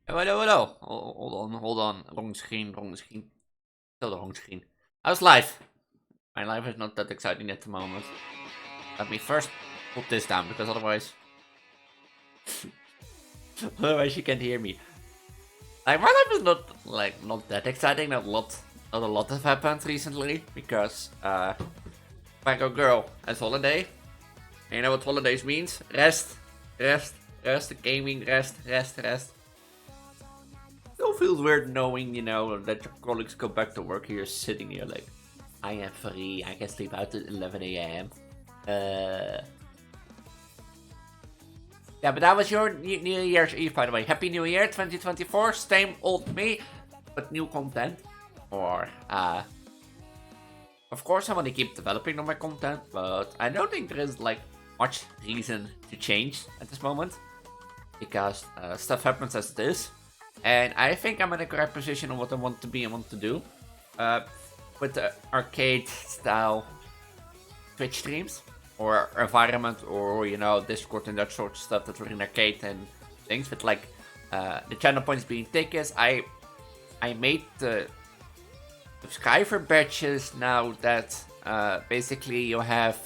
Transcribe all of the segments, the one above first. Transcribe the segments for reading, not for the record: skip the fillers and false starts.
Hello. Hold on. Wrong screen. Still the wrong screen. How's life? My life is not that exciting at the moment. Let me first put this down, because otherwise... otherwise you can't hear me. Like, my life is not that exciting. Not a lot has happened recently, because Preggo girl has holiday. And you know what holidays means? Rest, gaming, rest. Still feels weird knowing, you know, that your colleagues go back to work and you're sitting here like, I am free, I can sleep out at 11 AM. Yeah, but that was your New Year's Eve, by the way. Happy New Year 2024, same old me, but new content. Or, of course I want to keep developing on my content, but I don't think there is, like, much reason to change at this moment. Because stuff happens as it is. And I think I'm in a correct position on what I want to be and want to do. With the arcade style Twitch streams. Or environment, or, you know, Discord and that sort of stuff that we're in arcade and things. But like, the channel points being tickets, I made the subscriber badges now that basically you have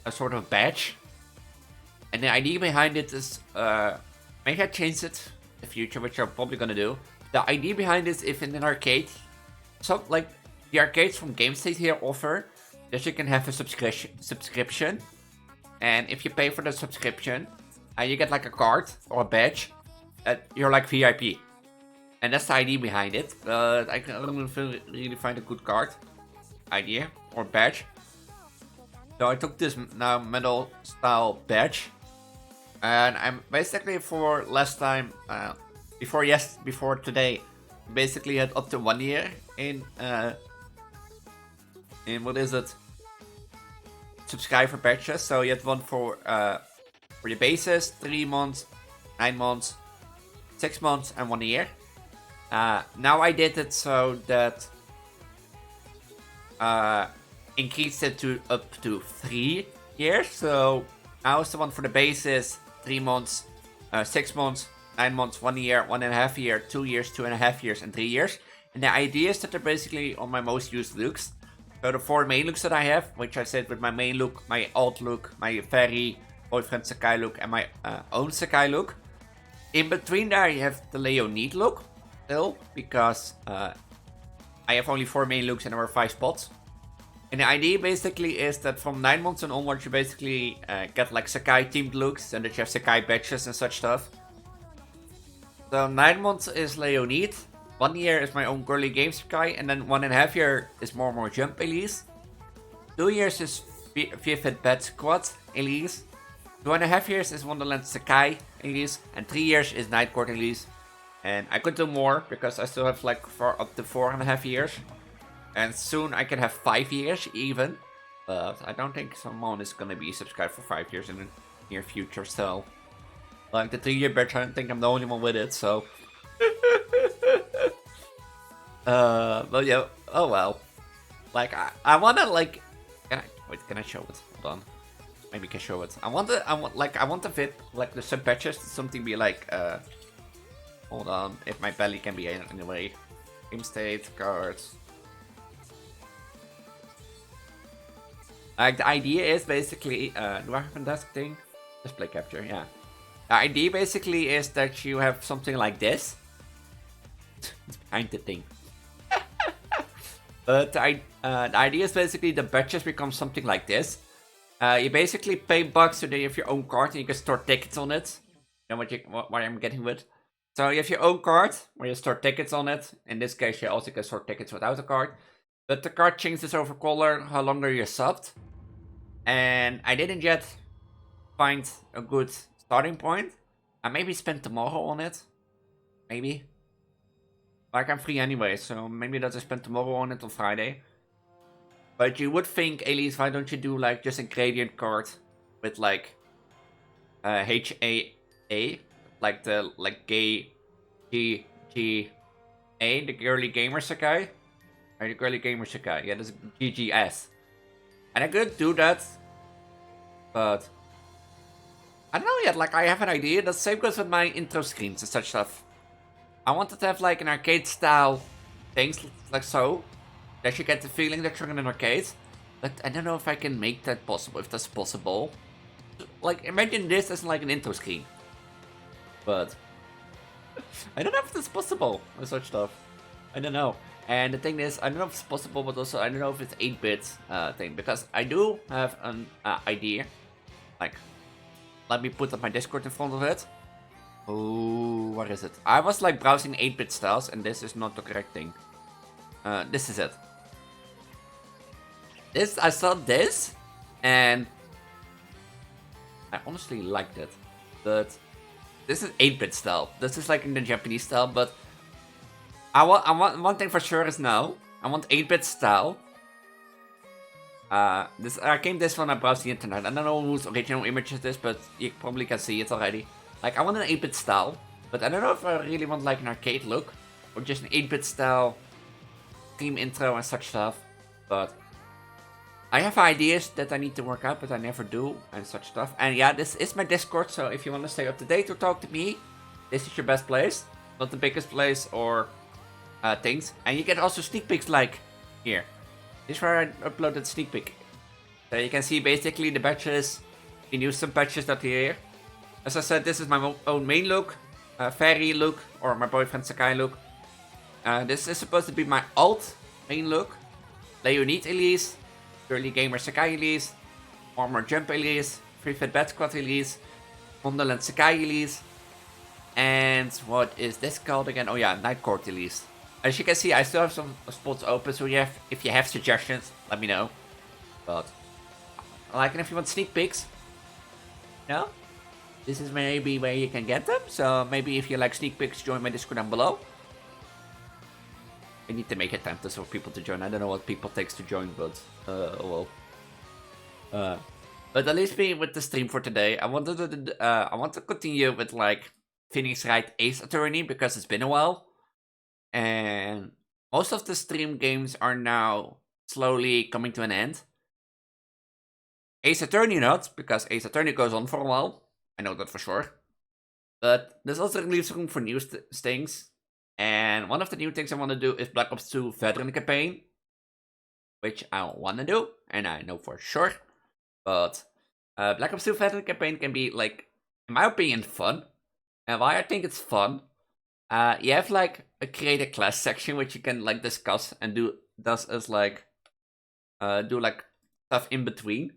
a sort of badge. And the idea behind it is, maybe I change it in the future, which I'm probably gonna do. The idea behind it is if in an arcade, so like the arcades from GameState here offer that you can have a subscription, and if you pay for the subscription, you get like a card or a badge that you're like VIP. And that's the idea behind it, but I don't really find a good card idea or badge. So I took this now medal style badge, and I'm basically for last time, before today, basically had up to 1 year in what is it? Subscriber badges. So you had one for your bases, 3 months, 9 months, 6 months, and 1 year. Now I did it so that increased it to up to 3 years. So now it's the one for the bases, 3 months, 6 months, 9 months, 1 year, 1.5 year, 2 years, 2.5 years, and 3 years. And the idea is that they're basically on my most used looks. So the 4 main looks that I have, which I said with my main look, my alt look, my fairy, boyfriend Sakai look, and my own Sakai look. In between there you have the Leonid look, still, because I have only 4 main looks and there were 5 spots. And the idea basically is that from 9 months and onwards you basically get like Sakai themed looks, and that you have Sakai badges and such stuff. So 9 months is Leonid, 1 year is my own girly games guy, and then 1.5 year is more jump Elise. 2 years is Fit Bed Squad Elise. 2.5 years is Wonderland Sakai Elise, and 3 years is Night Court Elise. And I could do more because I still have like up to 4.5 years, and soon I can have 5 years even. But I don't think someone is gonna be subscribed for 5 years in the near future. So, like the 3-year batch, I don't think I'm the only one with it. So, but yeah, oh well. Like I wanna like, can I show it? Hold on. Maybe I can show it. I want the VIP, like the sub patches, something be like, hold on, if my belly can be in the way. Game state, cards. Like the idea is basically, do I have a desk thing? Display capture, yeah. The idea basically is that you have something like this. It's behind the thing. But the idea is basically the badges become something like this. You basically pay bucks so that you have your own card and you can store tickets on it. You know what I'm getting with? So you have your own card where you store tickets on it. In this case, you also can store tickets without a card. But the card changes over color how longer you're subbed. And I didn't yet find a good starting point. I maybe spend tomorrow on it. Maybe. Like I'm free anyway, so maybe that I spend tomorrow on it on Friday. But you would think, Elise, why don't you do like just a gradient card with like HAA, like the gay GGA, the girly gamer Sakai? Or the girly gamer Sakai, yeah, that's GGS. And I could do that, but I don't know yet, like I have an idea. The same goes with my intro screens and such stuff. I wanted to have like an arcade style things like so, that you get the feeling that you're in an arcade. But I don't know if I can make that possible, if that's possible. Like imagine this as like an intro screen. But I don't know if that's possible with such stuff. I don't know. And the thing is, I don't know if it's possible, but also I don't know if it's 8-bit thing. Because I do have an idea. Like, let me put up my Discord in front of it. Oh, what is it? I was like browsing 8-bit styles, and this is not the correct thing. This is it. I saw this, and I honestly liked it. But this is 8-bit style. This is like in the Japanese style, but I want one thing for sure is now. I want 8-bit style. I came this when I browsed the internet. I don't know whose original image is this, but you probably can see it already. Like I want an 8-bit style, but I don't know if I really want like an arcade look or just an 8-bit style theme intro and such stuff. But I have ideas that I need to work out, but I never do and such stuff. And yeah, this is my Discord, so if you want to stay up to date or talk to me, this is your best place. Not the biggest place or things. And you get also sneak peeks like here. This is where I uploaded sneak peek. So you can see basically the patches, the new some patches that are here. As I said, this is my own main look, fairy look, or my boyfriend Sakai look. This is supposed to be my alt main look. Leonid Elise, Girly Gamer Sakai Elise, Armor Jump Elise, Free Fit Bad Squad Elise, Wonderland Sakai Elise, and what is this called again? Oh yeah, Night Court Elise. As you can see, I still have some spots open, so if you have suggestions, let me know. But, like, and if you want sneak peeks, no? This is maybe where you can get them, so maybe if you like sneak peeks, join my Discord down below. I need to make it tempting for people to join. I don't know what people takes to join, but, well. But at least me with the stream for today, I want to continue with, like, Phoenix Wright Ace Attorney, because it's been a while. And most of the stream games are now slowly coming to an end. Ace Attorney not, because Ace Attorney goes on for a while. I know that for sure. But there's also leaves room for new things. And one of the new things I want to do is Black Ops 2 Veteran Campaign. Which I want to do, and I know for sure. But Black Ops 2 Veteran Campaign can be, like, in my opinion, fun. And why I think it's fun, you have like a create a class section which you can like discuss and do like stuff in between.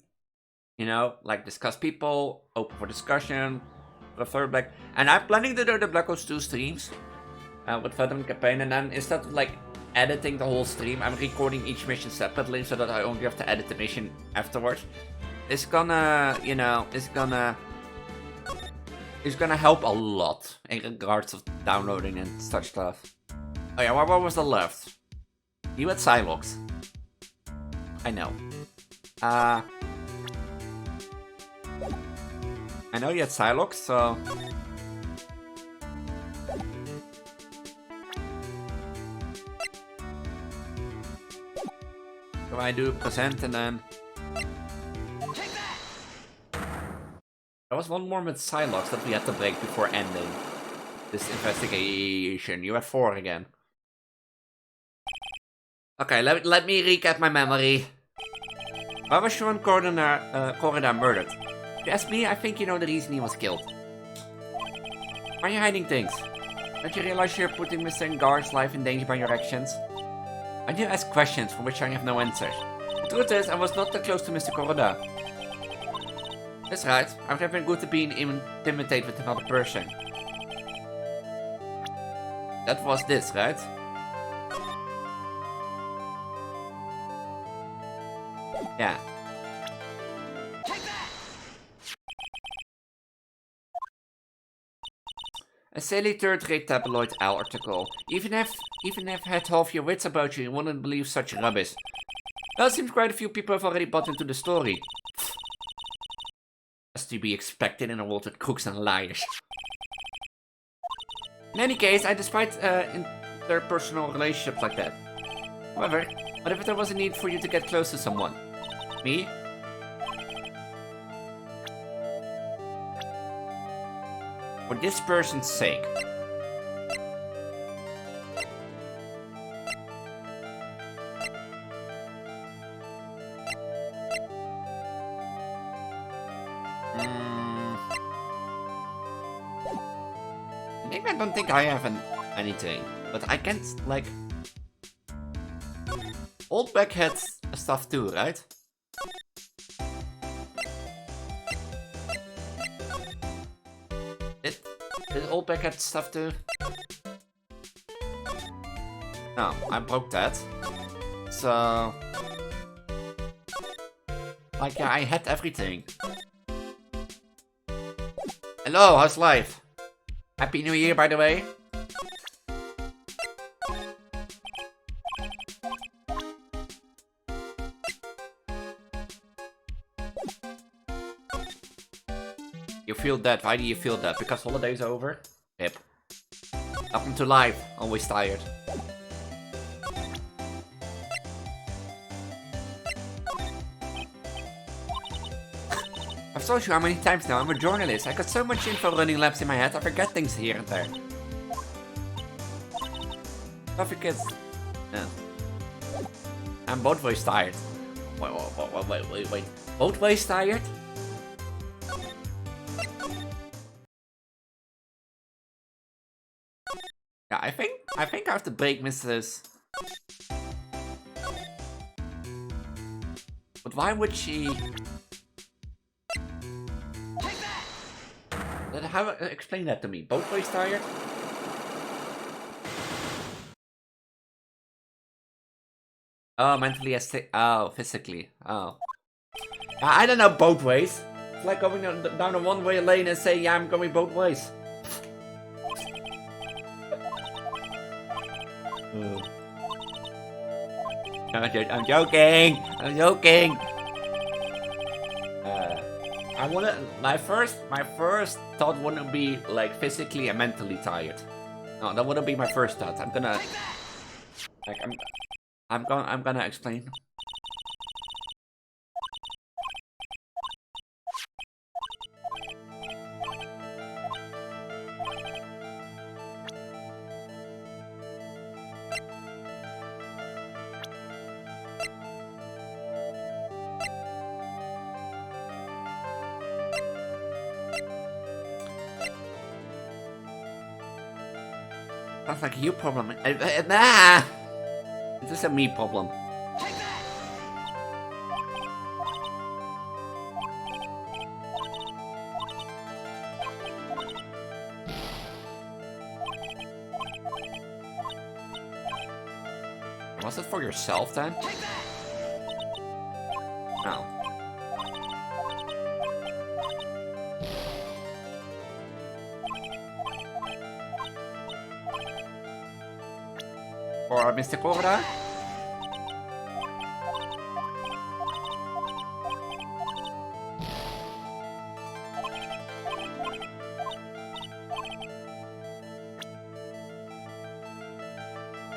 You know, like discuss people, open for discussion, prefer black. And I'm planning to do the Black Ops 2 streams. with Veteran Campaign, and then instead of like editing the whole stream, I'm recording each mission separately so that I only have to edit the mission afterwards. It's gonna, you know, it's gonna help a lot in regards of downloading and such stuff. Oh yeah, what was the left? You had Silox. I know. I know you had Silox, so... So I do present and then... There was one more with Silox that we had to break before ending this investigation. You had 4 again. Okay, let me recap my memory. Why was Sean Corridor murdered? If you ask me, I think you know the reason he was killed. Why are you hiding things? Don't you realize you're putting Mr. Guard's life in danger by your actions? I do ask questions for which I have no answers. The truth is, I was not that close to Mr. Corridor. That's right, I would have been good to be intimidated with another person. That was this, right? Yeah. A silly third-rate tabloid article. Even if had half your wits about you wouldn't believe such rubbish. Well, it seems quite a few people have already bought into the story. As to be expected in a world with crooks and liars. In any case, I despise interpersonal relationships like that. However, what if there was a need for you to get close to someone? Me? For this person's sake. Maybe I don't think I have anything, but I can't, like... Old Beck had stuff too, right? Did Old Beck had stuff too? No, I broke that. So... Like, yeah, I had everything. Hello, how's life? Happy New Year, by the way. You feel that? Why do you feel that? Because holiday's over? Yep. Welcome to life. Always tired. I've told you how many times now, I'm a journalist. I got so much info running laps in my head, I forget things here and there. Coffee kids. Yeah. I'm both ways tired. Wait. Both ways tired? Yeah, I think I have to break Mrs. But why would she... Explain that to me. Both ways tired? Oh, mentally oh, physically. Oh. I don't know both ways. It's like going down a one-way lane and saying, yeah, I'm going both ways. I'm joking! I'm joking! I wanna... My first thought wouldn't be, like, physically and mentally tired. No, that wouldn't be my first thought. I'm gonna... Like, I'm gonna explain. Sounds like a you problem. Nah! It's just a me problem. Was it for yourself then? No. Or Mr. Korda?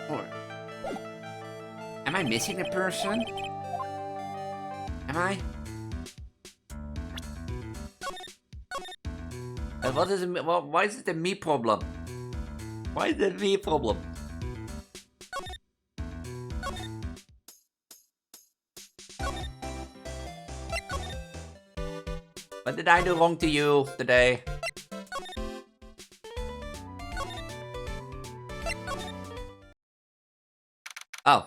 Or am I missing a person? Am I? What is it? Why is it a me problem? Why is it a me problem? What did I do wrong to you today? Oh.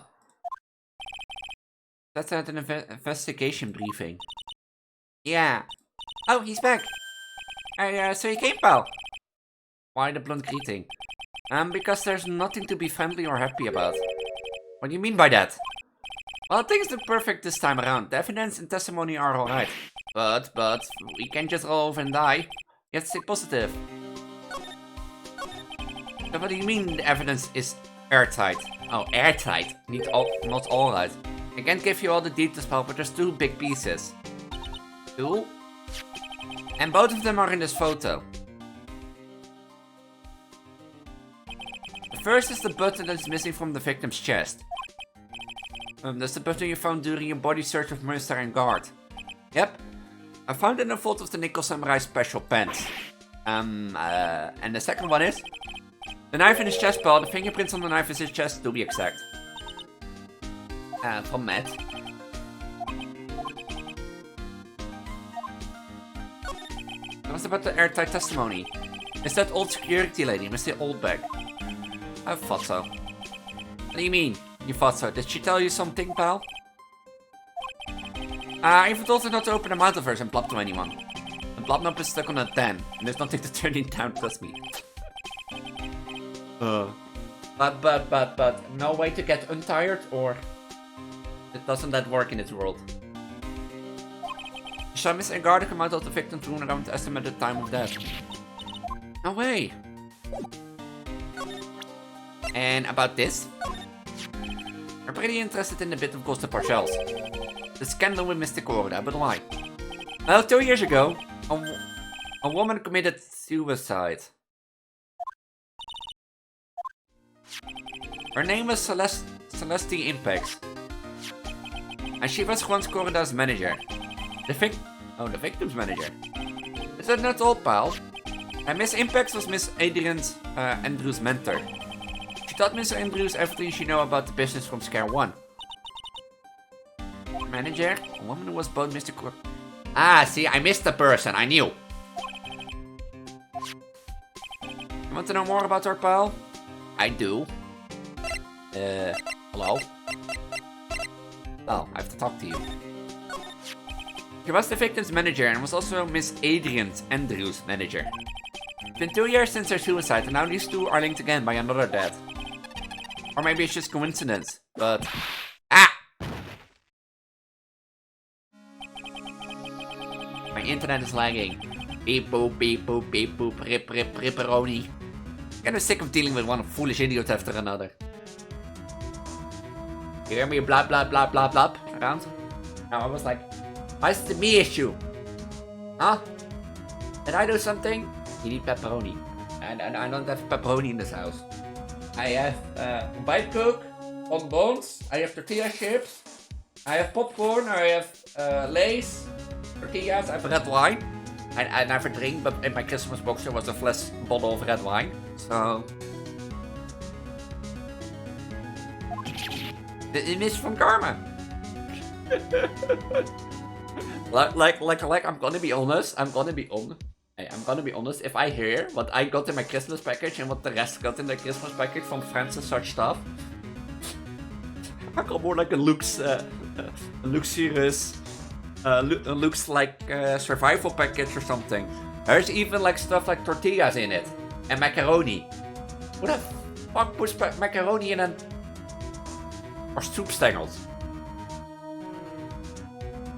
That's at an investigation briefing. Yeah. Oh, he's back. So you came, pal. Why the blunt greeting? Because there's nothing to be friendly or happy about. What do you mean by that? Well, things look perfect this time around. The evidence and testimony are alright. But, we can't just roll over and die. You have to stay positive. So what do you mean the evidence is airtight? Oh, airtight. Not alright. I can't give you all the details, pal, but there's 2 big pieces. 2? And both of them are in this photo. The first is the button that's missing from the victim's chest. That's the button you found during your body search of Munster and Guard. Yep. I found it in a fold of the Nickel Samurai special pants. And the second one is the knife in his chest, pal. The fingerprints on the knife is his chest, to be exact. From Matt. What's about the airtight testimony? It's that old security lady, Mr. Oldbag. I thought so. What do you mean, you thought so? Did she tell you something, pal? I even told her not to open her mouth of hers and blab to anyone. The blab knob is stuck on a 10, and there's nothing to turn it down, trust me. But, no way to get untired, or... Doesn't that work in this world? You saw Miss Engarde come out of the victim's room around the estimated time of death. No way! And about this? I'm pretty interested in a bit of Ghost Parcells. The scandal with Mr. Korda, but why? Well, 2 years ago, a woman committed suicide. Her name was Celeste Impacts. And she was once Korda's manager. The victim's manager. Is that not all, pal? And Miss Impacts was Miss Andrews' mentor. She taught Miss Andrews everything she knew about the business from Scare 1. Manager? A woman who was both Mr. Korda. Ah, see, I missed the person, I knew. You want to know more about her, pal? I do. Hello? Oh, I have to talk to you. She was the victim's manager and was also Miss Adrian Andrews' manager. It's been 2 years since her suicide, and now these two are linked again by another death. Or maybe it's just coincidence, but... Ah! My internet is lagging. Beep boop, beep boop, beep boop, rip rip, ripperoni. I'm kind of sick of dealing with one foolish idiot after another. You hear me blah blah blah blah blah around? Now I was like, what's the me issue? Huh? Did I do something? You need pepperoni. And I don't have pepperoni in this house. I have white coke, on bones, I have tortilla chips, I have popcorn, I have Lay's, tortillas, I have red wine. I never drink, but in my Christmas box there was a bottle of red wine. So... The image from Karma. like, I'm gonna be honest. I'm gonna be honest. If I hear what I got in my Christmas package and what the rest got in their Christmas package from friends and such stuff, I got more like a luxurious, looks like survival package or something. There's even like stuff like tortillas in it and macaroni. Who the fuck puts macaroni in a Or soup stangles.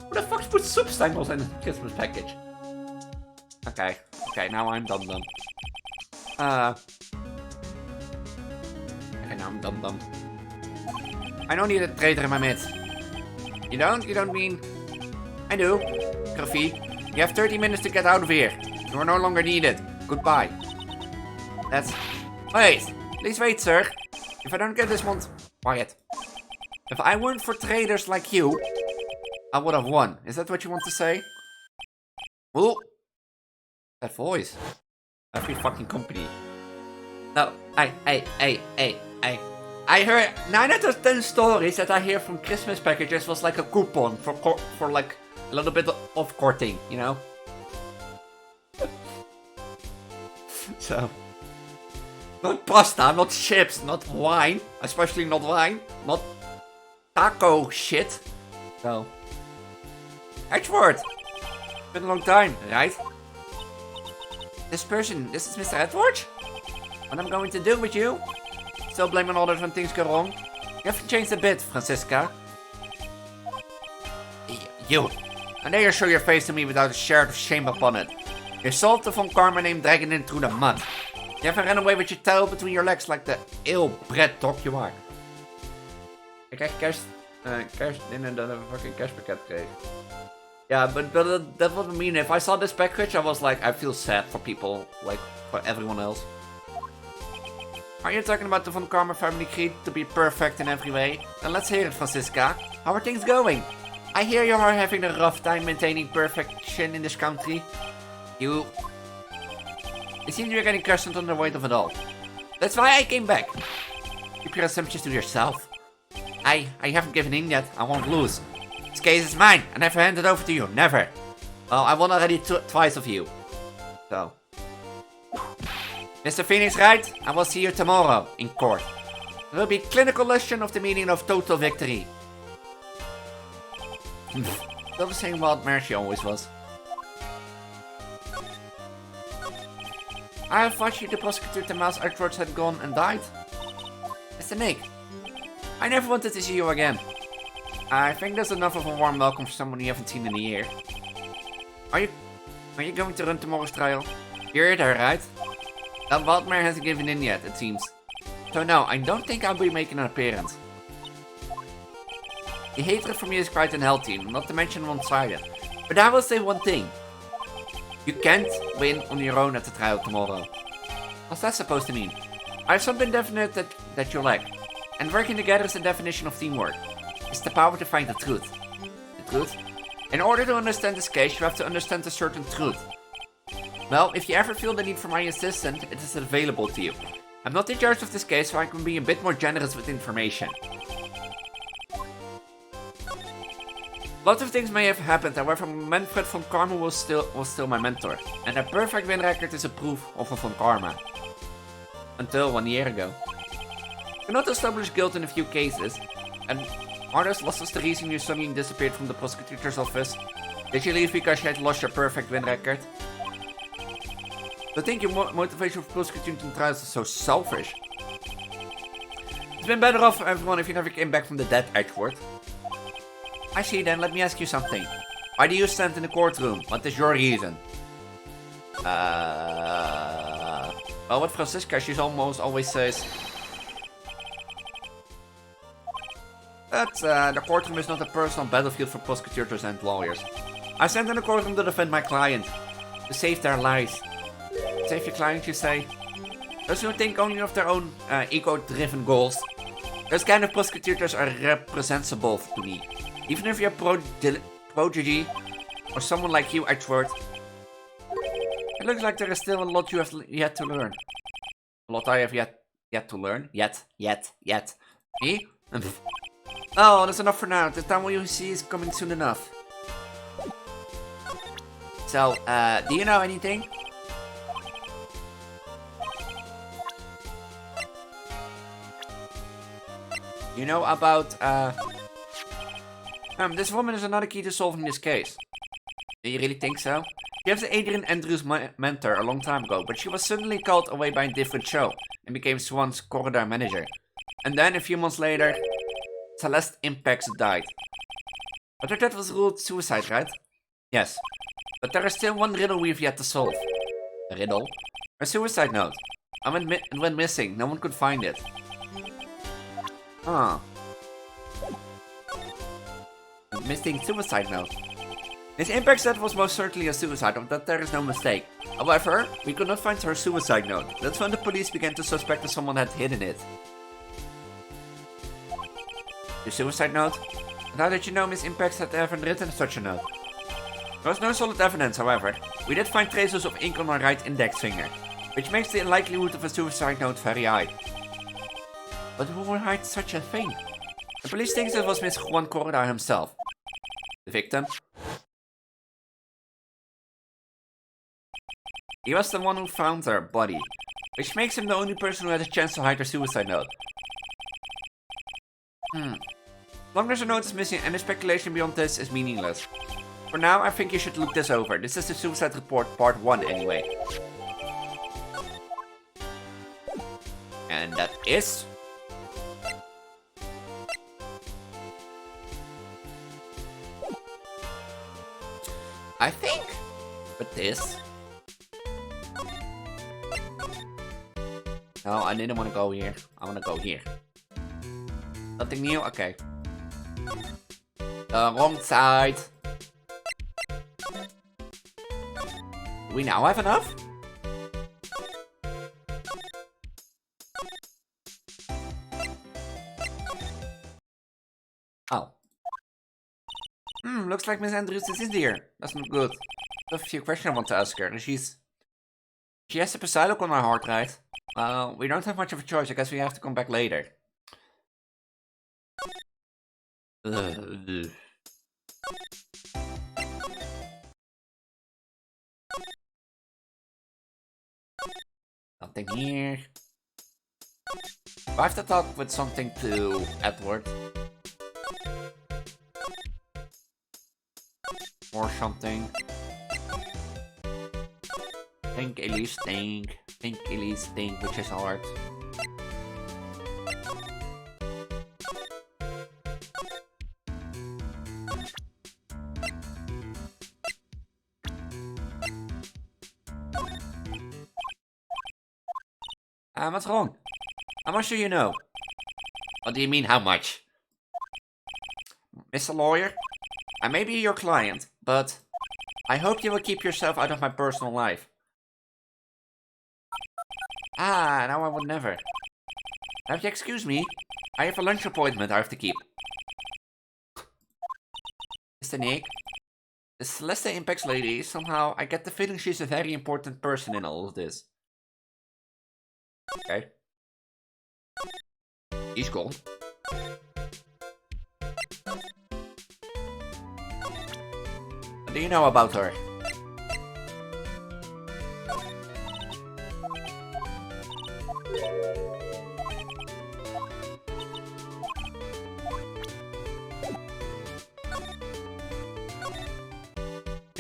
Who the fuck puts soup stangles in a Christmas package? Okay, now I'm dumb. Okay, now I'm dumb. I don't need a traitor in my midst. You don't? You don't mean... I do. Gruffy, you have 30 minutes to get out of here. You are no longer needed. Goodbye. That's... Wait! Please wait, sir. If I don't get this one... Quiet. If I weren't for traitors like you, I would have won. Is that what you want to say? Ooh. That voice. Every fucking company. No, I heard 9 out of 10 stories that I hear from Christmas packages was like a coupon for like a little bit of courting, you know? So, not pasta, not chips, not wine, especially not wine, not taco shit. So, Edward, been a long time, right? This is Mr. Edward? What I'm going to do with you? Still blaming others when things go wrong? You haven't changed a bit, Francisca. You. I dare you show your face to me without a sherd of shame upon it. You solved the Von Karma name dragging in through the mud. You haven't ran away with your tail between your legs like the ill-bred dog you are. Ik krijg kerstdinner dan een fucking kerstpakket kreeg. Yeah, but that would mean if I saw this package, I was like, I feel sad for people, like, for everyone else. Are you talking about the Von Karma family creed to be perfect in every way? Then let's hear it, Francisca. How are things going? I hear you are having a rough time maintaining perfection in this country. You seem you're getting cursed under the weight of it all. That's why I came back. Keep your assumptions to yourself. I haven't given in yet. I won't lose. This case is mine. I never hand it over to you. Never. Well, I won already twice of you. So. Mr. Phoenix Wright, I will see you tomorrow in court. There will be clinical lesson of the meaning of total victory. Still the same wild mare she always was. I have watched you the prosecutor the mouse Edwards had gone and died. Mr. Nick, I never wanted to see you again. I think that's enough of a warm welcome for someone you haven't seen in a year. Are you going to run tomorrow's trial? You're there, right? That Waldmare hasn't given in yet, it seems. So no, I don't think I'll be making an appearance. The hatred for me is quite unhealthy, not to mention one-sided. But I will say one thing. You can't win on your own at the trial tomorrow. What's that supposed to mean? I have something definite that you lack. And working together is the definition of teamwork. It's the power to find the truth. The truth? In order to understand this case, you have to understand a certain truth. Well, if you ever feel the need for my assistance, it is available to you. I'm not in charge of this case, so I can be a bit more generous with information. Lots of things may have happened, however, Manfred von Karma was still my mentor. And a perfect win record is a proof of a von Karma. Until 1 year ago. You cannot establish guilt in a few cases. And Artis, what was the reason you suddenly disappeared from the prosecutor's office? Did you leave because you had lost your perfect win record? I think your motivation for prosecuting trials is so selfish. It's been better off for everyone if you never came back from the dead, Edward. I see, then let me ask you something. Why do you stand in the courtroom? What is your reason? Well, with Francisca, she almost always says that the courtroom is not a personal battlefield for prosecutors and lawyers. I stand in the courtroom to defend my client, to save their lives. Save your client, you say? Those who think only of their own ego-driven goals. Those kind of prosecutors are reprehensible to me. Even if you're prodigy or someone like you, Edward. It looks like there is still a lot you have yet to learn. A lot I have yet to learn. Yet. Me? Oh, that's enough for now. The time you see is coming soon enough. So, do you know anything? You know about, this woman is another key to solving this case. Do you really think so? She was Adrian Andrews' mentor a long time ago, but she was suddenly called away by a different show and became Swan's corridor manager. And then, a few months later, Celeste Impacts died. But that was ruled suicide, right? Yes. But there is still one riddle we've yet to solve. A riddle? A suicide note. It went missing. No one could find it. Huh. A missing suicide note. Miss Impact said was most certainly a suicide, of that there is no mistake. However, we could not find her suicide note. That's when the police began to suspect that someone had hidden it. The suicide note? Now that you know Miss Impact had ever written such a note. There was no solid evidence, however. We did find traces of ink on her right index finger, which makes the likelihood of a suicide note very high. But who would hide such a thing? The police thinks it was Miss Juan Corda himself. The victim? He was the one who found her body, which makes him the only person who had a chance to hide her suicide note. As long as a note is missing, any speculation beyond this is meaningless. For now, I think you should look this over. This is the suicide report part 1 anyway. And that is... I think... But this... No, I didn't want to go here. I want to go here. Nothing new? Okay. Wrong side. Do we now have enough? Oh. Looks like Miss Andrews is in here. That's not good. I have a few questions I want to ask her. She has a Psylocke on her heart, right? We don't have much of a choice. I guess we have to come back later. Nothing here. I have to talk with something to Edward. Or something. Think Elise think. Think Elise think, which is hard. What's wrong? How much do you know? What do you mean, how much? Mr. Lawyer, I may be your client, but I hope you will keep yourself out of my personal life. Now I would never. Have you excuse me? I have a lunch appointment I have to keep. Mr. Nick, the Celeste Impacts lady, somehow I get the feeling she's a very important person in all of this. Okay. He's gone. What do you know about her?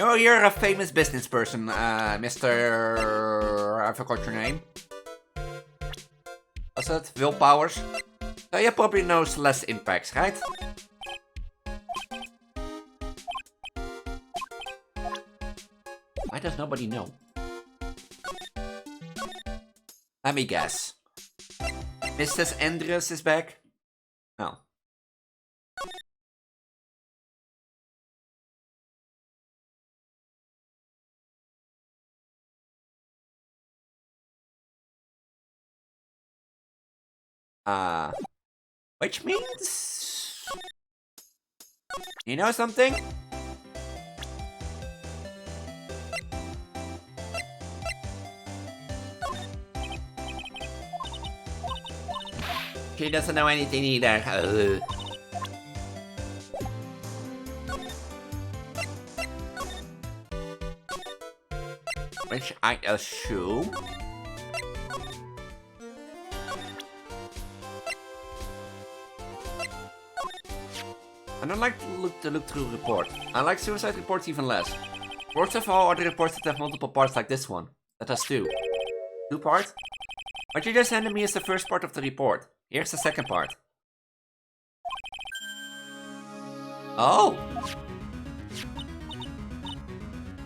Oh, you're a famous business person, Mr... I forgot your name. Was it Will Powers? So you probably know Celeste Impacts, right? Why does nobody know? Let me guess. Mrs. Andrews is back? No. Which means... You know something? She doesn't know anything either. Which I assume... I don't like to look through reports. I like suicide reports even less. Worst of all are the reports that have multiple parts like this one. That has two. 2 parts? What you just handed me is the first part of the report. Here's the second part. Oh.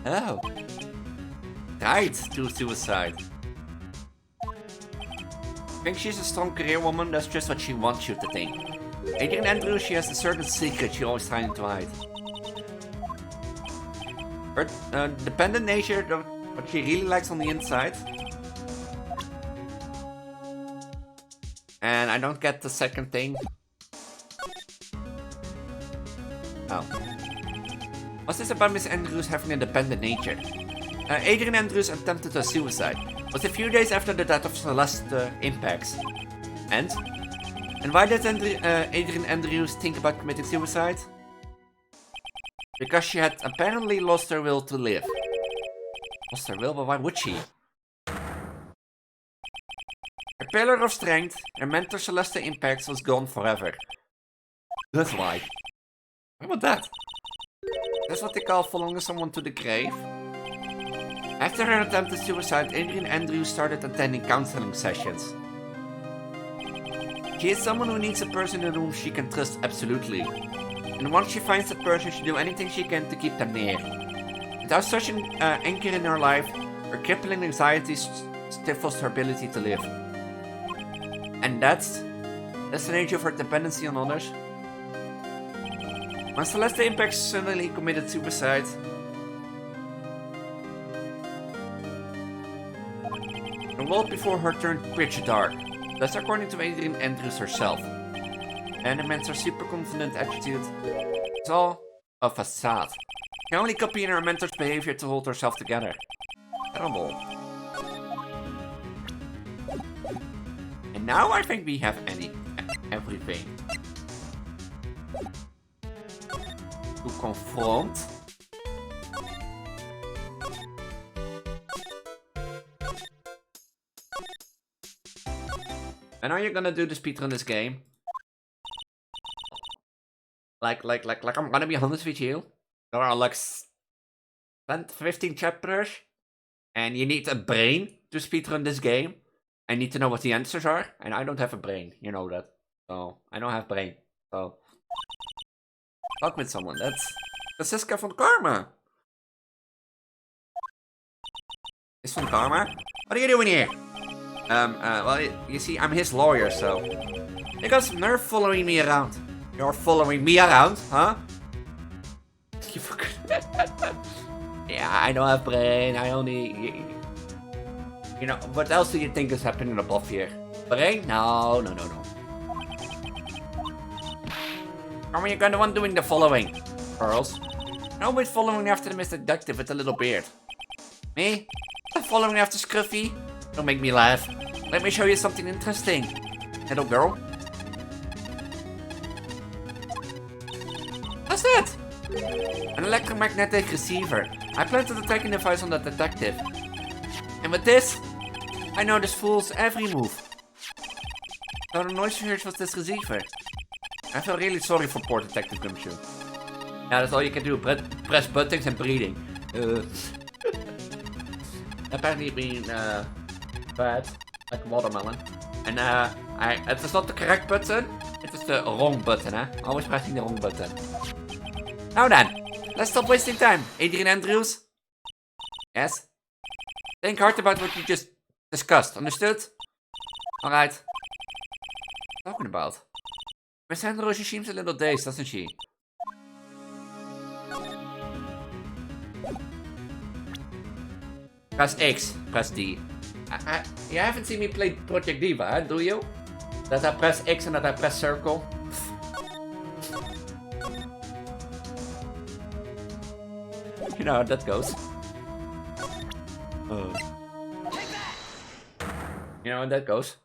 Oh. Died to suicide. I think she's a strong career woman, that's just what she wants you to think. Adrian Andrews, she has a certain secret she always trying to hide. Her dependent nature, what she really likes on the inside. And I don't get the second thing. Oh. What's this about Miss Andrews having a dependent nature? Adrian Andrews attempted a suicide. Was a few days after the death of Celeste Impacts. And why did Adrian Andrews think about committing suicide? Because she had apparently lost her will to live. Lost her will, but why would she? Her pillar of strength, her mentor Celeste Impacts was gone forever. That's why. How about that? That's what they call following someone to the grave. After her attempted suicide, Adrian Andrews started attending counseling sessions. She is someone who needs a person in whom she can trust absolutely. And once she finds that person, she'll do anything she can to keep them near. Without such an anchor in her life, her crippling anxiety stifles her ability to live. And that's the nature of her dependency on others. When Celeste Impacts suddenly committed suicide, the world before her turned pitch dark. That's according to Adrian Andrews herself. And the mentor's super confident attitude is all a facade. She can only copy in her mentor's behavior to hold herself together. Terrible. And now I think we have everything. To confront. And are you gonna do the speedrun this game? Like I'm gonna be honest with you. There are like 15 chapters, and you need a brain to speedrun this game. I need to know what the answers are, and I don't have a brain. You know that. So I don't have brain. So talk with someone. That's Franziska von Karma. Is von Karma? What are you doing here? Well, you see, I'm his lawyer, so you got some nerve following me around. You're following me around, huh? You forgot. Yeah, I don't have brain. I only, you know, what else do you think is happening above here? Brain? No. How are you the one doing the following, Pearls? You're always following after the Mr. Detective with a little beard. Me? I'm following after Scruffy? Don't make me laugh. Let me show you something interesting, little girl. What's that? An electromagnetic receiver. I plan to detect a device on the detective. And with this, I know this fool's every move. So the noise you heard was this receiver. I feel really sorry for poor Detective Gumshoe. Yeah, that's all you can do. Press buttons and breathing. Apparently being bad, like watermelon. And it was not the correct button. It was the wrong button, eh? Always pressing the wrong button. Now then, let's stop wasting time. Adrian Andrews? Yes? Think hard about what you just discussed, understood? Alright. Talking about? Miss Andrews, she seems a little dazed, doesn't she? Press X, press D. You haven't seen me play Project Diva, huh? Do you? That I press X and that I press circle. You know how that goes. You know how that goes.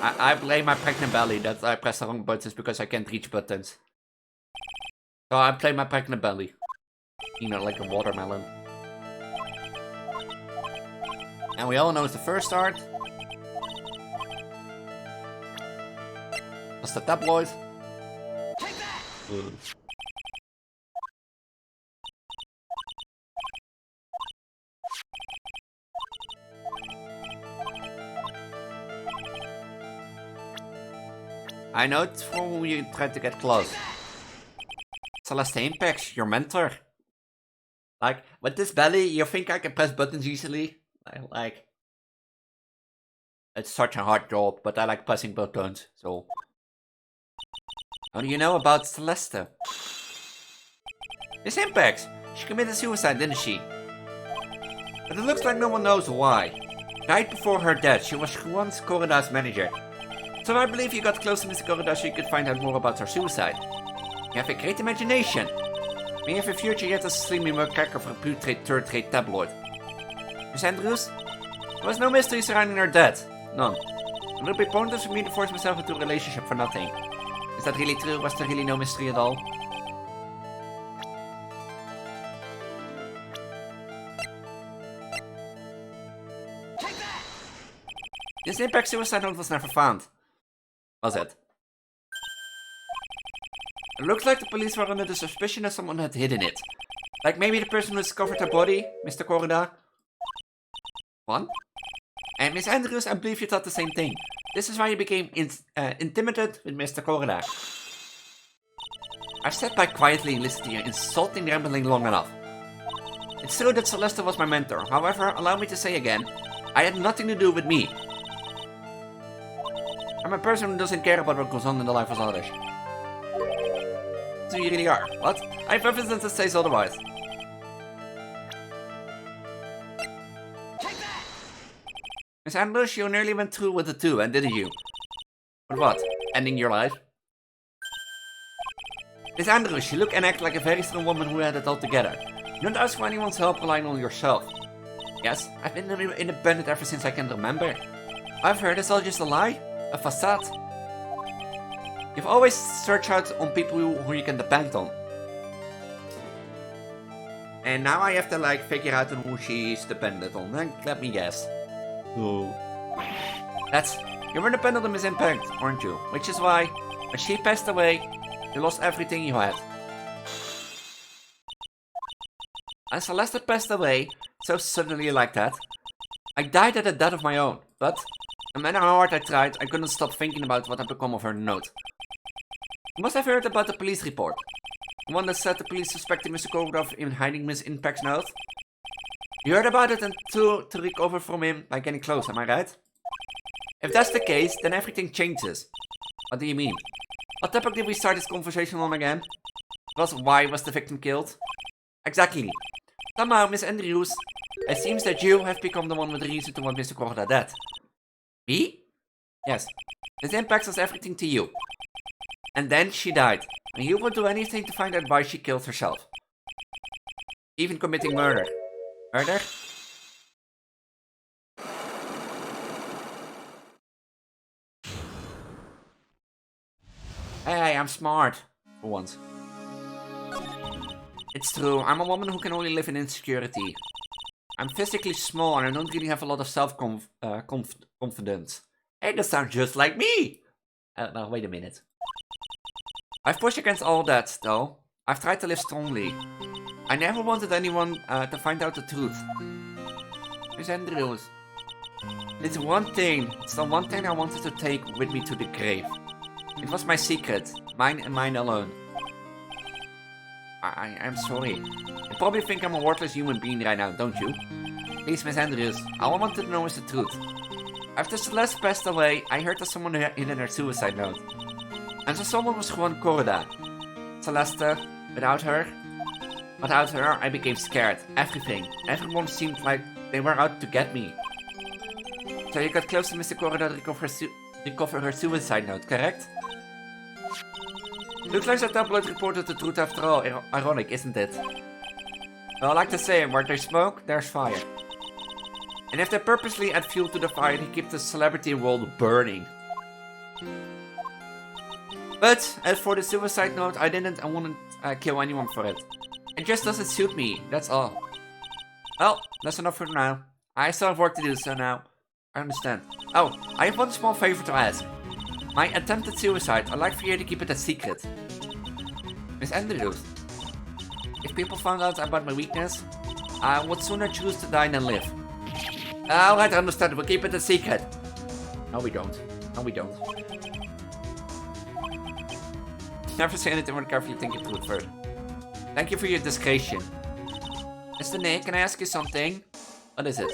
I blame my pregnant belly that I press the wrong buttons because I can't reach buttons. So I play my pregnant belly. You know, like a watermelon. And we all know it's the first start. That's the tabloid. I know it's from who you tried to get close. Celeste Impex, your mentor. Like, with this belly, you think I can press buttons easily? Like, it's such a hard job, but I like pressing buttons, so... How do you know about Celeste? Miss Impex! She committed suicide, didn't she? But it looks like no one knows why. Right before her death, she was once Corrida's manager. So I believe you got close to Mr. Corrida so you could find out more about her suicide. You have a great imagination. May you have a future yet as a slimy macaque of a putrid third-rate tabloid. Miss Andrews? There was no mystery surrounding her death. None. It would be pointless for me to force myself into a relationship for nothing. Is that really true? Was there really no mystery at all? This impact suicide note was never found. Was it? It looks like the police were under the suspicion that someone had hidden it. Like maybe the person who discovered her body, Mr. Corrida. What? And Miss Andrews, I believe you thought the same thing. This is why you became intimidated with Mr. Corrida. I've sat back quietly and listened to your insulting rambling long enough. It's true that Celeste was my mentor. However, allow me to say again, I had nothing to do with me. I'm a person who doesn't care about what goes on in the life of others. So you really are. What? I have evidence that says otherwise. Miss Andrews, you nearly went through with the two, and didn't you? But what? Ending your life? Miss Andrews, you look and act like a very strong woman who had it all together. You don't ask for anyone's help relying on yourself. Yes, I've been independent ever since I can remember. I've heard it's all just a lie. A facade. You've always searched out on people who you can depend on. And now I have to like figure out who she's dependent on. Let me guess. Oh. You were dependent on Miss Impact, aren't you? Which is why, when she passed away, you lost everything you had. And Celeste passed away, so suddenly like that. I died at a death of my own, but no matter how hard I tried, I couldn't stop thinking about what had become of her note. You must have heard about the police report. The one that said the police suspected Mr. Corrida of hiding Miss Impact's note. You heard about it and to recover from him by getting close, am I right? If that's the case, then everything changes. What do you mean? What topic did we start this conversation on again? Why was the victim killed? Exactly. Somehow, Miss Andrews, it seems that you have become the one with the reason to want Mr. Corrida dead. Me? Yes. Miss Impact was everything to you. And then she died. And you would do anything to find out why she killed herself. Even committing murder. Murder? Hey, I'm smart. For once. It's true, I'm a woman who can only live in insecurity. I'm physically small and I don't really have a lot of self-confidence. Hey, that sounds just like me! Now, wait a minute. I've pushed against all that, though. I've tried to live strongly. I never wanted anyone to find out the truth. Miss Andrews. It's the one thing I wanted to take with me to the grave. It was my secret, mine and mine alone. I'm sorry. You probably think I'm a worthless human being right now, don't you? Please, Miss Andrews, all I want to know is the truth. After Celeste passed away, I heard that someone hidden her suicide note. And so someone was Juan Corrida. Celeste, without her, I became scared. Everything. Everyone seemed like they were out to get me. So you got close to Mr. Corrida to recover her suicide note, correct? Looks like the tabloid reported the truth after all. Ironic, isn't it? Well, I like to say, where there's smoke, there's fire. And if they purposely add fuel to the fire, they keep the celebrity world burning. But, as for the suicide note, I wouldn't kill anyone for it. It just doesn't suit me, that's all. Well, that's enough for now. I still have work to do, so now, I understand. Oh, I have one small favor to ask. My attempted suicide, I'd like for you to keep it a secret. Miss Andrews, if people found out about my weakness, I would sooner choose to die than live. Alright, I understand, we'll keep it a secret. No, we don't. No, we don't. Never say anything more carefully think it through first. Thank you for your discretion. Mr. Nick, can I ask you something? What is it?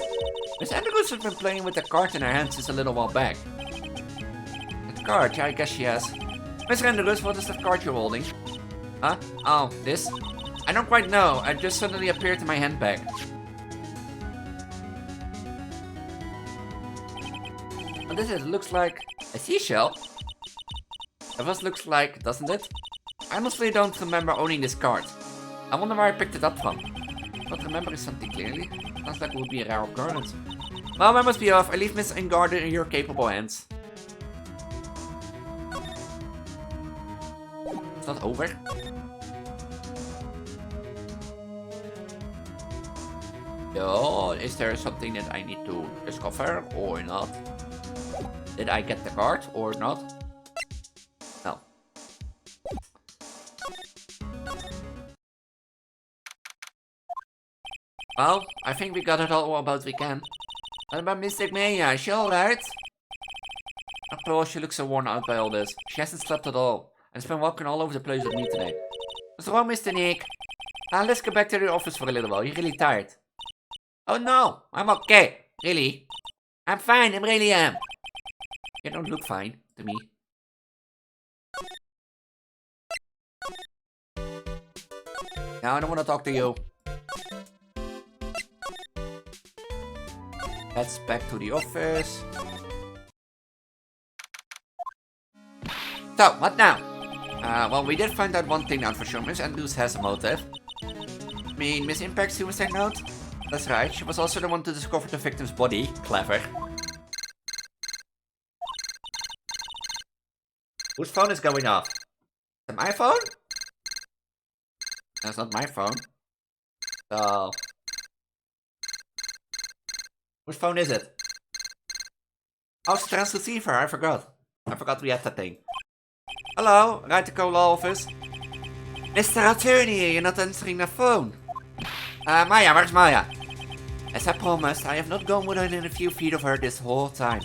Miss Andrews has been playing with the card in her hand since a little while back. The card? Yeah, I guess she has. Miss Andrews, what is that card you're holding? Huh? Oh, this? I don't quite know. It just suddenly appeared in my handbag. What is it? It looks like a seashell. That was looks like, doesn't it? I honestly don't remember owning this card. I wonder where I picked it up from. Not remembering something clearly. Sounds like it would be a rare occurrence. Well, I must be off. I leave Miss Engarden in your capable hands. It's not over. Yo, is there something that I need to discover or not? Did I get the card or not? No. Well, I think we got it all about we can. What about Mystic Maya? Is she alright? After all, she looks so worn out by all this. She hasn't slept at all, and has been walking all over the place with me today. What's wrong, Mr. Nick? Let's get back to the office for a little while. You're really tired. Oh no, I'm okay. Really? I'm fine, I really am. You don't look fine to me. Now I don't want to talk to you. Let's back to the office. So, what now? Well, we did find out one thing out for sure. Miss Andrews has a motive. I mean, Miss Impact's suicide note? That's right, she was also the one to discover the victim's body. Clever. Whose phone is going off? Is it my phone? That's not my phone. So... whose phone is it? Oh, it's the transceiver, I forgot. I forgot we had that thing. Hello, Wright the Cola office. Mr. Attorney, you're not answering the phone. Maya, where's Maya? As I promised, I have not gone within a few feet of her this whole time.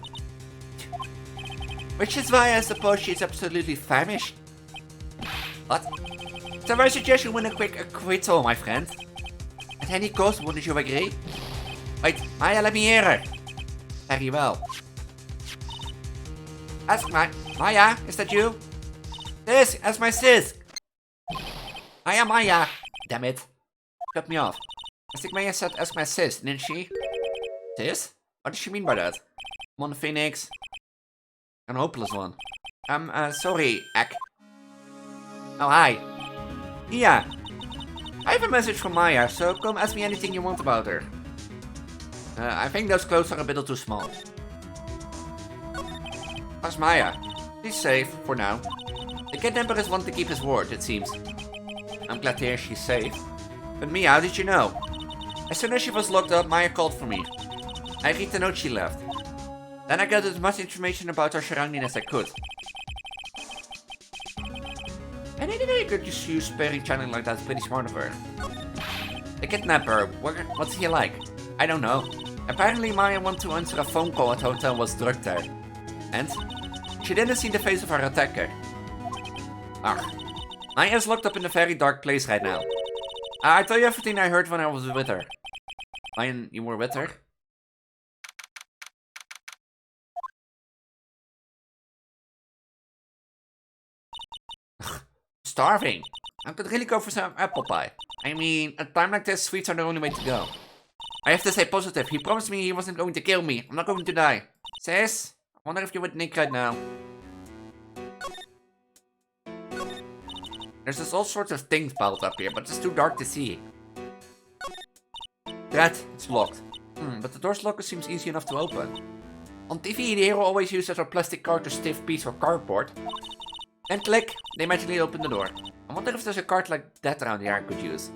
Which is why I suppose she's absolutely famished. What? So I suggest you win a quick acquittal, my friend. At any cost, wouldn't you agree? Wait, Maya, let me hear her. Very well. Ask Maya, is that you? Sis, ask my sis. Maya. Damn it. Cut me off. I think Maya said ask my sis, didn't she? Sis? What does she mean by that? Come on, Phoenix. An hopeless one. Sorry, Ek. Oh, hi. Yeah. I have a message from Maya, so come ask me anything you want about her. I think those clothes are a bit too small. Ask Maya. She's safe, for now. The kidnapper is one to keep his word, it seems. I'm glad to hear she's safe. But Mia, how did you know? As soon as she was locked up, Maya called for me. I read the note she left. Then I gathered as much information about her surrounding as I could. And anyway, you could just use sparing channeling like that, it's pretty smart of her. The kidnapper, what's he like? I don't know. Apparently Maya wanted to answer a phone call at the hotel and was drugged there. And? She didn't see the face of her attacker. Maya's locked up in a very dark place right now. I tell you everything I heard when I was with her. Maya, you were with her? Starving. I could really go for some apple pie. I mean, at a time like this, sweets are the only way to go. I have to stay positive. He promised me he wasn't going to kill me. I'm not going to die. Sis, I wonder if you're with Nick right now. There's just all sorts of things piled up here, but it's too dark to see. That, it's locked. But the door's locker seems easy enough to open. On TV, the hero always uses a plastic card or stiff piece of cardboard. Then click, they magically open the door. I wonder if there's a card like that around here I could use.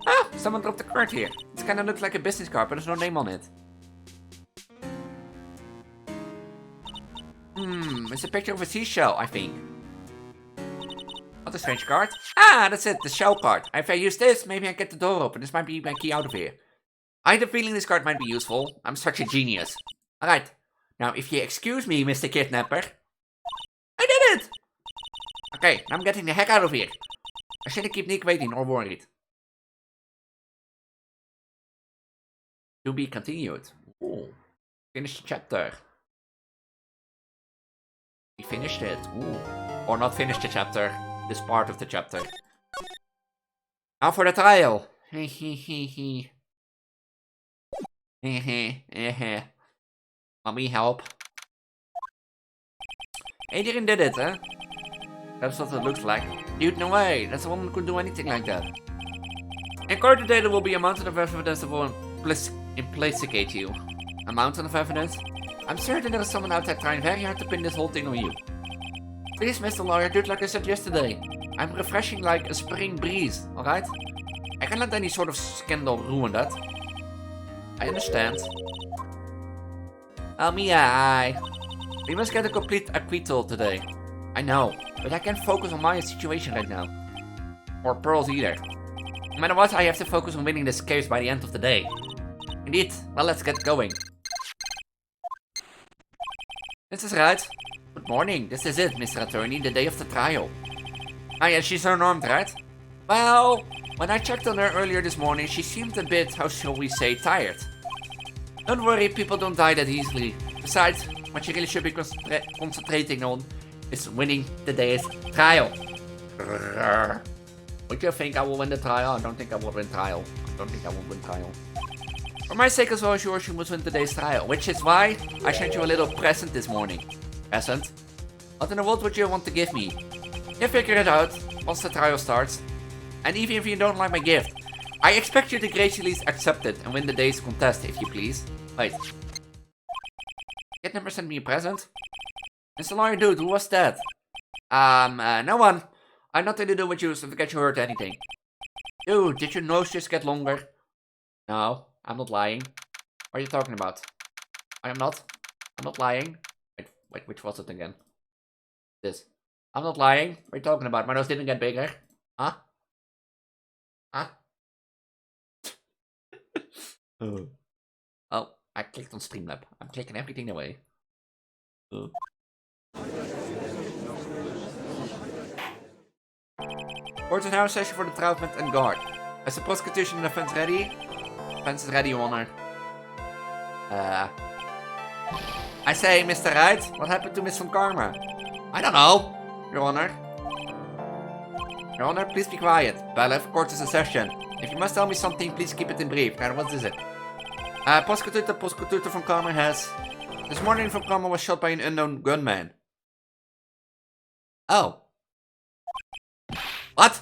Ah, someone dropped a card here. It kinda looks like a business card, but there's no name on it. It's a picture of a seashell, I think. What a strange card. Ah, that's it, the shell card. If I use this, maybe I get the door open. This might be my key out of here. I had a feeling this card might be useful. I'm such a genius. Alright, now if you excuse me, Mr. Kidnapper. I did it! Okay, now I'm getting the heck out of here. I shouldn't keep Nick waiting or worried. To be continued. Ooh. Finish the chapter. We finished it. Ooh. Or not finished the chapter. This part of the chapter. Now for the trial. Hehehehe. Ehhhe. Mommy, help. Adrian did it, huh? That's what it looks like. Dude, no way. That woman could do anything like that. In court today, there will be a mountain of evidence that will implicate you. A mountain of evidence? I'm certain there is someone out there trying very hard to pin this whole thing on you. Please, Mr. Lawyer, do it like I said yesterday. I'm refreshing like a spring breeze, alright? I can't let any sort of scandal ruin that. I understand. Mia, we must get a complete acquittal today. I know, but I can't focus on Maya's situation right now. Or Pearl's either. No matter what, I have to focus on winning this case by the end of the day. Indeed, well, let's get going. This is Wright. Good morning, this is it, Mr. Attorney, the day of the trial. Ah yeah, she's unarmed, right? Well, when I checked on her earlier this morning, she seemed a bit, how shall we say, tired. Don't worry, people don't die that easily. Besides, what she really should be concentrating on is winning the day's trial. Would you think I will win the trial? I don't think I will win trial. For my sake as well as yours, you must win today's trial. Which is why I sent you a little present this morning. Present? What in the world would you want to give me? You figure it out once the trial starts. And even if you don't like my gift, I expect you to graciously accept it and win the day's contest, if you please. Wait. Kid never sent me a present? Mr. Lawyer, dude, who was that? No one. I had nothing to do with you, so forget you heard anything. Dude, did your nose just get longer? No, I'm not lying. What are you talking about? I'm not lying. Wait, which was it again? This. I'm not lying. What are you talking about? My nose didn't get bigger. Huh? Huh? Oh, I clicked on Streamlab. I'm clicking everything away. Court is now in session for the trial and guard. Is the prosecution and defense ready? Defense is ready, Your Honor. I say, Mr. Wright, what happened to Miss Van Karma? I don't know, Your Honor. Your Honor, please be quiet. Bailiff, court is in session. If you must tell me something, please keep it in brief. And what is it? Prosecutor Van Karma has... This morning Van Karma was shot by an unknown gunman. Oh. What?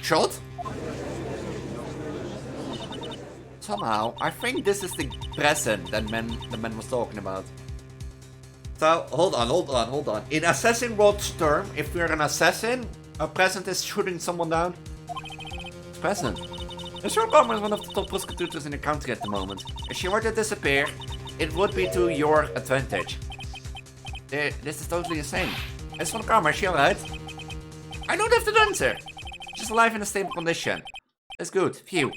Shot? Somehow, I think this is the present that the man was talking about. So, hold on. In Assassin World's term, if we're an assassin, a present is shooting someone down. It's present. Mr. Obama is one of the top prosecutors in the country at the moment. If she were to disappear, it would be to your advantage. This is totally insane. Miss Van Karma, is she alright? I don't have the answer. She's alive in a stable condition. That's good. Phew.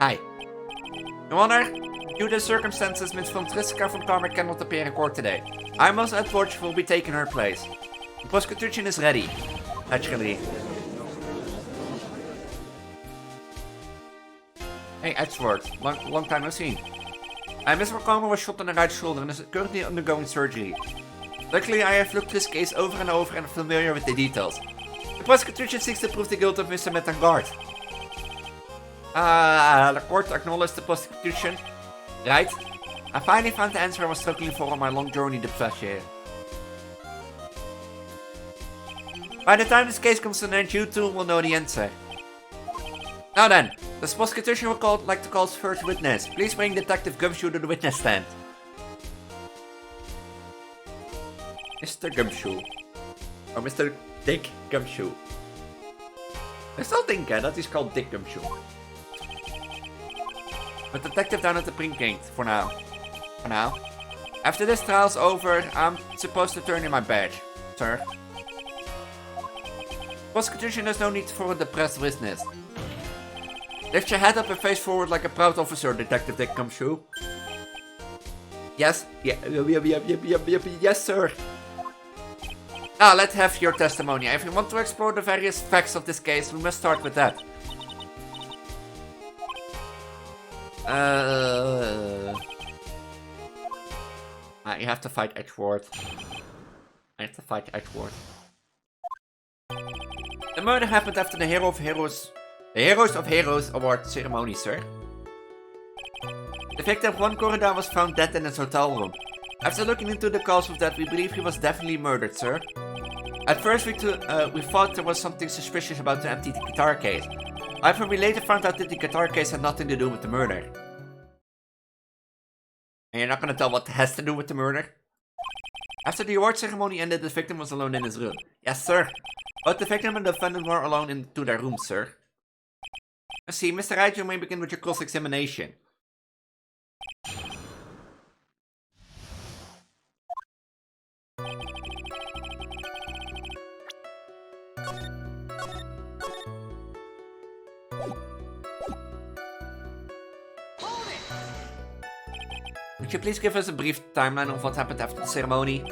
Hi. Your Honor, due to the circumstances, Miss Francisca Van Karma cannot appear in court today. I must unfortunately will be taking her place. The prosecution is ready. Naturally. Hey, Edgeworth. Long time no seen. Miss Van Karma was shot in the right shoulder and is currently undergoing surgery. Luckily, I have looked this case over and over and am familiar with the details. The prosecution seeks to prove the guilt of Mr. Metangard. The court acknowledged the prosecution. Right? I finally found the answer I was struggling for on my long journey to Preggo. By the time this case comes to an end, you two will know the answer. Now then, the prosecution would like to call its first witness. Please bring Detective Gumshoe to the witness stand. Mr. Gumshoe. Or Mr. Dick Gumshoe. I still think that he's called Dick Gumshoe. But detective down at the precinct for now. After this trial's over, I'm supposed to turn in my badge, sir. Prosecution has no need for a depressed witness. Lift your head up and face forward like a proud officer, Detective Dick Gumshoe. Yes? Yes, sir. Let's have your testimony. If we want to explore the various facts of this case, we must start with that. You have to fight Edgeworth. I have to fight Edgeworth. The murder happened after the Heroes of Heroes Award ceremony, sir. The victim Juan Corrida was found dead in his hotel room. After looking into the cause of death, we believe he was definitely murdered, sir. At first, we thought there was something suspicious about the empty guitar case. However, we later found out that the guitar case had nothing to do with the murder. And you're not gonna tell what has to do with the murder? After the award ceremony ended, the victim was alone in his room. Yes, sir. Both the victim and the defendant were alone in their rooms, sir. I see, Mr. Wright, you may begin with your cross-examination. Would you please give us a brief timeline of what happened after the ceremony?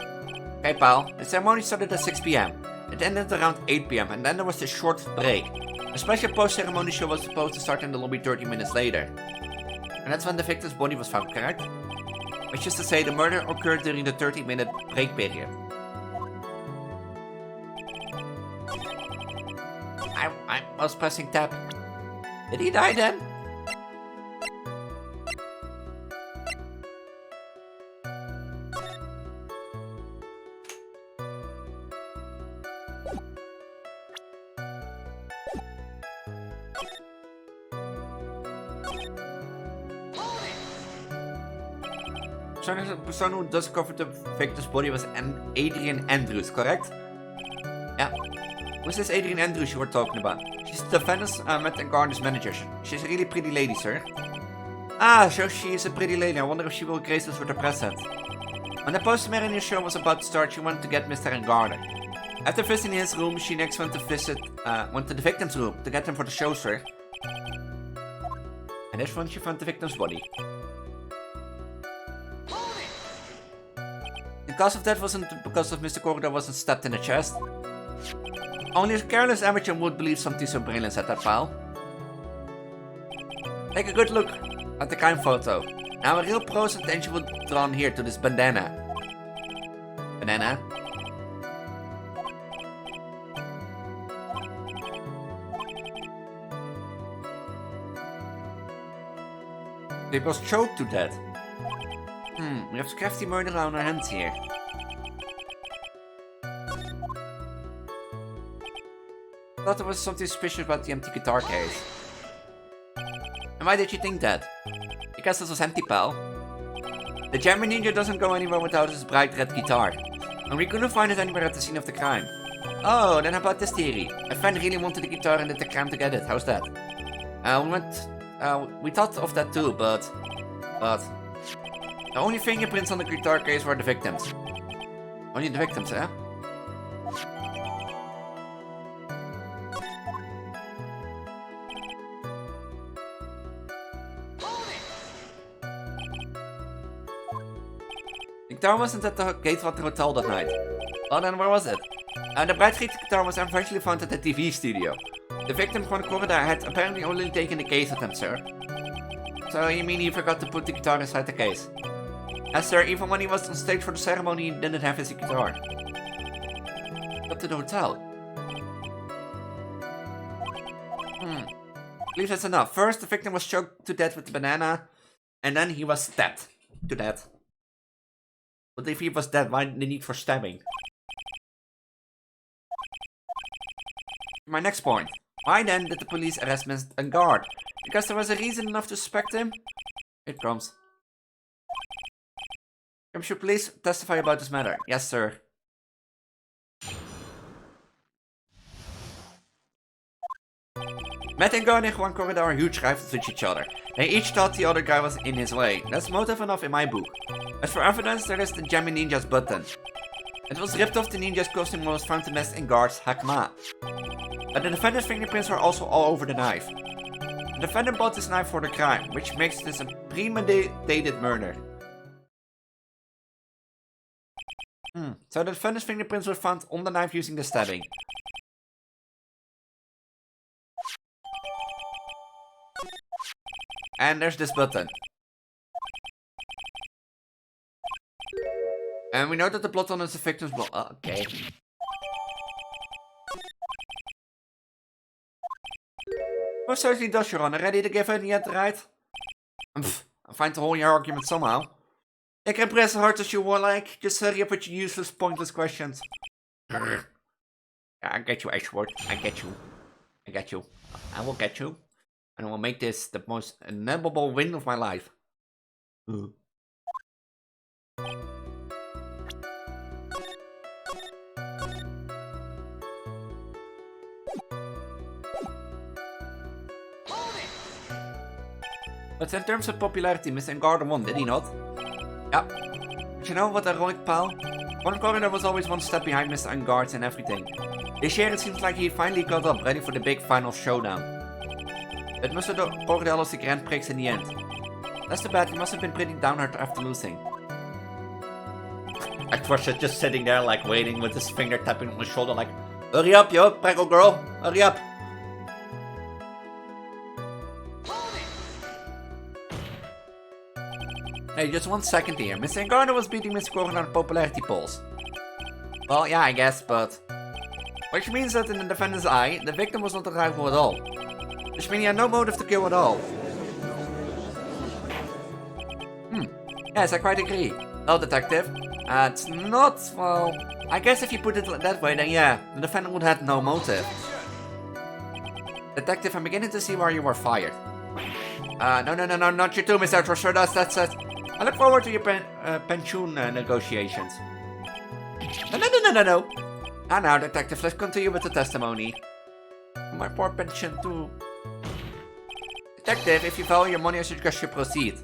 Okay, pal. The ceremony started at 6 PM. It ended around 8 PM, and then there was a short break. A special post-ceremony show was supposed to start in the lobby 30 minutes later. And that's when the victim's body was found, correct? Which is to say, the murder occurred during the 30-minute break period. I was pressing tab. Did he die then? The person who discovered the victim's body was Adrian Andrews, correct? Yeah. Who's this Adrian Andrews you were talking about? She's the defendant's Matt and Garner's manager. She's a really pretty lady, sir. So she is a pretty lady. I wonder if she will grace us with her presence. When the post-ceremony show was about to start, she wanted to get Mr. Garner. After visiting his room, she next went to the victim's room to get him for the show, sir. And that's when she found the victim's body. The cause of death wasn't because of Mr. Corrida wasn't stabbed in the chest. Only a careless amateur would believe something so brilliant at that pal. Take a good look at the crime photo. Now a real pro's attention was drawn here to this bandana. Banana? He was choked to death. We have crafty murder on our hands here. I thought there was something suspicious about the empty guitar case. And why did you think that? Because this was empty, pal. The German ninja doesn't go anywhere without his bright red guitar. And we couldn't find it anywhere at the scene of the crime. Oh, then how about this theory? A friend really wanted the guitar and did the crime to get it. How's that? We thought of that too, but... The only fingerprints on the guitar case were the victims. Only the victims, eh? The guitar wasn't at the gate of the hotel that night. Oh, then where was it? The bright red guitar was eventually found at the TV studio. The victim from the corridor had apparently only taken the case with him, sir. So you mean he forgot to put the guitar inside the case? Yes, sir, even when he was on stage for the ceremony, he didn't have his guitar. Got to the hotel. I believe that's enough. First, the victim was choked to death with the banana, and then he was stabbed to death. But if he was dead, why the need for stabbing? My next point. Why then did the police arrest Mr. Guard? Because there was a reason enough to suspect him? It comes. Should please testify about this matter? Yes, sir. Matt and Garner and Juan Corrida are huge rivals with each other. They each thought the other guy was in his way. That's motive enough in my book. As for evidence, there is the Jammy Ninja's button. It was ripped off the ninja's costume and was found to nest in Guard's hakama. But the defendant's fingerprints were also all over the knife. The defendant bought this knife for the crime, which makes this a premeditated murder. So the defender's fingerprints were found on the knife using the stabbing. And there's this button. And we know that the blood on is the victim's blood. Okay. Most certainly does, Your Honor. Ready to give in yet, right? I'm fine to hold your argument somehow. I can press as hard as you would like. Just hurry up with your useless, pointless questions. I get you, Ashworth. I get you. I get you. I will get you. And I will make this the most inevitable win of my life. But in terms of popularity, Mr. Garden won, did he not? Yeah. But you know what ironic, pal? One Corridor was always one step behind Mr. Engard and everything. This year it seems like he finally got up, ready for the big final showdown. But Mr. Corridor lost the Grand Prix in the end. That's too bad, he must have been pretty downhearted after losing. Actors just sitting there like waiting with his finger tapping on his shoulder like, hurry up, yo, Preggo girl, hurry up. Hey, just 1 second here. Mr. Garner was beating Mr. Corridor on popularity polls. Well, yeah, I guess, but... Which means that in the defendant's eye, the victim was not a rival at all. Which means he had no motive to kill at all. Yes, I quite agree. Well, detective, it's not, well... I guess if you put it that way, then yeah, the defendant would have no motive. Detective, I'm beginning to see why you were fired. No, not you too, Mr. Trusher, that's it. I look forward to your pension negotiations. No. And now, detective, let's continue with the testimony. My poor pension too. Detective, if you value your money, I suggest you proceed.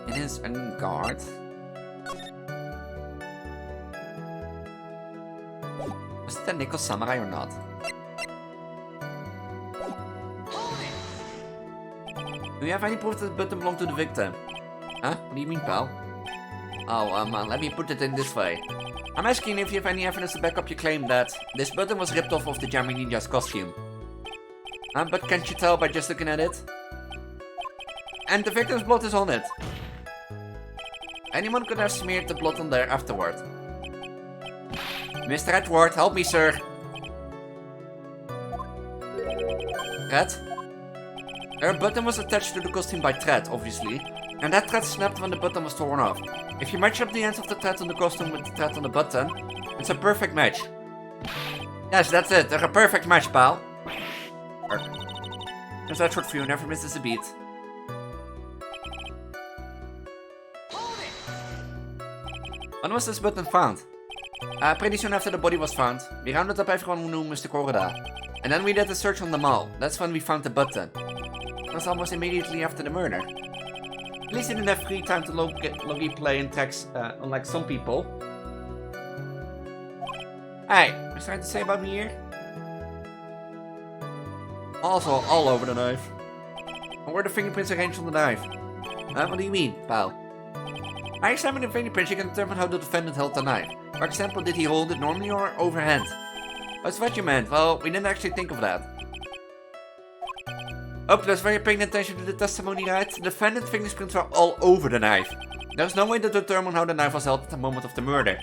It is a guard. Was it a nickel samurai or not? Do you have any proof that the button belonged to the victim? Huh? What do you mean, pal? Oh, let me put it in this way. I'm asking if you have any evidence to back up your claim that this button was ripped off of the Jammy Ninja's costume. But can't you tell by just looking at it? And the victim's blood is on it. Anyone could have smeared the blood on there afterward. Mr. Edward, help me, sir. Red? Her button was attached to the costume by thread, obviously, and that thread snapped when the button was torn off. If you match up the ends of the thread on the costume with the thread on the button, it's a perfect match. Yes, that's it. They're a perfect match, pal. There's that short for you. Never misses a beat. When was this button found? Pretty soon after the body was found. We rounded up everyone who knew Mr. Corridor. And then we did a search on the mall. That's when we found the button. It was almost immediately after the murder. At least he didn't have free time to low-key play in tracks, unlike some people. Hey, what are you trying to say about me here? Also, all over the knife. And where the fingerprints arranged on the knife? What do you mean, pal? By examining the fingerprints, you can determine how the defendant held the knife. For example, did he hold it normally or overhand? That's what you meant. Well, we didn't actually think of that. Oh, plus when you're paying attention to the testimony, right? The defendant's fingerprints were all over the knife. There's no way to determine how the knife was held at the moment of the murder.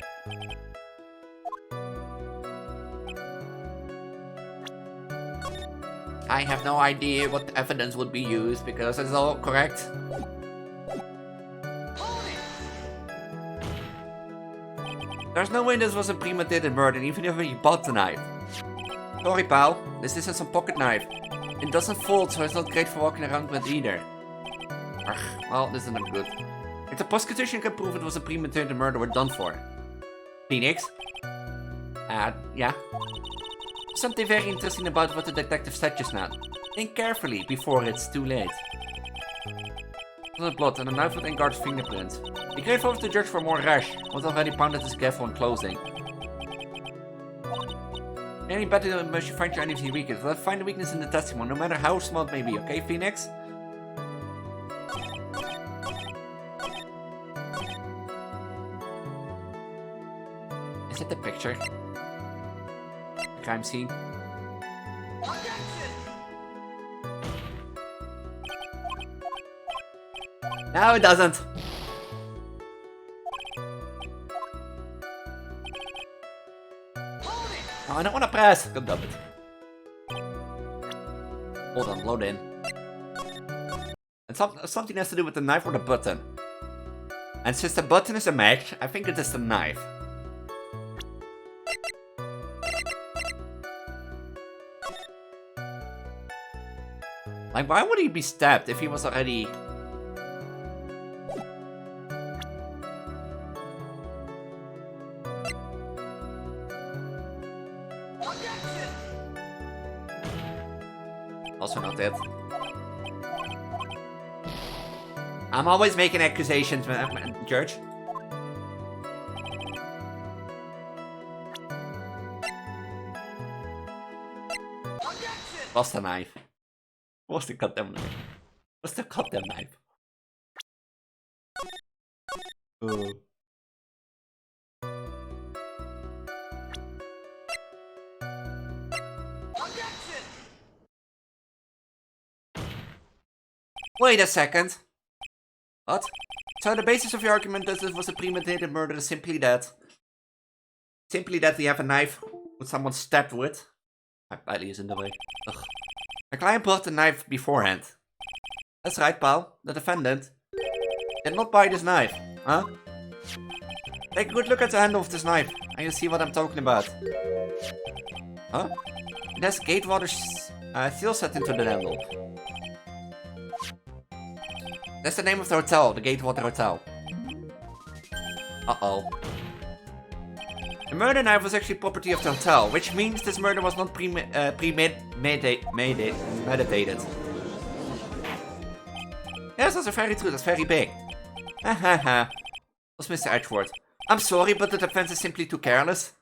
I have no idea what evidence would be used because it's all correct. There's no way this was a premeditated murder, even if he bought the knife. Sorry, pal. This isn't some pocket knife. It doesn't fold, so it's not great for walking around with either. Ugh, well, this isn't good. If the prosecution can prove it was a premeditated murder, we're done for. Phoenix? Yeah? Something very interesting about what the detective said just now. Think carefully before it's too late. The blood and a knife with Engard's fingerprints. He gave over to the judge for more rash, was already pounded his gavel in closing. Any better must you find your enemy's weakness. Let's find the weakness in the testing one, no matter how small it may be, okay, Phoenix? Is it the picture? The crime scene? No, it doesn't. Oh, I don't want to press. God damn it. Hold on, load in. And something has to do with the knife or the button. And since the button is a match, I think it is the knife. Like, why would he be stabbed if he was already... Also not dead. I'm always making accusations, George. What's the knife? What's the goddamn knife? What's the goddamn knife? Oh. Wait a second. What? So the basis of your argument that this was a premeditated murder is simply that... Simply that we have a knife with someone stabbed with. My belly is in the way. Ugh. My client bought the knife beforehand. That's right, pal. The defendant did not buy this knife. Huh? Take a good look at the handle of this knife, and you'll see what I'm talking about. Huh? It has Gatewater steel set into the handle. That's the name of the hotel, the Gatewater Hotel. Uh-oh. The murder knife was actually property of the hotel, which means this murder was not premeditated. Yes, that's very true, that's very big. Hahaha. Was Mr. Edgeworth. I'm sorry, but the defense is simply too careless.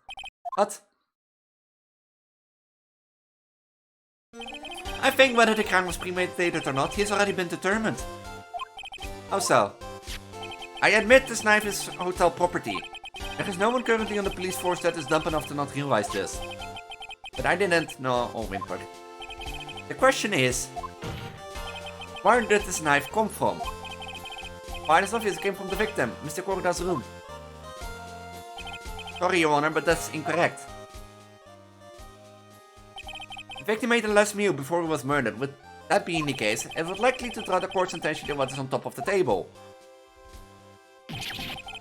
What? I think whether the crime was premeditated or not, he has already been determined. How so? I admit this knife is hotel property. There is no one currently on the police force that is dumb enough to not realize this. But I didn't know or whimpered. The question is, where did this knife come from? Why this obviously came from the victim, Mr. Corrida's room. Sorry, Your Honor, but that's incorrect. The victim ate a last meal before he was murdered. With that being the case, it was likely to draw the court's attention to what is on top of the table.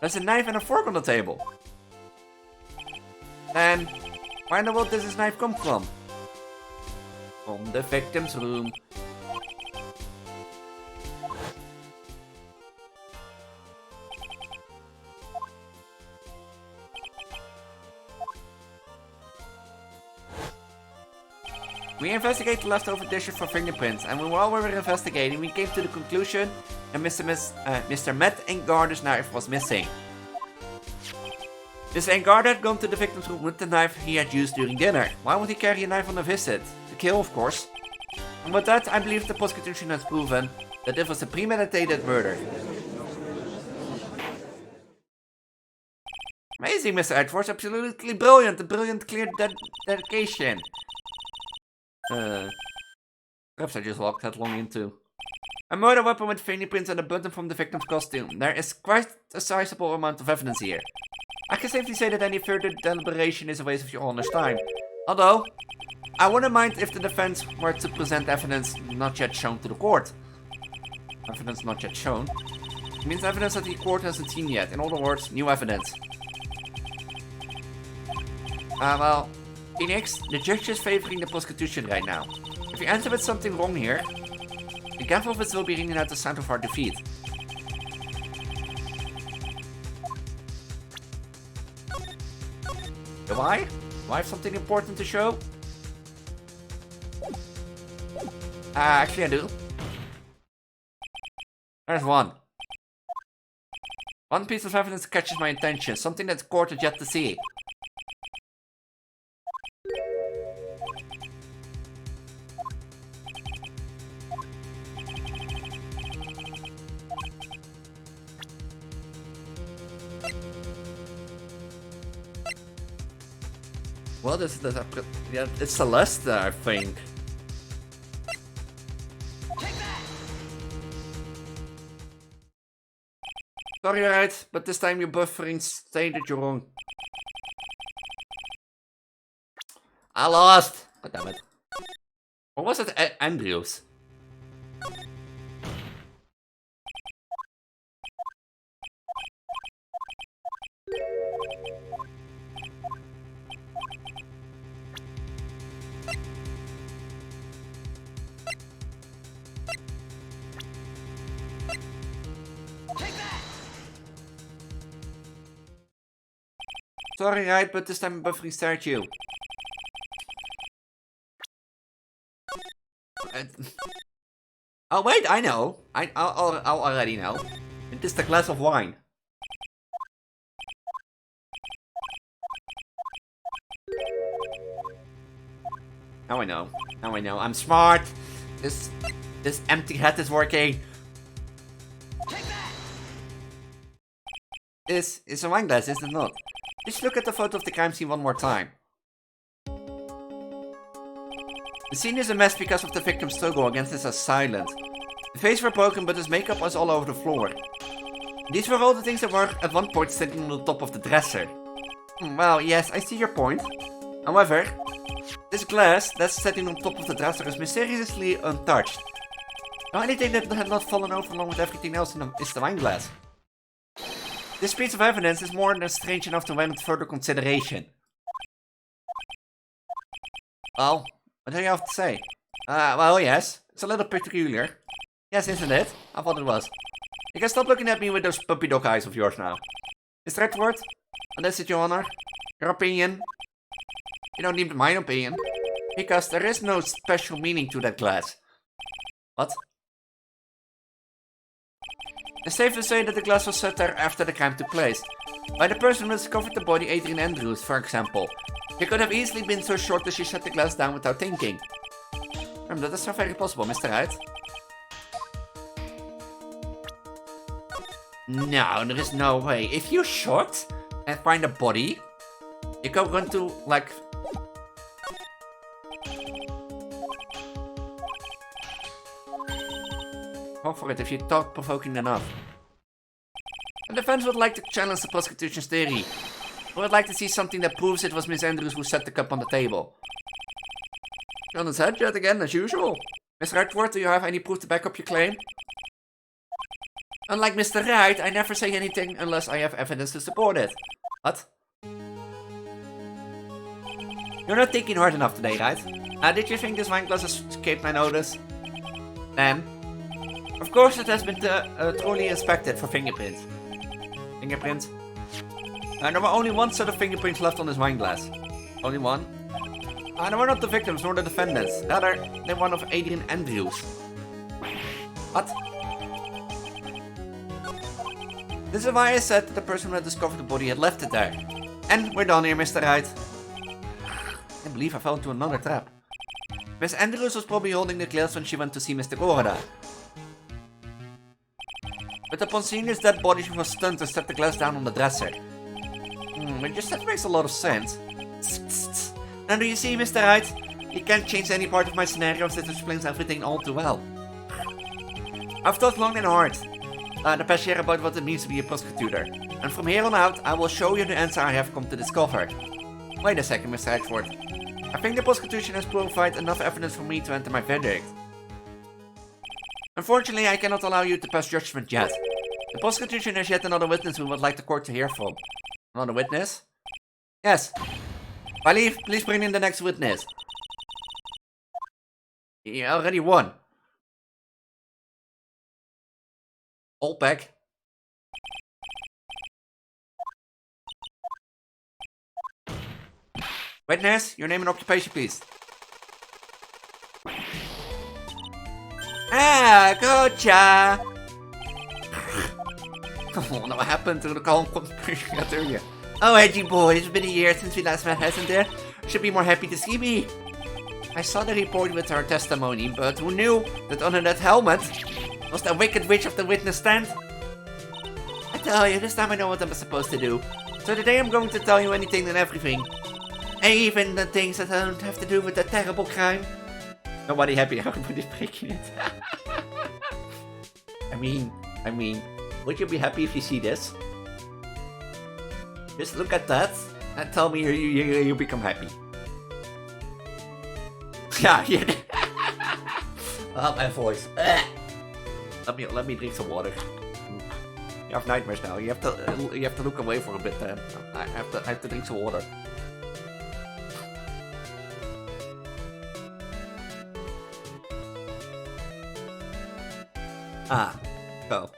There's a knife and a fork on the table. And where in the world does this knife come from? From the victim's room. We investigated the leftover dishes for fingerprints, and while we were investigating, we came to the conclusion that Mr. Matt Engarder's knife was missing. Mr. Engarder had gone to the victim's room with the knife he had used during dinner. Why would he carry a knife on a visit? To kill, of course. And with that, I believe the prosecution has proven that it was a premeditated murder. Amazing, Mr. Edgeworth. Absolutely brilliant. A brilliant, clear dedication. Perhaps I just walked headlong into a murder weapon with fingerprints and a button from the victim's costume. There is quite a sizable amount of evidence here. I can safely say that any further deliberation is a waste of your honor's time. Although, I wouldn't mind if the defense were to present evidence not yet shown to the court. Evidence not yet shown? It means evidence that the court hasn't seen yet. In other words, new evidence. Well... Phoenix, the judge is favoring the prosecution right now. If you answer with something wrong here, the gavel of it will be ringing out the sound of our defeat. Do I? Do I have something important to show? Actually I do. There's one. One piece of evidence catches my attention, something that the court has yet to see. What is this? Yeah, it's Celeste, I think. Sorry, Wright, but this time your buffering stated you wrong. I lost! God damn it. Or was it Andrews? Sorry, Wright, but this time buffering started you. Oh wait, I know. I'll already know. It is the glass of wine. Now I know. Now I know. I'm smart. This empty head is working. This is a wine glass, is it not? Just look at the photo of the crime scene one more time. The scene is a mess because of the victim's struggle against his assailant. The face were broken, but his makeup was all over the floor. These were all the things that were at one point sitting on the top of the dresser. Well, yes, I see your point. However, this glass that's sitting on top of the dresser is mysteriously untouched. The only thing that had not fallen over along with everything else is the wine glass. This piece of evidence is more than strange enough to warrant further consideration. Well, what do you have to say? Well, yes, it's a little peculiar. Yes, isn't it? I thought it was. You can stop looking at me with those puppy dog eyes of yours now. Mr. Edward, what is it, Your Honor? Your opinion? You don't need my opinion. Because there is no special meaning to that glass. What? It's safe to say that the glass was set there after the crime took place. By the person who discovered the body, Adrian Andrews, for example. He could have easily been so short that she set the glass down without thinking. That is not very possible, Mr. Wright. No, there is no way. If you shot and find a body, you go run to, like... Go for it if you thought provoking enough. The defense would like to challenge the prosecution's theory. We would like to see something that proves it was Miss Andrews who set the cup on the table. On his head yet again, as usual. Mr. Edward, do you have any proof to back up your claim? Unlike Mr. Wright, I never say anything unless I have evidence to support it. What? You're not thinking hard enough today, right? Did you think this wine glass escaped my notice? Then, of course it has been truly inspected for fingerprints. Fingerprints? There were only one set of fingerprints left on this wine glass. Only one? They were not the victims nor the defendants. Rather, they were one of Adrian Andrews. What? This is why I said that the person who had discovered the body had left it there. And we're done here, Mr. Wright. I can't believe I fell into another trap. Miss Andrews was probably holding the glass when she went to see Mr. Gorda. But upon seeing his dead body, she was stunned and set the glass down on the dresser. What you said makes a lot of sense. Now do you see, Mr. Wright? You can't change any part of my scenarios that explains everything all too well. I've thought long and hard the past year about what it means to be a prosecutor. And from here on out, I will show you the answer I have come to discover. Wait a second, Mr. Edward. I think the prosecution has provided enough evidence for me to enter my verdict. Unfortunately, I cannot allow you to pass judgment yet. The prosecution has yet another witness we would like the court to hear from. Another witness? Yes. Wally, please bring in the next witness. You already won. All back. Witness, your name and occupation, please. Gotcha! Oh, what happened to the calm conversation earlier? Oh, Edgy boy, it's been a year since we last met, hasn't it? Should be more happy to see me. I saw the report with her testimony, but who knew that under that helmet was the wicked witch of the witness stand? I tell you, this time I know what I'm supposed to do. So today I'm going to tell you anything and everything. Even the things that don't have to do with the terrible crime. Nobody happy how everybody's breaking it. I mean, would you be happy if you see this? Just look at that and tell me you become happy. Yeah, yeah. Oh, my voice. Let me drink some water. You have nightmares now. You have to look away for a bit. Then I have to drink some water. Go.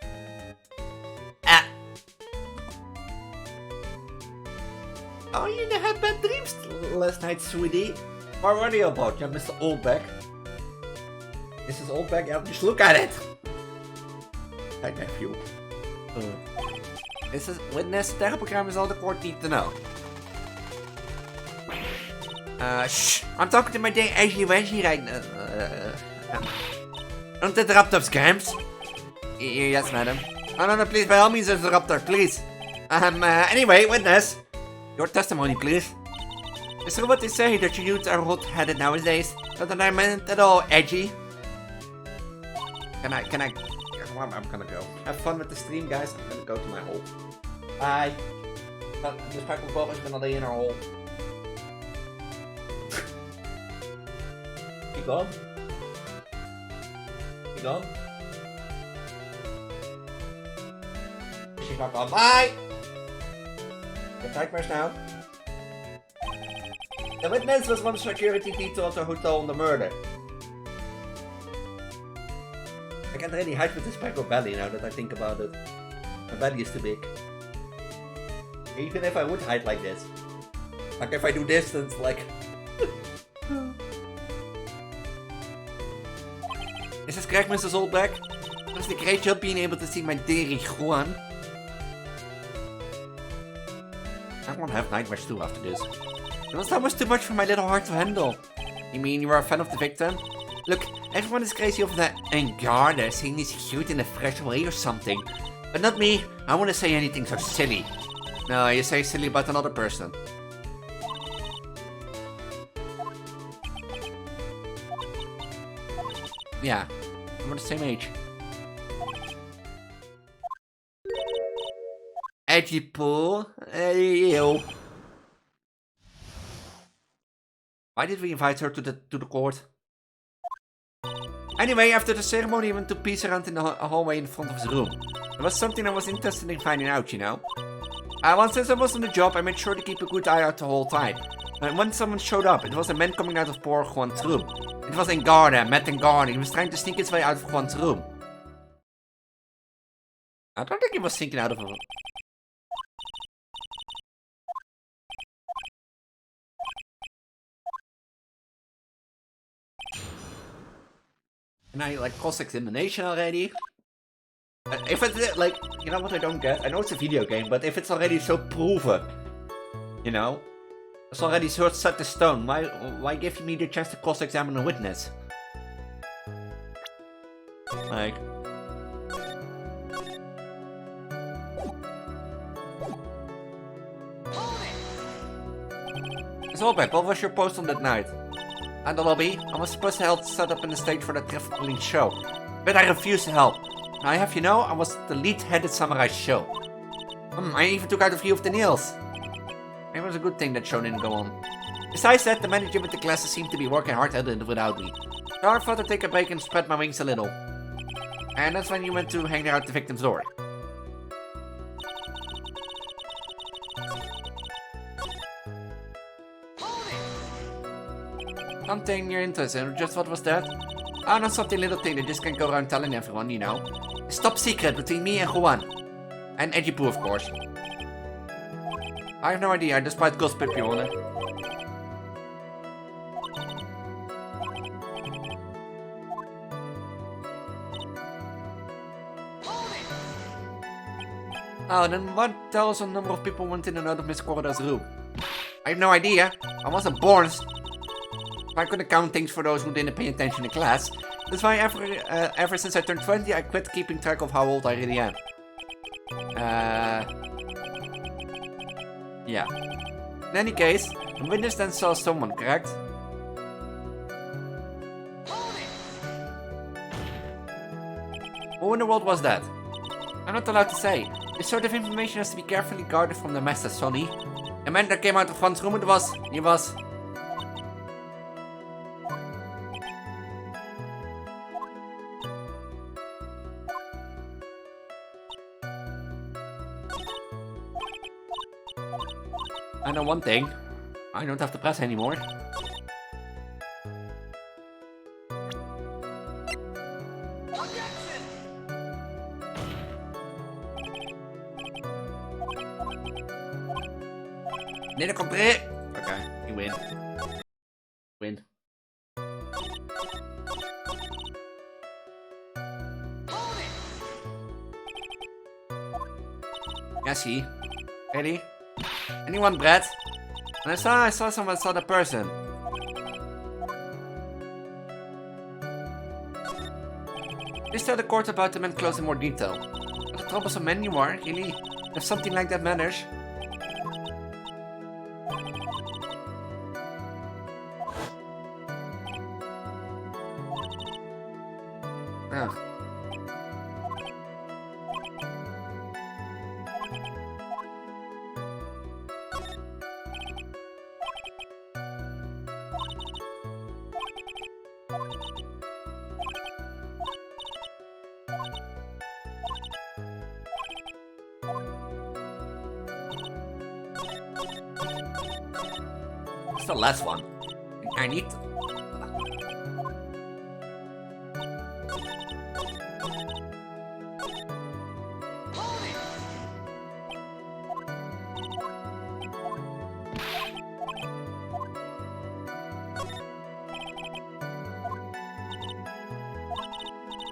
Oh, you had bad dreams last night, sweetie. What were they about? Yeah, Mr. Oldback. Mrs. Oldback, yeah, just look at it. Hi, nephew. This is witness. Terrorprogram is all the court need to know. Shh. I'm talking to my day Ehhhe right now. Don't interrupt us, Gramps. Yes, madam. No, please, by all means, interrupt her, please. Anyway, witness. Your testimony, please. Is it what they say that you youths are hot-headed nowadays? Not that I meant at all, Edgy. Can I? I'm gonna go. Have fun with the stream, guys. I'm gonna go to my hole. Bye. Dus ga ik me volgens ben alleen naar hol. You gone? You gone? She's not gone. Bye! Get nightmares now. The witness was one security detail at the hotel on the murder. I can't really hide with this Preggo belly now that I think about it. My belly is too big. Even if I would hide like this. Like if I do distance, like... Is this correct, Mrs. Oldback? It was a great job being able to see my dearie Juan. I won't have nightmares too after this. It was almost too much for my little heart to handle. You mean you are a fan of the victim? Look, everyone is crazy over that Ehhhe saying he's cute in a fresh way or something. But not me. I wouldn't say anything so silly. No, you say silly about another person. Yeah, we're the same age. Edgy pool. Ew. Why did we invite her to the court? Anyway, after the ceremony, we went to peace around in the hallway in front of his room. There was something I was interested in finding out, you know. Well, since I was on the job, I made sure to keep a good eye out the whole time. And when someone showed up, it was a man coming out of poor Juan's room. It was Ehhhe, Matt Ehhhe. He was trying to sneak his way out of Juan's room. I don't think he was sneaking out of a room. And I like cross-examination already. If it's like, you know what I don't get? I know it's a video game, but if it's already so proven, you know, it's already so set in stone. Why give me the chance to cross-examine a witness? Like, it's all back. What was your post on that night? At the lobby, I was supposed to help set up in the stage for the traveling show, but I refused to help. I have you know, I was the lead-headed samurai show. I even took out a few of the nails. It was a good thing that show didn't go on. Besides that, the manager with the glasses seemed to be working hard at it without me. So I thought I'd take a break and spread my wings a little. And that's when you went to hang out the victim's door. Something you're interested in, just what was that? Oh, not something little thing that just can't go around telling everyone, you know. It's top secret between me and Juan. And Edgy Poo, of course. I have no idea, I just might gossip you on it. Oh, then what tells the number of people went in and out of Miss Corrida's room? I have no idea. I wasn't born. I couldn't count things for those who didn't pay attention in class. That's why ever since I turned 20, I quit keeping track of how old I really am. Yeah. In any case, The witness then saw someone, correct? Who in the world was that? I'm not allowed to say. This sort of information has to be carefully guarded from the master, Sonny. The man that came out of the front room, he was... I know one thing. I don't have to press anymore. Nee, komt erin. Okay, you win. Win. Yeah, see. Ready? Anyone, Brad? And I saw someone saw the person. Please tell the court about the man close in more detail. What a troublesome man you are, really. If something like that matters. Ah. What's the last one? I need to...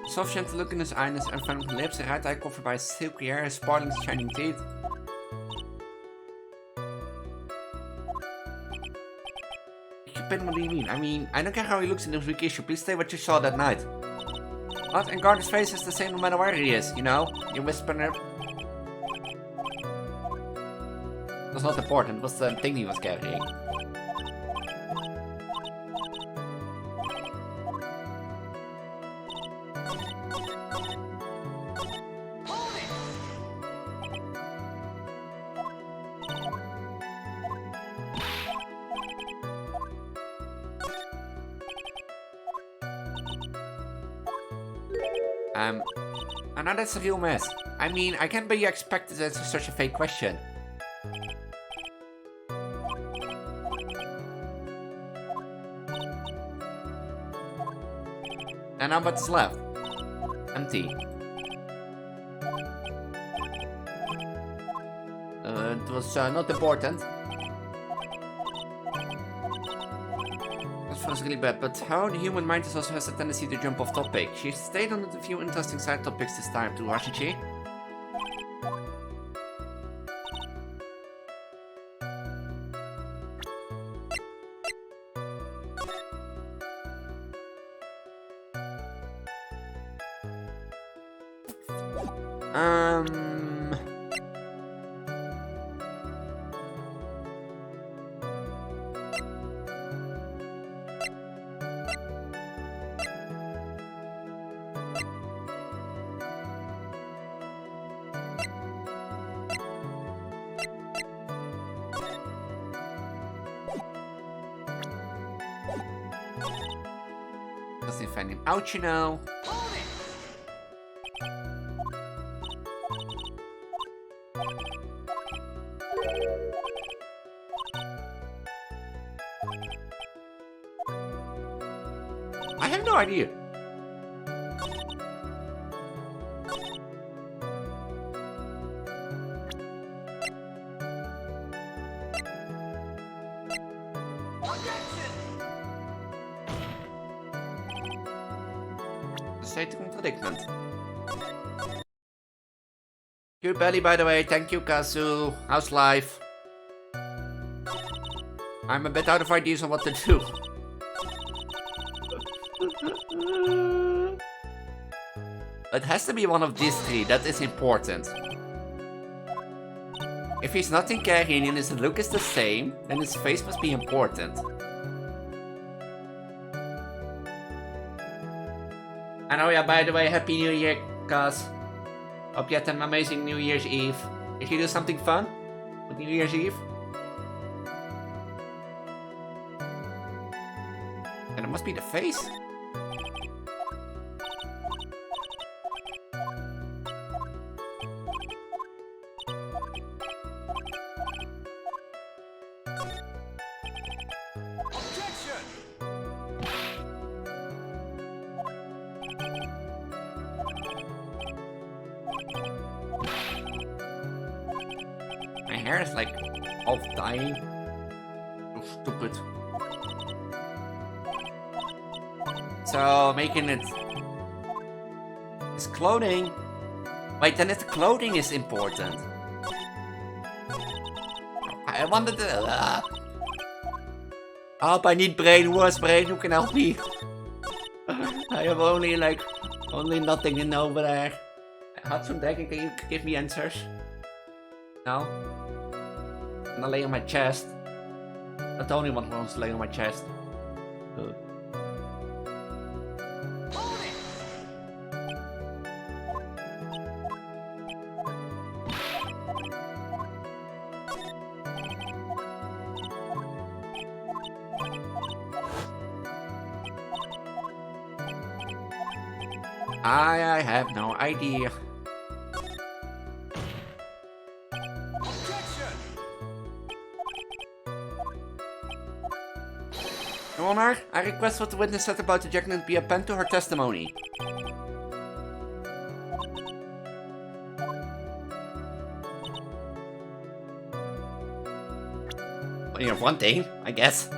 Soft gentle look in his eyes and unfriendly lips, a right eye covered by silky hair, his sparkling shining teeth. What do you mean? I mean, I don't care how he looks in this week issue, please say what you saw that night. What? And Gardner's face is the same no matter where he is, you know? You whisper. That's not important, it was the thing he was carrying. And now that's a real mess. I mean, I can't be expected to answer such a fake question. And now what's left? Empty. It was not important. Was really bad, but how the human mind also has a tendency to jump off topic. She stayed on a few interesting side topics this time too, hasn't she? Doesn't find him out, you know. I have no idea. State contradiction. Good belly, by the way. Thank you, Kazu. How's life? I'm a bit out of ideas on what to do. It has to be one of these three. That is important. If he's not in carrying and his look is the same, then his face must be important. And oh yeah, by the way, Happy New Year, cuz. Hope you had an amazing New Year's Eve. Did you do something fun with New Year's Eve? And it must be the face. My hair is like half dying. So stupid. So making it his clothing. Wait, then his clothing is important. I wanted to. Help! I need brain. Where's brain? Who can help me? I have only nothing in over there. Hudson Decken, can you give me answers? No? I'm gonna lay on my chest. Not the only one who wants to lay on my chest. I have no idea. Your Honor, I request what the witness said about the Jackman be append to her testimony. Well, you have one thing, I guess.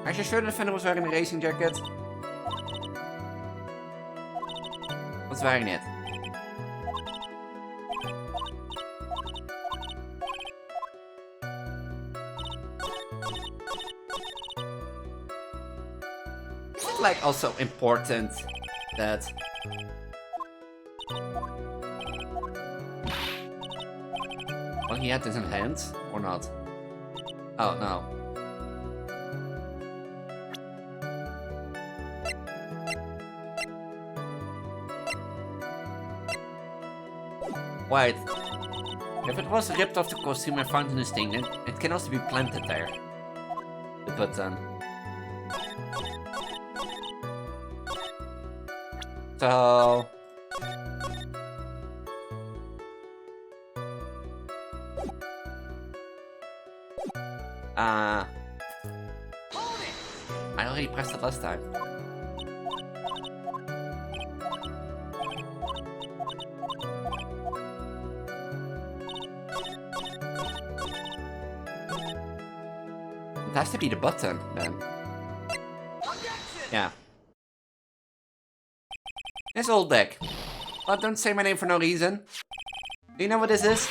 Are you sure the defender was wearing a racing jacket? Was wearing it? Is it like also important that well, he had this in hands or not? Oh no. Wait, if it was ripped off the costume and found in this thing, then it can also be planted there. The button. So... I already pressed it last time. It has to be the button, then. Yeah. This old deck. But don't say my name for no reason. Do you know what this is?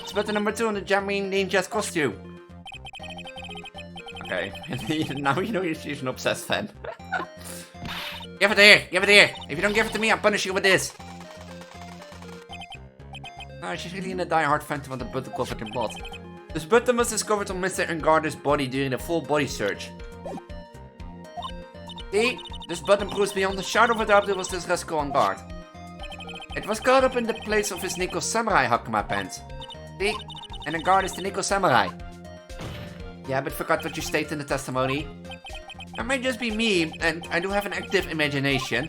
It's button number 2 on the Jamming Ninja's costume. Okay, now you know she's an obsessed fan. Give it here! Give it here! If you don't give it to me, I'll punish you with this! No, she's really a die-hard fan to want the button covered in blood. This button was discovered on Mr. Unguard's body during a full body search. See? This button proves beyond a shadow of a doubt it was this rascal on guard. It was caught up in the place of his Nico Samurai Hakama pants. See? And Unguard is the Nico Samurai. Yeah, but forgot what you stated in the testimony. It may just be me, and I do have an active imagination.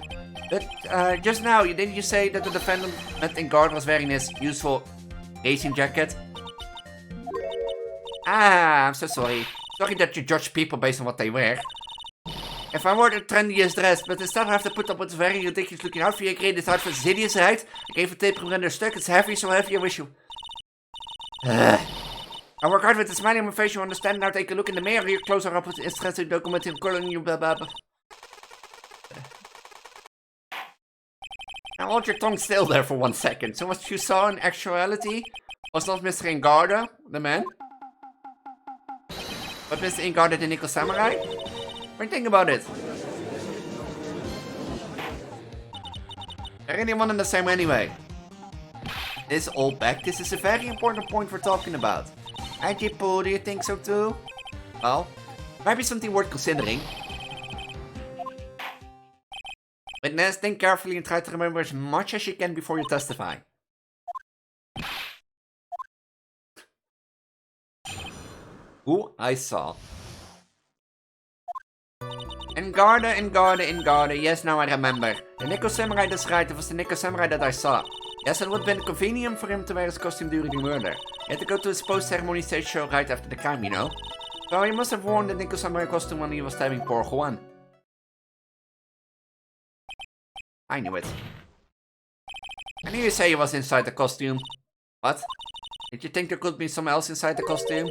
But just now, didn't you say that the defendant in guard was wearing his useful racing jacket? Ah, I'm so sorry. Sorry that you judge people based on what they wear. If I wore the trendiest dress, but instead I have to put up with a very ridiculous looking outfit, I created this outfit hideous, right? I gave a tape render stuck, it's heavy, so heavy I wish you... I work hard with the smile on my face, you understand? Now take a look in the mirror, you're closer up with the interesting document in color and you blah blah blah. Now hold your tongue still there for 1 second. So what you saw in actuality was not Mr. Ingarda, the man, but Mr. Ingarda, the Nico Samurai? What do you think about it? They're really one and the same anyway. This old back, this is a very important point we're talking about. And Jippo, do you think so too? Well, might be something worth considering. Witness, think carefully and try to remember as much as you can before you testify. Who I saw. In Garda. Yes, now I remember. The Nico Samurai that's right. It was the Nico Samurai that I saw. Yes, it would have been convenient for him to wear his costume during the murder. He had to go to his post-ceremony stage show right after the crime, you know? So he must have worn the Nico Samurai costume when he was stabbing poor Juan. I knew it. I knew you say he was inside the costume. What? Did you think there could be someone else inside the costume?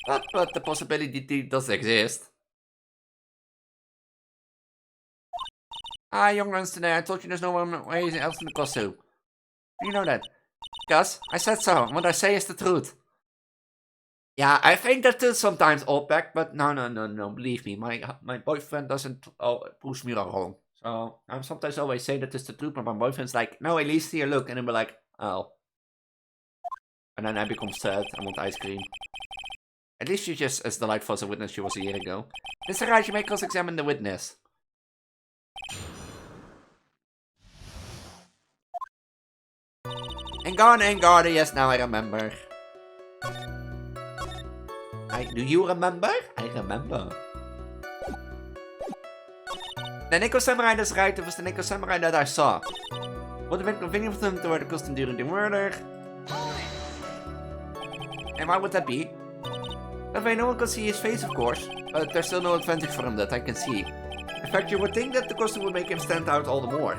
But the possibility does exist. Ah, young runs today. I told you there's no one else in the costume. You know that. Because I said so. What I say is the truth. Yeah, I think that too sometimes, Opec, but no. Believe me, my boyfriend doesn't push me wrong. So I sometimes always say that it's the truth, but my boyfriend's like, no, Elise, here, look. And then we're like, oh. And then I become sad. I want ice cream. At least she's just as delightful as a witness she was a year ago. Mr. Wright, you may cross-examine the witness. In Garda, yes, now I remember. Do you remember? I remember. The Nico Samurai that's right, it was the Nico Samurai that I saw. Would have been convenient for him to wear the costume during the murder. And why would that be? That way no one can see his face, of course, but there's still no advantage for him that I can see. In fact, you would think that the costume would make him stand out all the more.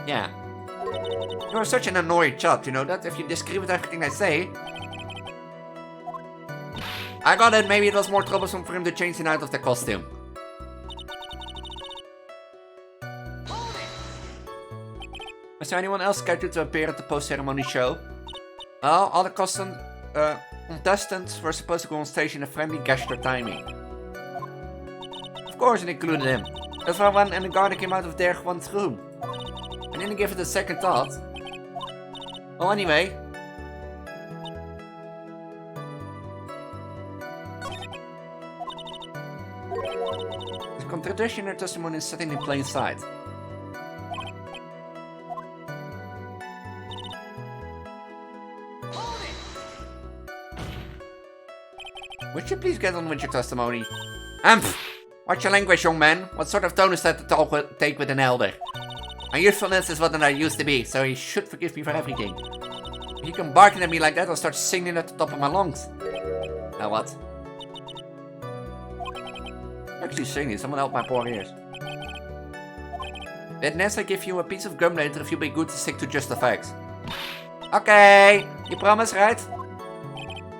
Yeah. You're such an annoying child, you know that? If you disagree with everything I say. I got it, maybe it was more troublesome for him to change him out of the costume. Is there anyone else scheduled to appear at the post-ceremony show? Well, all the contestants were supposed to go on stage in a friendly gesture timing. Of course it included him. That's why when the Garda came out of their one room. I didn't give it a second thought. Well, anyway. The contradiction in her testimony is sitting in plain sight. Would you please get on with your testimony? Watch your language, young man. What sort of tone is that to take with an elder? My youthfulness is what I used to be, so you should forgive me for everything. If you come barking at me like that, I'll start singing at the top of my lungs. Now what? Actually singing, someone help my poor ears. Witness, I give you a piece of gum later if you be good to stick to just the facts. Okay, you promise, right?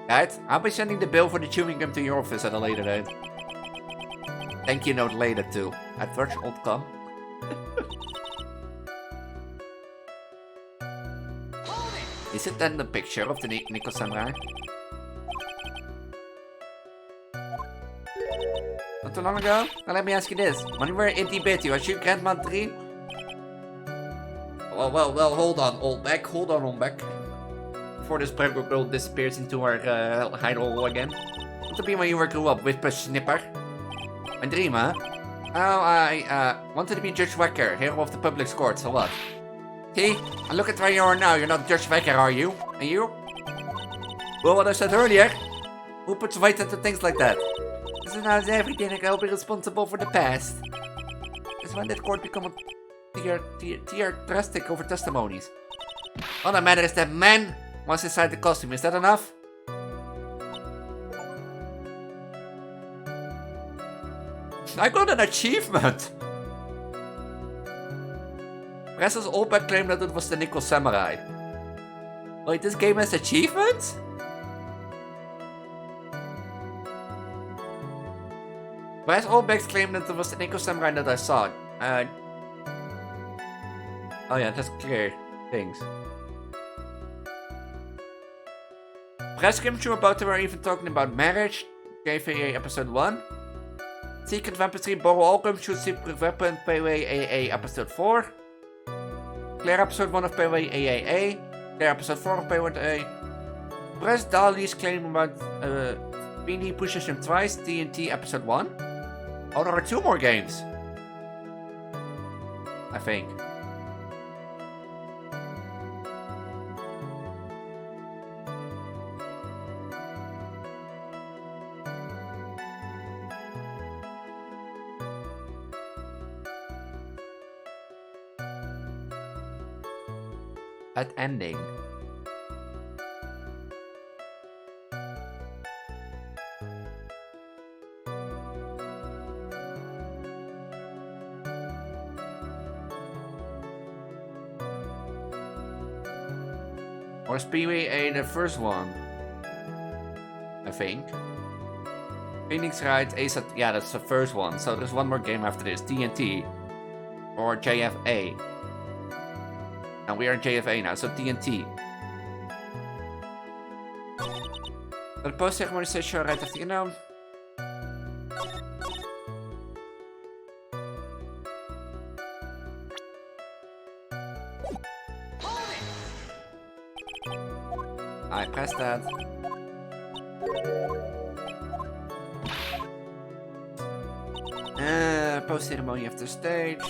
Right, I'll be sending the bill for the chewing gum to your office at a later date. Thank you note later too. At Virtual.com. Is it then the picture of the Nico Samurai? Not too long ago? Well, let me ask you this. When you were itty bitty, was you Grandma 3? Well, hold on, old back. Hold on, old back. Before this Preggo girl disappears into her hidehole again. Want to be when you grew up, Whisper Snipper? My dream, huh? Oh, I wanted to be Judge Wecker, hero of the public court, so what? See? And look at where you are now, you're not Judge Wecker, are you? And you? Well, what I said earlier. Who puts weight into things like that? This is not everything, like I'll be responsible for the past. It's when that court become a drastic over testimonies. All that matters is that man was inside the costume, is that enough? I got an achievement! Presses Opec claimed that it was the Nico Samurai. Wait, this game has achievements? Press Opec claimed that it was the Nico Samurai that I saw. Oh yeah, that's clear. Things. Press came through about they were even talking about marriage. KVA episode 1. Secret Weaponry, Borrow All Guns, Shoot Secret Weapon, PWAA Episode 4. Clear Episode 1 of PWAA. Clear Episode 4 of PWAA. Press Dali's claim about Beanie pushes him twice, TNT Episode 1. Oh, there are 2 more games. I think. At ending. Or is PWA the first one? I think. Phoenix Wright, Ace at, yeah, that's the first one. So there's one more game after this. TNT. Or JFA. And we are in JFA now, so TNT. De postceremonie station rijdt achter je naam. I pressed that. Post ceremony after stage.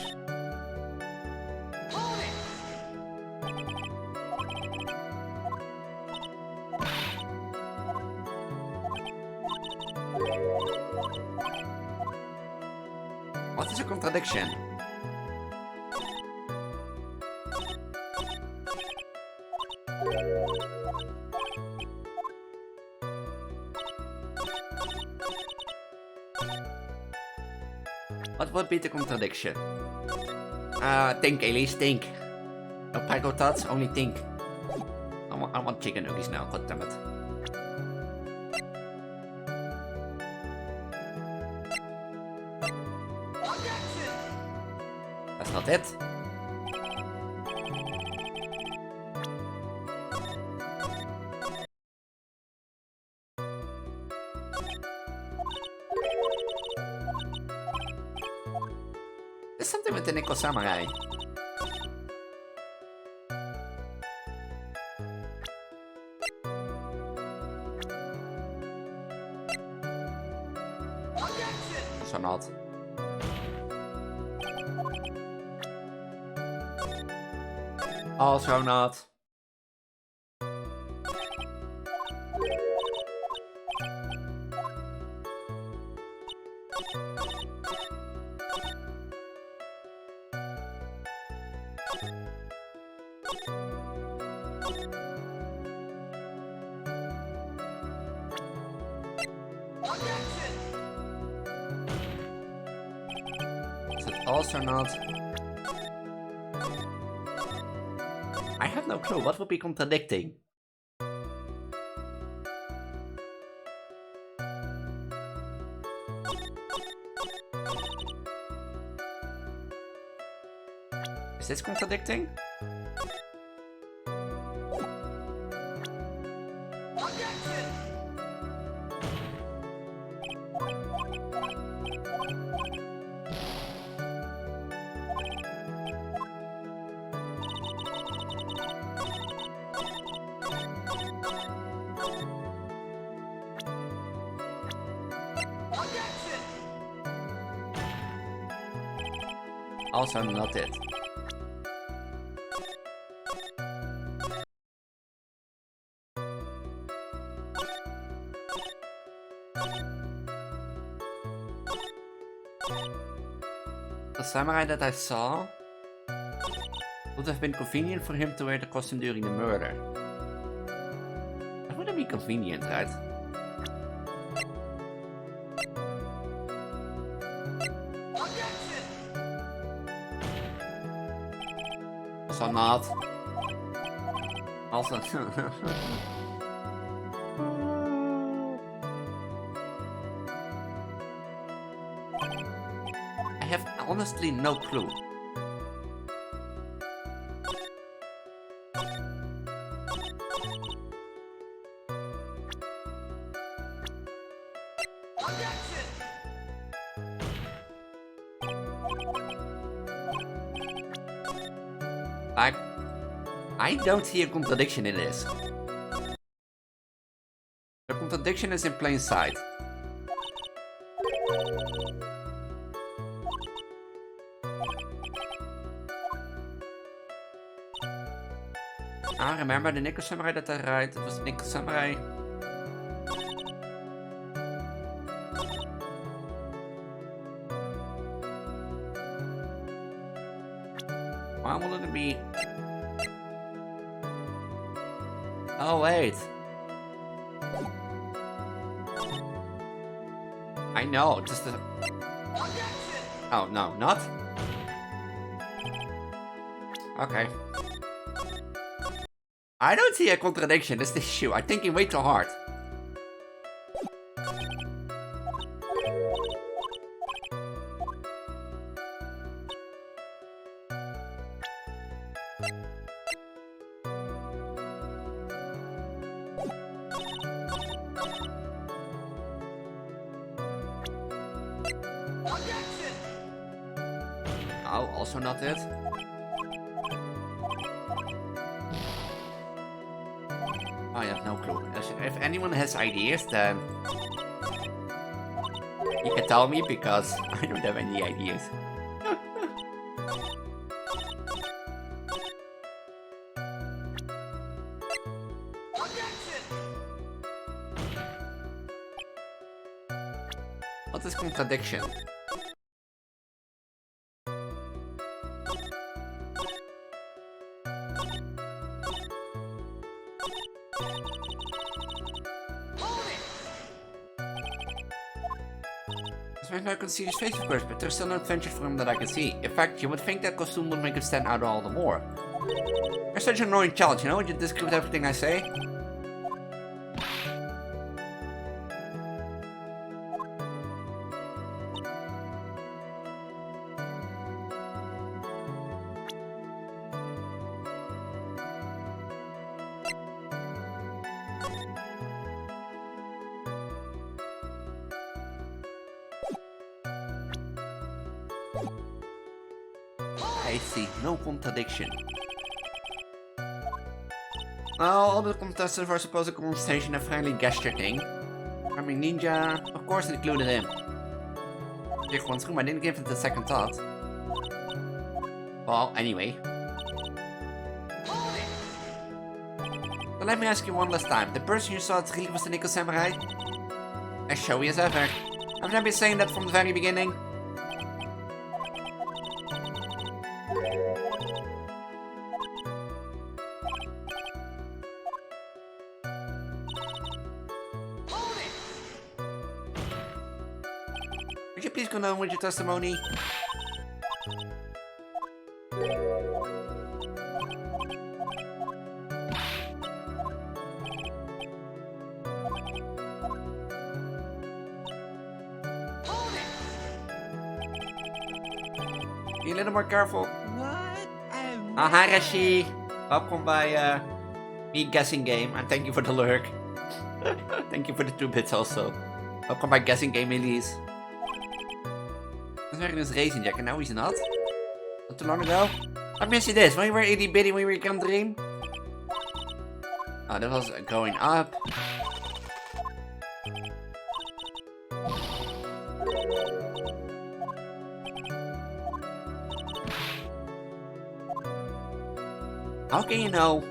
What is a contradiction? What would be the contradiction? Think, Elise, think. No Preggo tots, only think. I want chicken nuggets now, goddammit. That's not it. There's something with the Nickel Samurai. Also not. Also not. Is it also not? I have no clue. What would be contradicting? Is this contradicting? Also not it. The samurai that I saw would have been convenient for him to wear the costume during the murder. That wouldn't be convenient, right? Also not. Also. I have honestly no clue. Like, I don't see a contradiction in this. The contradiction is in plain sight. I remember the Nickel Samurai that I write. It was the Nickel Samurai. Why wouldn't it be? Oh wait. I know, just the... Oh no, not? Okay. I don't see a contradiction, it's the issue. I'm thinking way too hard. Oh, also not it. I have no clue. If anyone has ideas, then you can tell me because I don't have any ideas. What is contradiction? I can see his face, of course, but there's still no adventure for him that I can see. In fact, you would think that costume would make him stand out all the more. You're such an annoying challenge, you know? You disagree with everything I say. I see no contradiction. Well, all the contestants were supposed to come on stage in a friendly gesture thing. I mean, Ninja, of course, included him. Big one's room, I didn't give it a second thought. Well, anyway. So let me ask you one last time. The person you saw at really was the Nickel Samurai? As showy as ever. Haven't I been saying that from the very beginning? Would you please go on with your testimony? Be a little more careful. What? Hi Rashi! Welkom bij me guessing game, and thank you for the lurk. Thank you for the 2 bits also. Welkom bij guessing game, Elise. He's wearing his racing jacket, now he's not. Not too long ago. I missed you this, when you were itty bitty when you were Can Dream. Oh, that was going up. How can you know?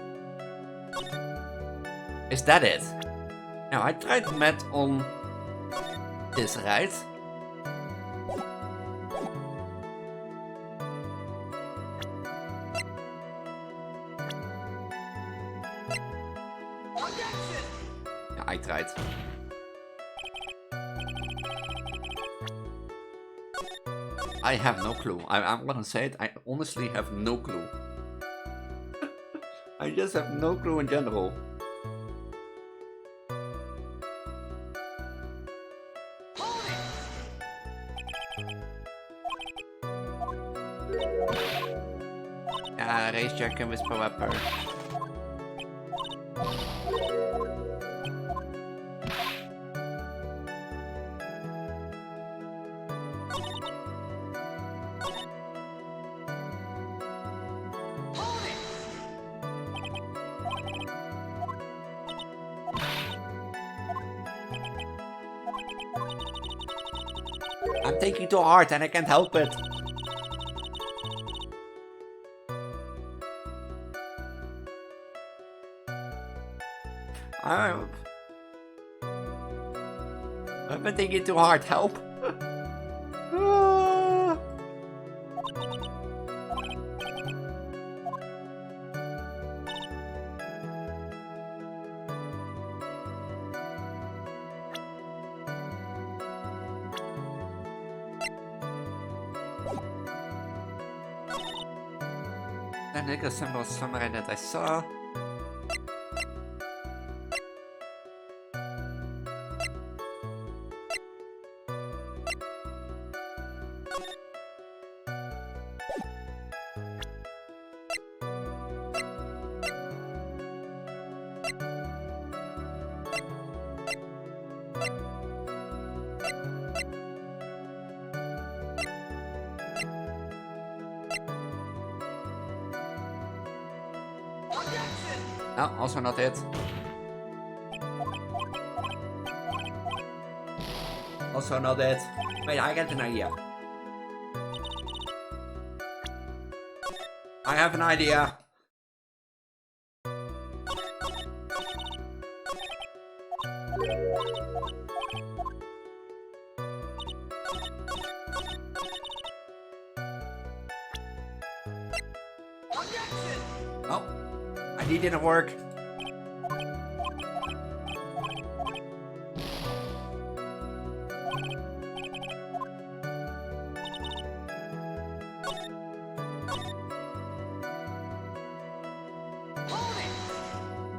Is that it? Now, I tried Matt on this, right? Yeah, I tried. I have no clue. I'm gonna say it, I honestly have no clue. I just have no clue in general. Yeah, race jacket with Whisper. I'm thinking too hard and I can't help it. I've been thinking too hard. Help. Then I got some somewhere that I saw. No, also not it. Also not it. Wait, I get an idea. I have an idea. Oh, ID didn't work.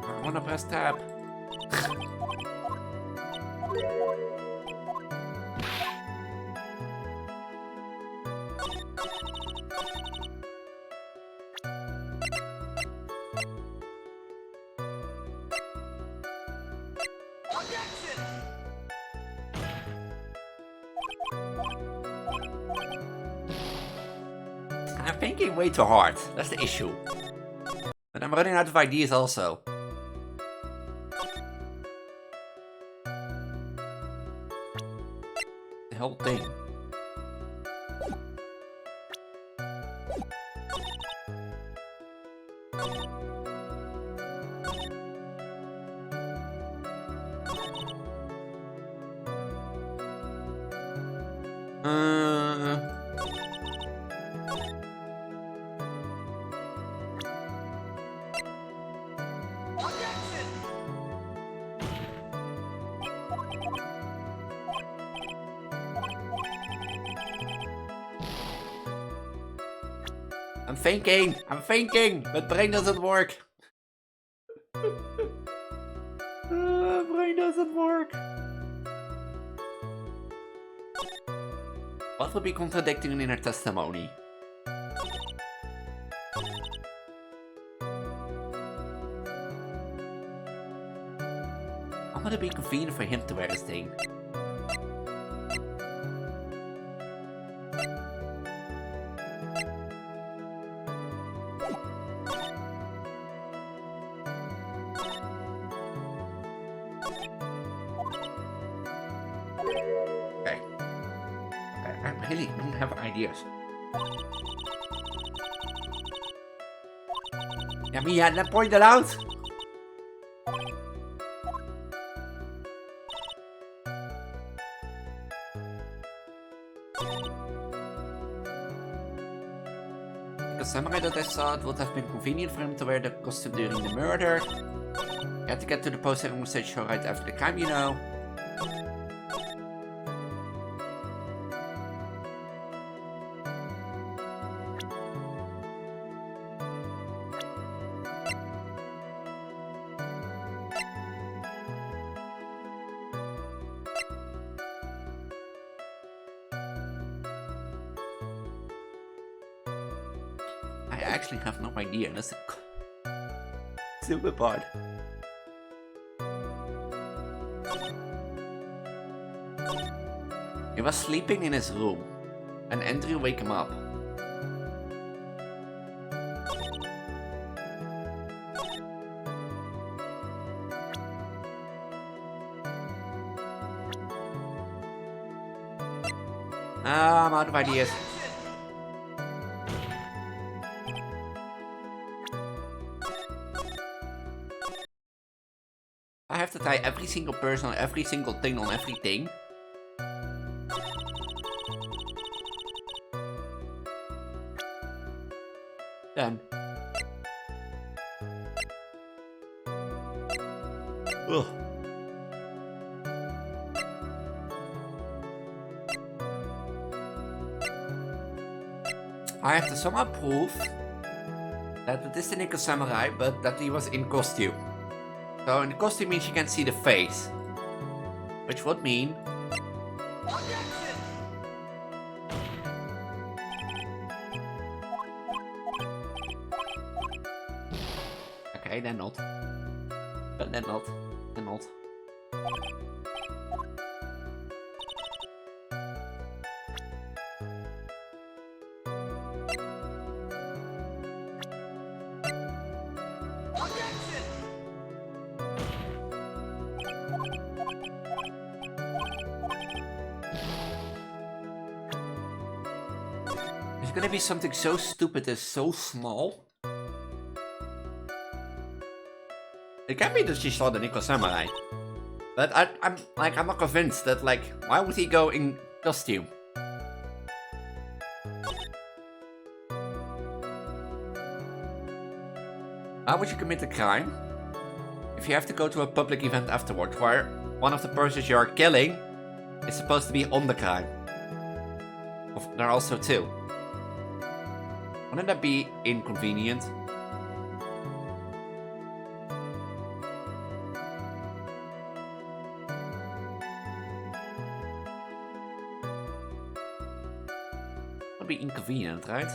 I wanna press tab. I'm thinking way too hard. That's the issue. But I'm running out of ideas also. The whole thing. I'm thinking, but brain doesn't work. Brain doesn't work. What would be contradicting in her testimony? How would it be convenient for him to wear this thing? I really don't have ideas. Ja, Mia, then point it out. Because summary that I saw, it would have been convenient for him to wear the costume during the murder. He had to get to the post-ceremony stage show right after the crime, you know. I actually have no idea. That's the stupid part. He was sleeping in his room, and Andrew wake him up. I'm out of ideas. I have to tie every single person on every single thing on everything. Then. Ugh. I have to somehow prove that it is the Nickel Samurai, but that he was in costume. So in the costume means you can see the face. Which would mean... Okay, then not. But then not. Then not. It's gonna be something so stupid and so small. It can be that she saw the Nickel Samurai. But I'm not convinced that, like, why would he go in costume? Why would you commit a crime if you have to go to a public event afterward where one of the persons you are killing is supposed to be on the crime? There are also two. Wouldn't that be inconvenient? Would be inconvenient, right?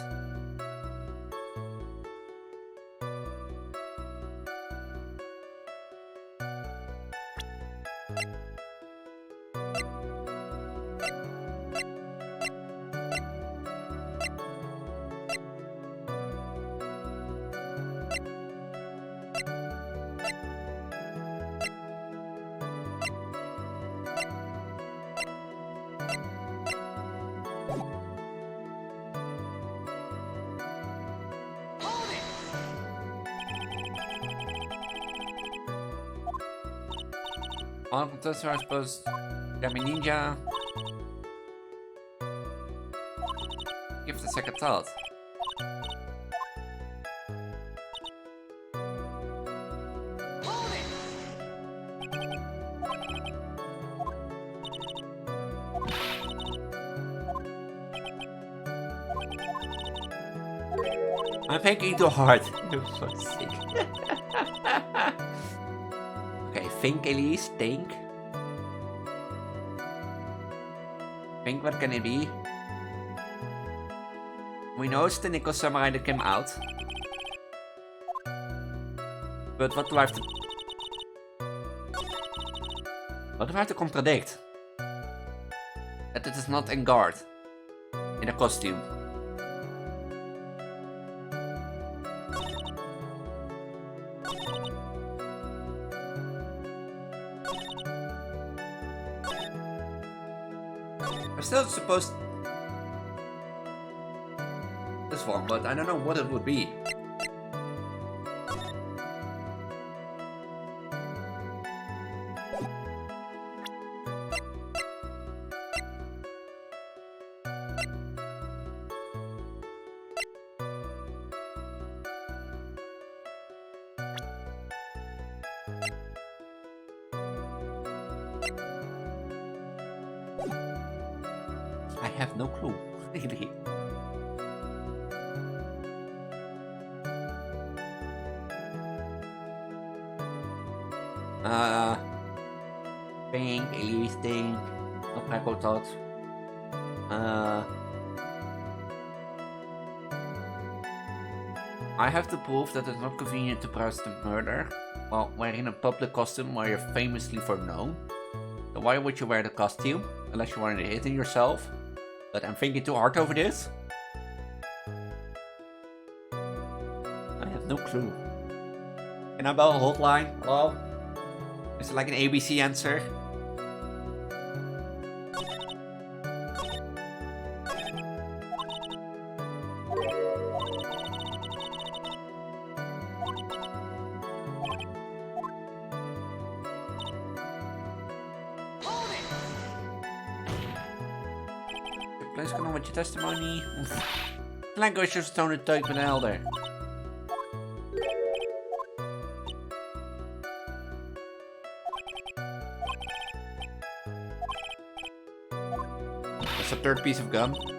On contestant, I suppose. Yami Ninja. Give it a second thought. I'm thinking too hard. I'm so sick. Okay, think, Elise, think. Think, what can it be? We know it's the Nickel Samurai that came out. But what do I have to... What do I have to contradict? That it is not in guard. In a costume. I'm still supposed... This one, but I don't know what it would be. I have no clue, really. Think, Elise, think. No Preggo thoughts. I have to prove that it's not convenient to press the murder while wearing a public costume where you're famously for known. So why would you wear the costume? Unless you want to hit it yourself. But I'm thinking too hard over this. I have no clue. Can I bell a hotline? Hello? Is it like an ABC answer? Please come on with je testimony. Language is toon het duik met een elder. That's a third piece of gum.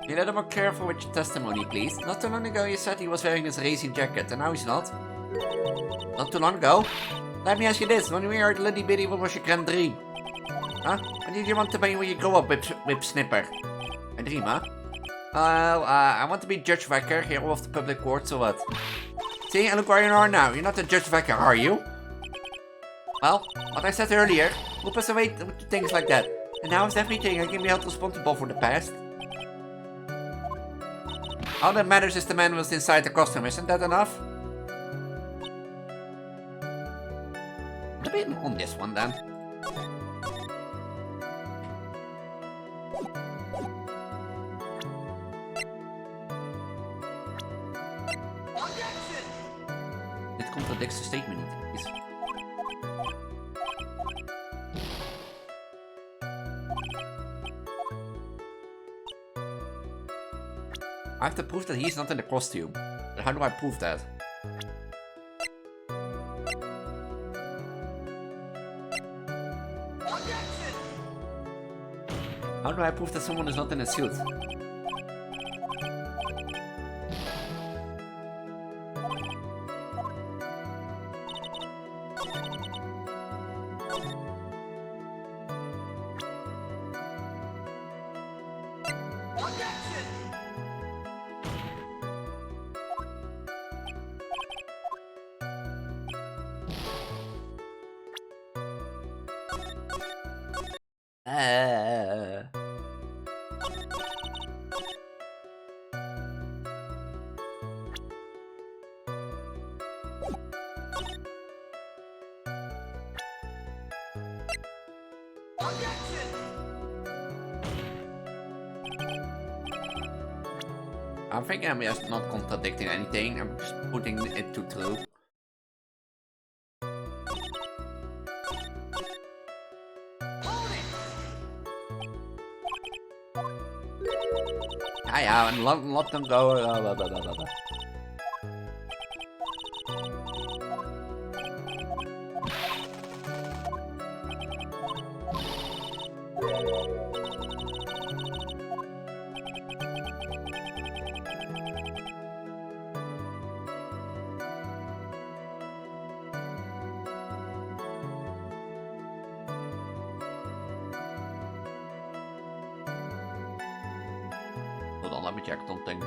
Be a little more careful with your testimony, please. Not too long ago you said he was wearing this racing jacket, and now he's not. Not too long ago? Let me ask you this, when we were little bitty, what was your grand dream? Huh? What did you want to be when you grow up, Whip Snipper? A dream, huh? I want to be Judge Wecker, hero of the public court, so what? See, and look where you are now. You're not the Judge Wecker, are you? Well, what I said earlier, who passed away to things like that. And now is everything, I can be held responsible for the past. All that matters is the man was inside the costume, isn't that enough? A bit on this one then. Dit contradicts the statement niet. I have to prove that he's not in the costume. But how do I prove that? How do I prove that someone is not in a suit? I'm thinking I'm just not contradicting anything, I'm just putting it to true. Ja, en let them go. Blah, blah, blah, blah. Hold on, let me check something.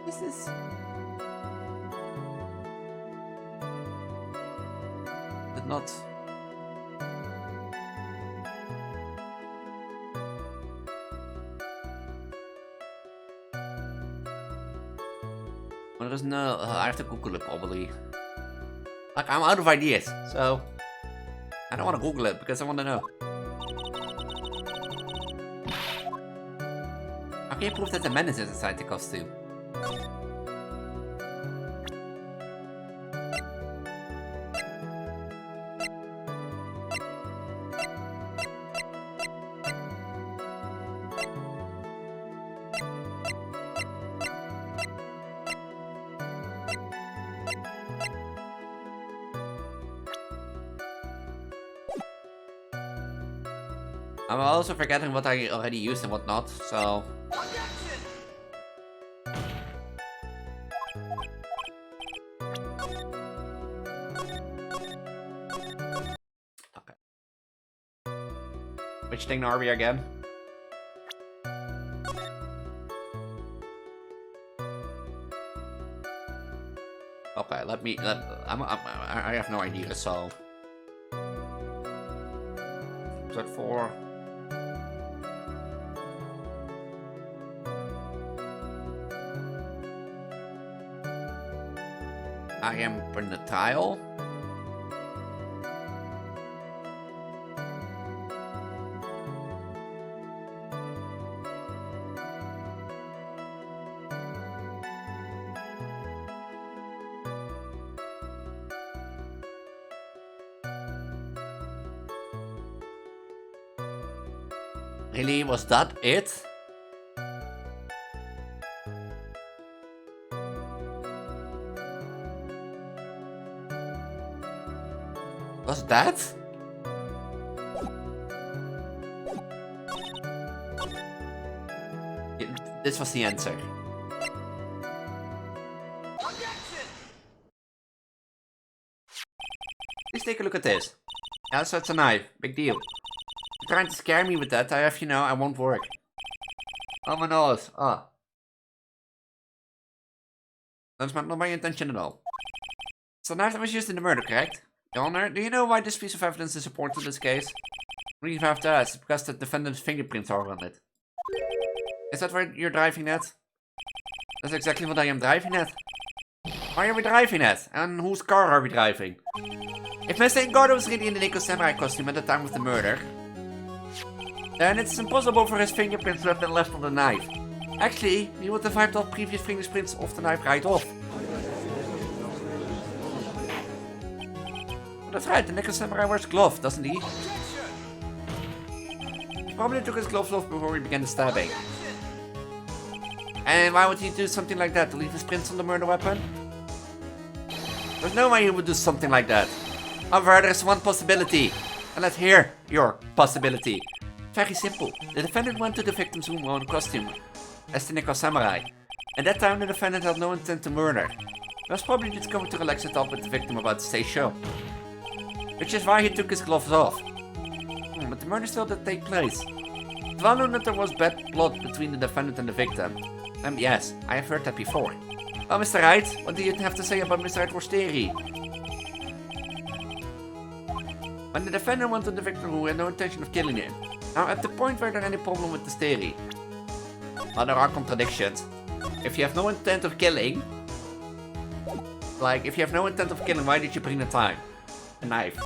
This is... Did not... Well, there's no... I have to Google it probably. Like, I'm out of ideas, so... I don't want to Google it because I want to know. How can you prove that the menace is inside the costume? I'm also forgetting what I already used and what not, so... Okay. Which thing are we again? Okay, I have no idea, so... Episode 4. I am Prenatile. Really, was that it? Was that? This was the answer. Please take a look at this. Yeah, so it's a knife. Big deal. You're trying to scare me with that. I won't work. Oh my nose. Ah. That's not my intention at all. So knife that was used in the murder, correct? Your Honor, do you know why this piece of evidence is important in this case? The reason I have to ask is because the defendant's fingerprints are on it. Is that where you're driving at? That's exactly what I am driving at. Why are we driving at? And whose car are we driving? If Mr. Ingardo was really in the Nico Samurai costume at the time of the murder, then it's impossible for his fingerprints to have been left on the knife. Actually, he would have wiped off previous fingerprints off the knife right off. That's right, the Nico Samurai wears gloves, doesn't he? He probably took his gloves off before he began the stabbing. And why would he do something like that? To leave his prints on the murder weapon? There's no way he would do something like that. However, there's one possibility. And let's hear your possibility. Very simple. The defendant went to the victim's room wearing costume as the Nico Samurai. At that time, the defendant had no intent to murder. He was probably just going to relax and talk with the victim about the stage show. Which is why he took his gloves off. But the murder still did take place. It's well known that there was bad blood between the defendant and the victim. Yes, I have heard that before. Well, Mr. Wright, what do you have to say about Mr. Edward's theory? When the defendant went to the victim who had no intention of killing him. Now, at the point where there any problem with this theory? Well, there are contradictions. If you have no intent of killing... if you have no intent of killing, why did you bring the time? A knife.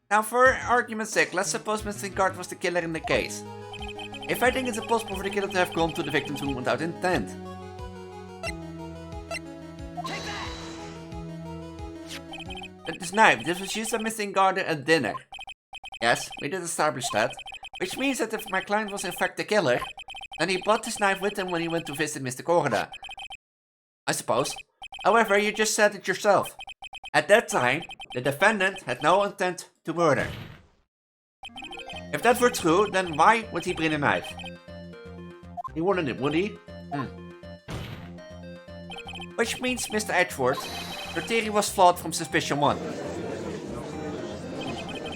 Now, for argument's sake, let's suppose Mr. Ingardo was the killer in the case. If I think it's impossible for the killer to have gone to the victim's room without intent. But this knife, this was used by Mr. Ingardo at dinner. Yes, we did establish that. Which means that if my client was in fact the killer, then he brought this knife with him when he went to visit Mr. Korda. I suppose. However, you just said it yourself. At that time, the defendant had no intent to murder. If that were true, then why would he bring a knife? He wouldn't, would he? Which means, Mr. Edward, your theory was flawed from suspicion 1.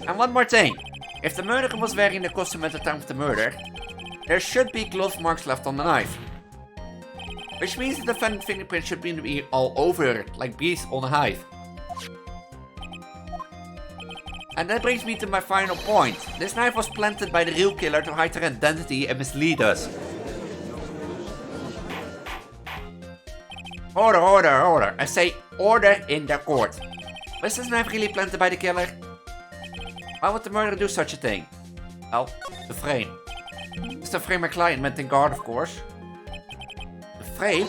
And one more thing. If the murderer was wearing the costume at the time of the murder, there should be glove marks left on the knife. Which means the defendant's fingerprint should be all over it, like bees on a hive. And that brings me to my final point. This knife was planted by the real killer to hide their identity and mislead us. Order. I say order in the court. Was this knife really planted by the killer? Why would the murderer do such a thing? Well, the frame. Just to frame my client meant in guard, of course. The frame?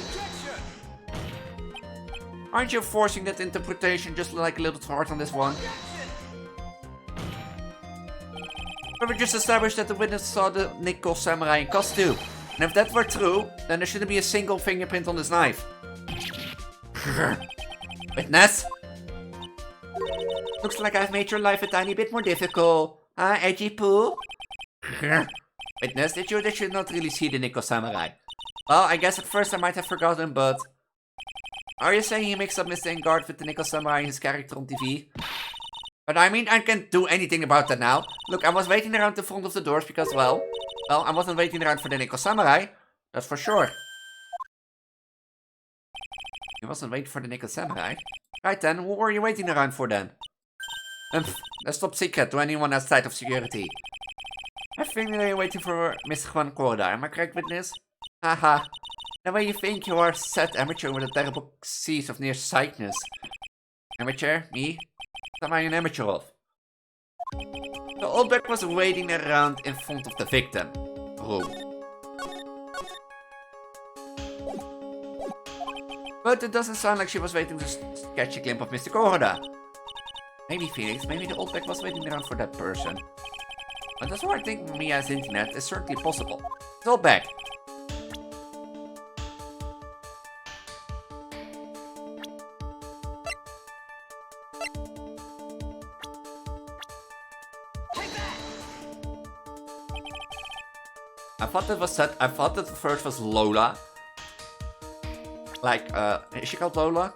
Aren't you forcing that interpretation just like a little too hard on this one? But we just established that the witness saw the Nico Samurai in costume. And if that were true, then there shouldn't be a single fingerprint on this knife. Witness? Looks like I've made your life a tiny bit more difficult. Huh, edgy poo? Witness, did you not really see the Nico Samurai? Well, I guess at first I might have forgotten, but... Are you saying he mixed up Mr. Ingardo with the Nico Samurai, his character on TV? But I mean, I can't do anything about that now. Look, I was waiting around the front of the doors because, well, I wasn't waiting around for the Nico Samurai. That's for sure. He wasn't waiting for the Nickel Samurai. Right then, what were you waiting around for then? That's top secret to anyone outside of security. I think that you're waiting for Mr. Juan Corda. Am I correct, witness? Haha. The way you think you are set amateur with a terrible disease of nearsightedness. Amateur? Me? What am I an amateur of? The old back was waiting around in front of the victim room. But it doesn't sound like she was waiting to catch a glimpse of Mr. Corda. Maybe Phoenix, maybe the old back was waiting around for that person. But that's what I think Mia's internet is certainly possible. It's all back. I thought that was set. I thought that the first was Lola. Like, is she called Lola?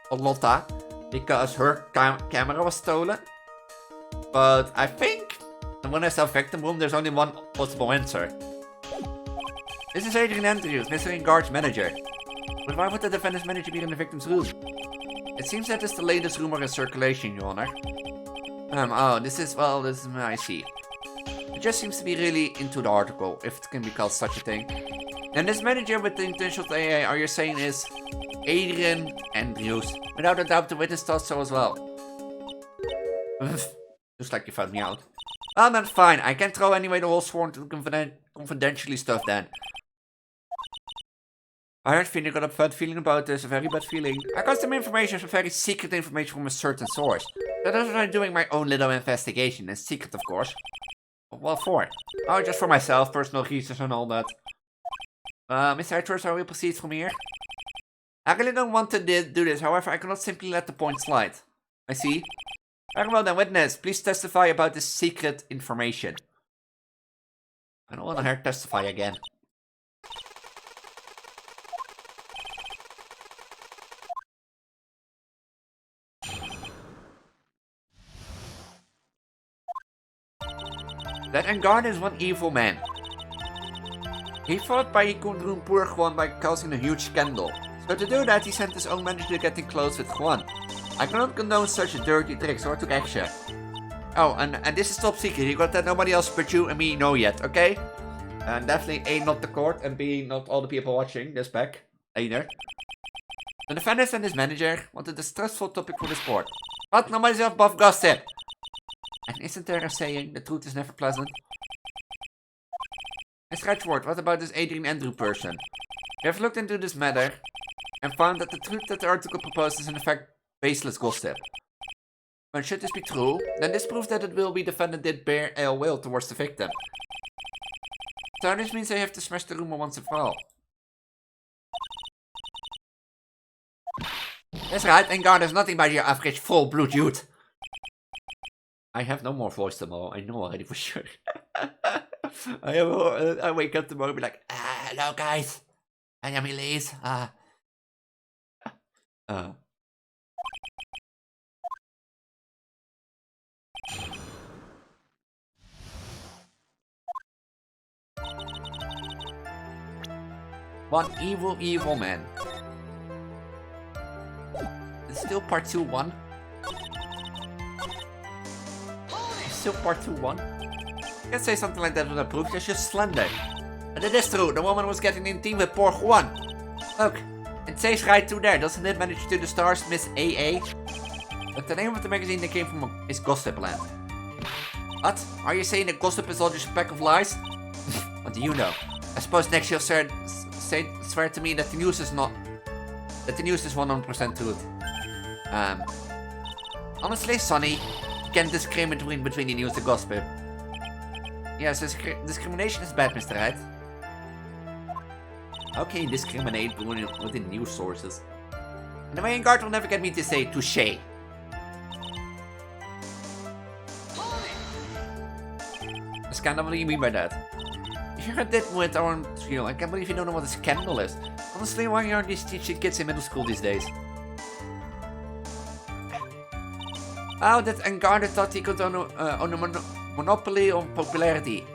Or Lotta? Because her camera was stolen. But I think when I saw victim room, there's only one possible answer. This is Adrian Andrews, Mr. Guard's manager. But why would the defendant's manager be in the victim's room? It seems that is the latest rumor in circulation, Your Honor. This is, I see. It just seems to be really into the article, if it can be called such a thing. And this manager with the intention of the AI, are you saying is Adrian Andrews? Without a doubt, the witness thought so as well. Just like you found me out. Well, that's fine. I can't throw anyway the whole sworn to confidentially stuff then. I heard Finn got a bad feeling about this, a very bad feeling. I got some information, some very secret information from a certain source. That's what I'm doing my own little investigation. It's secret, of course. What for? Oh, just for myself, personal reasons and all that. Mr. Edwards, I will proceed from here. I really don't want to do this, however, I cannot simply let the point slide. I see. Very well then, witness, please testify about this secret information. I don't want to hear testify again. That Engard is one evil man. He thought by he could ruin poor Juan by causing a huge scandal. So to do that, he sent his own manager getting close with Juan. I cannot condone such a dirty trick, so I took action. Oh, and this is top secret. You got that nobody else but you and me know yet, okay? And definitely A, not the court, and B, not all the people watching this back either. The defendant and his manager wanted a stressful topic for the sport. But nobody's above gossip. And isn't there a saying, the truth is never pleasant? Mr. Edward, what about this Adrian Andrew person? We have looked into this matter and found that the truth that the article proposed is in fact baseless gossip. But should this be true, then this proves that it will be defendant did bear ill will towards the victim. So this means I have to smash the rumor once and for all. That's right, and God is nothing but your average full-blood youth. I have no more voice tomorrow, I know already for sure. I wake up tomorrow and be like, hello guys, I am Elise, One evil man. It's still part 2-1. Still part 2-1. You can't say something like that without proof, that's just slander. And it is true, the woman was getting in team with poor Juan. Look, it says right through there, doesn't it manage to the stars, Miss Ehhhe? But the name of the magazine they came from is Gossipland. What? Are you saying that gossip is all just a pack of lies? What do you know? I suppose next you'll swear to me that the news is not... that the news is 100% truth. Honestly, Sonny, you can't discriminate between the news and gossip. Yes, discrimination is bad, Mr. Wright. How can you discriminate within news sources? And the Vanguard will never get me to say touché. A scandal, what do you mean by that? You're a dimwit, aren't you? I can't believe you don't know what a scandal is. Honestly, why aren't these teaching kids in middle school these days? Oh, that Engarde thought he could own a monopoly on popularity.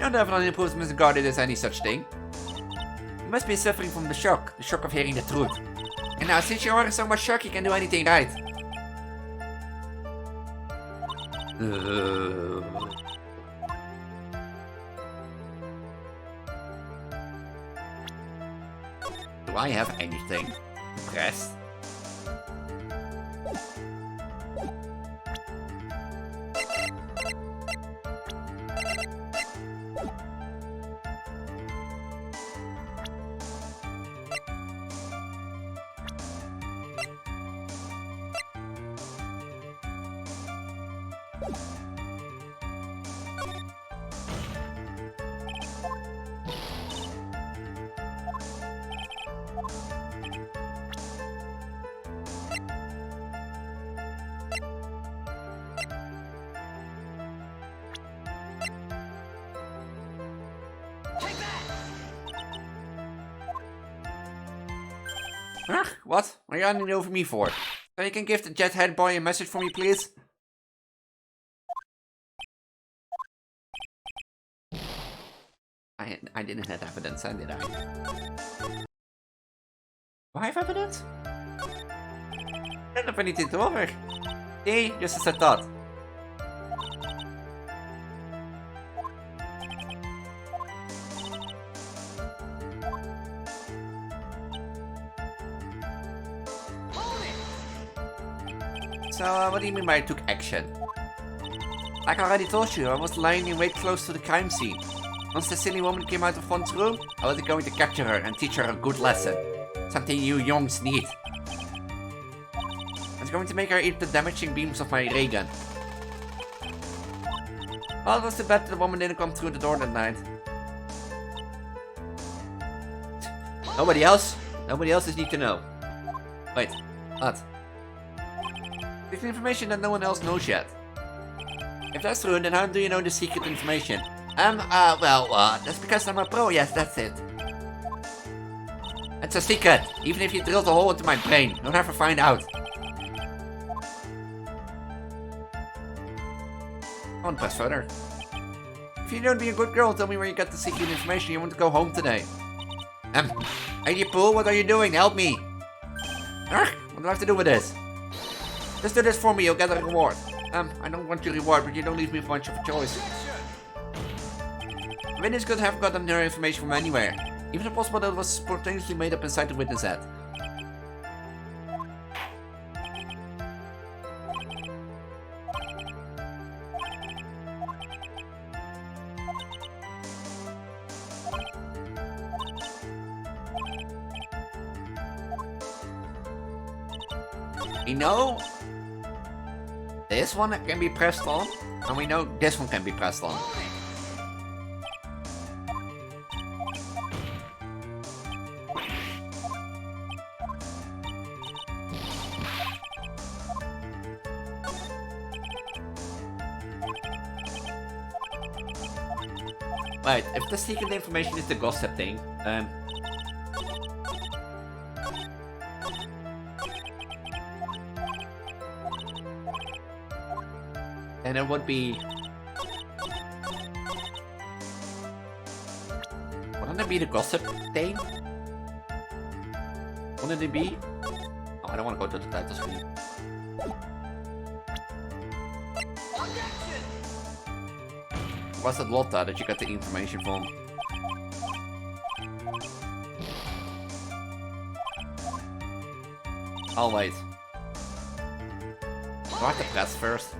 You don't have any proof Mr. Guardian is any such thing. You must be suffering from the shock of hearing the truth. And now, since you are in so much shock, you can do anything right. Do I have anything to press? What? What are you handing it over me for? So you can give the jet head boy a message for me, please? I didn't have evidence, did I? Do I have evidence? I don't have anything to offer. See, just as I thought. So, what do you mean by I took action? Like I already told you, I was lying in wait close to the crime scene. Once the silly woman came out of Vods' room, I was going to capture her and teach her a good lesson. Something you youngs need. I was going to make her eat the damaging beams of my ray gun. Well, it was too bad the woman didn't come through the door that night. Nobody else? Nobody else need to know. Wait, what? It's information that no one else knows yet. If that's true, then how do you know the secret information? That's because I'm a pro, yes, that's it. It's a secret, even if you drilled a hole into my brain, you'll never find out. I won't press further. If you don't be a good girl, tell me where you got the secret information, you want to go home today. Lady Pool, what are you doing? Help me! What do I have to do with this? Just do this for me, you'll get a reward. I don't want your reward, but you don't leave me much of a choice. The witness could have gotten her information from anywhere. Even if possible that it was spontaneously made up inside the witness head. We know this one can be pressed on, and we know this one can be pressed on. Right, if the secret information is the gossip thing, then it would be... Wouldn't it be the gossip thing? Wouldn't it be? Oh, I don't want to go to the title screen. Was it Lotta that you got the information from? I'll wait. Do I have to press first?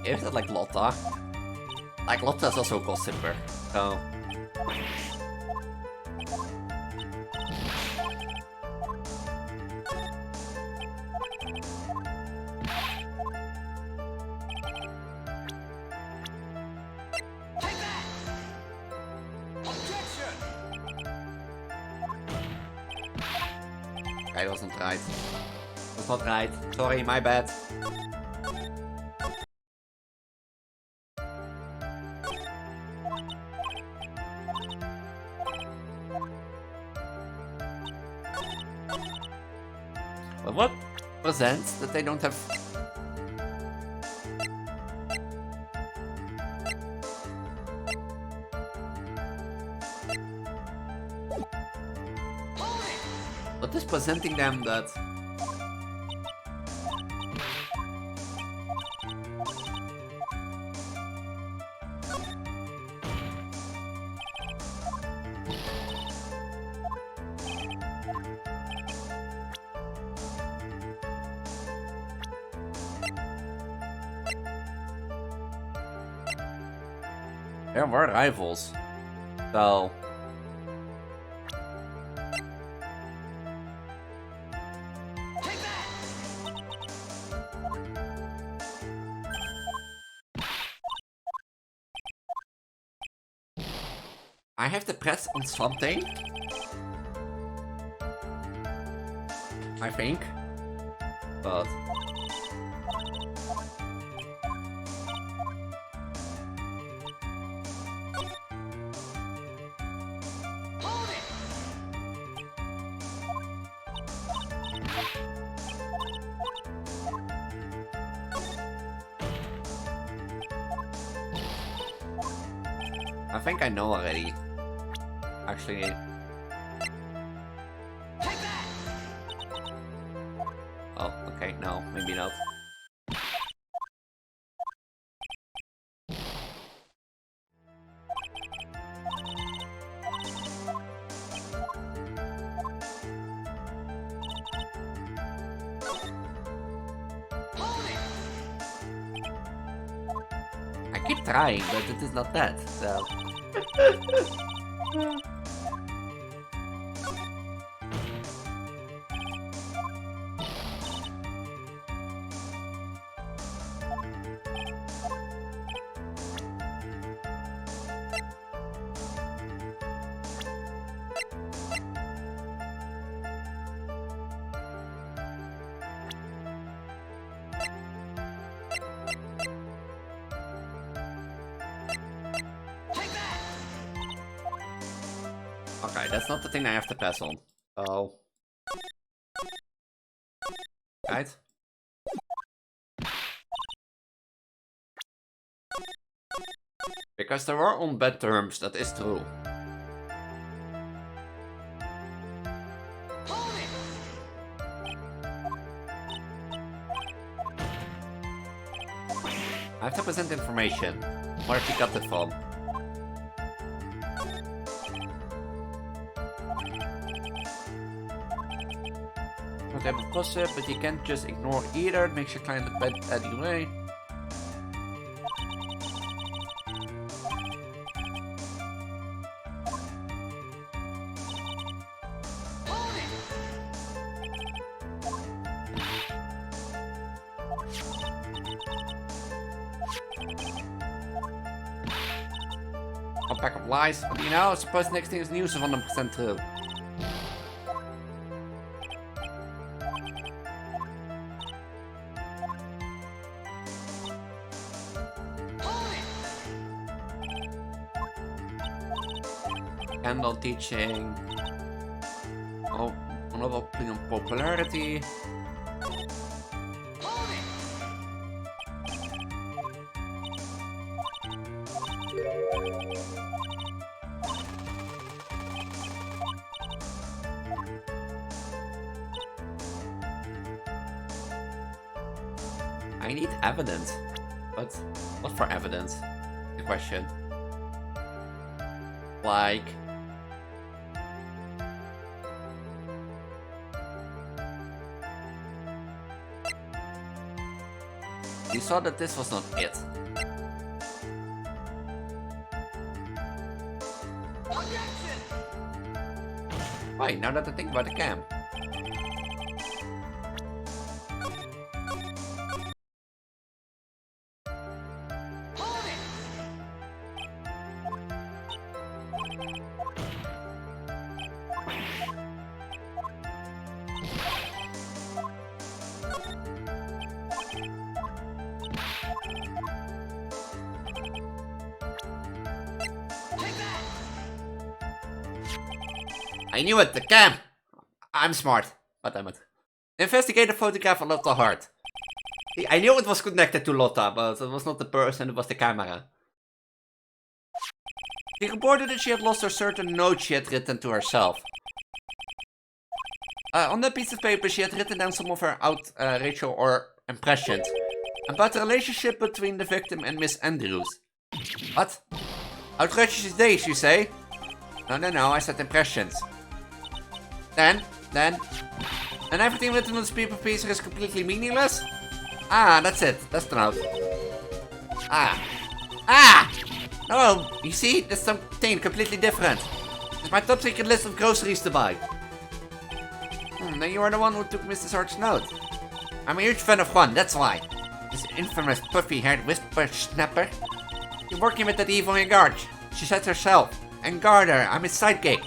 Is it like Lotta? Like Lotta's also a gossiper, so... Okay, that was not right. That's not right. Sorry, my bad. But what presents that they don't have... What is presenting them that... There were rivals, so... I have to press on something. I think. But... I think I know already. Actually... Oh, okay, no, maybe not. I keep trying, but it is not that, so... Okay, that's not the thing I have to pass on. Oh. Right? Because they were on bad terms, that is true. I have to present information. Where she got it from. Type of gossip, but you can't just ignore either. It makes your client look bad anyway. A pack of lies. But you know, I suppose the next thing is news is 100% true. Candle teaching. Oh, another opinion popularity. I need evidence. But what for evidence? The question. Like... You saw that this was not it. Wait, now that I think about the cam. I knew it, the cam! I'm smart. God damn it. Investigate the photograph of Lotta Hart. I knew it was connected to Lotta, but it was not the person, it was the camera. She reported that she had lost a certain note she had written to herself. On that piece of paper, she had written down some of her outrageous or impressions about the relationship between the victim and Miss Andrews. What? Outrageous days, you say? No, I said impressions. Then everything written on this paper piece is completely meaningless? Ah, that's it. That's the note. No, you see? That's something completely different. It's my top secret list of groceries to buy. Then you are the one who took Mr. Sarge's note. I'm a huge fan of Juan, that's why. This infamous puffy-haired whisper snapper. You're working with that evil guard. She said herself. And Garter, I'm his sidekick.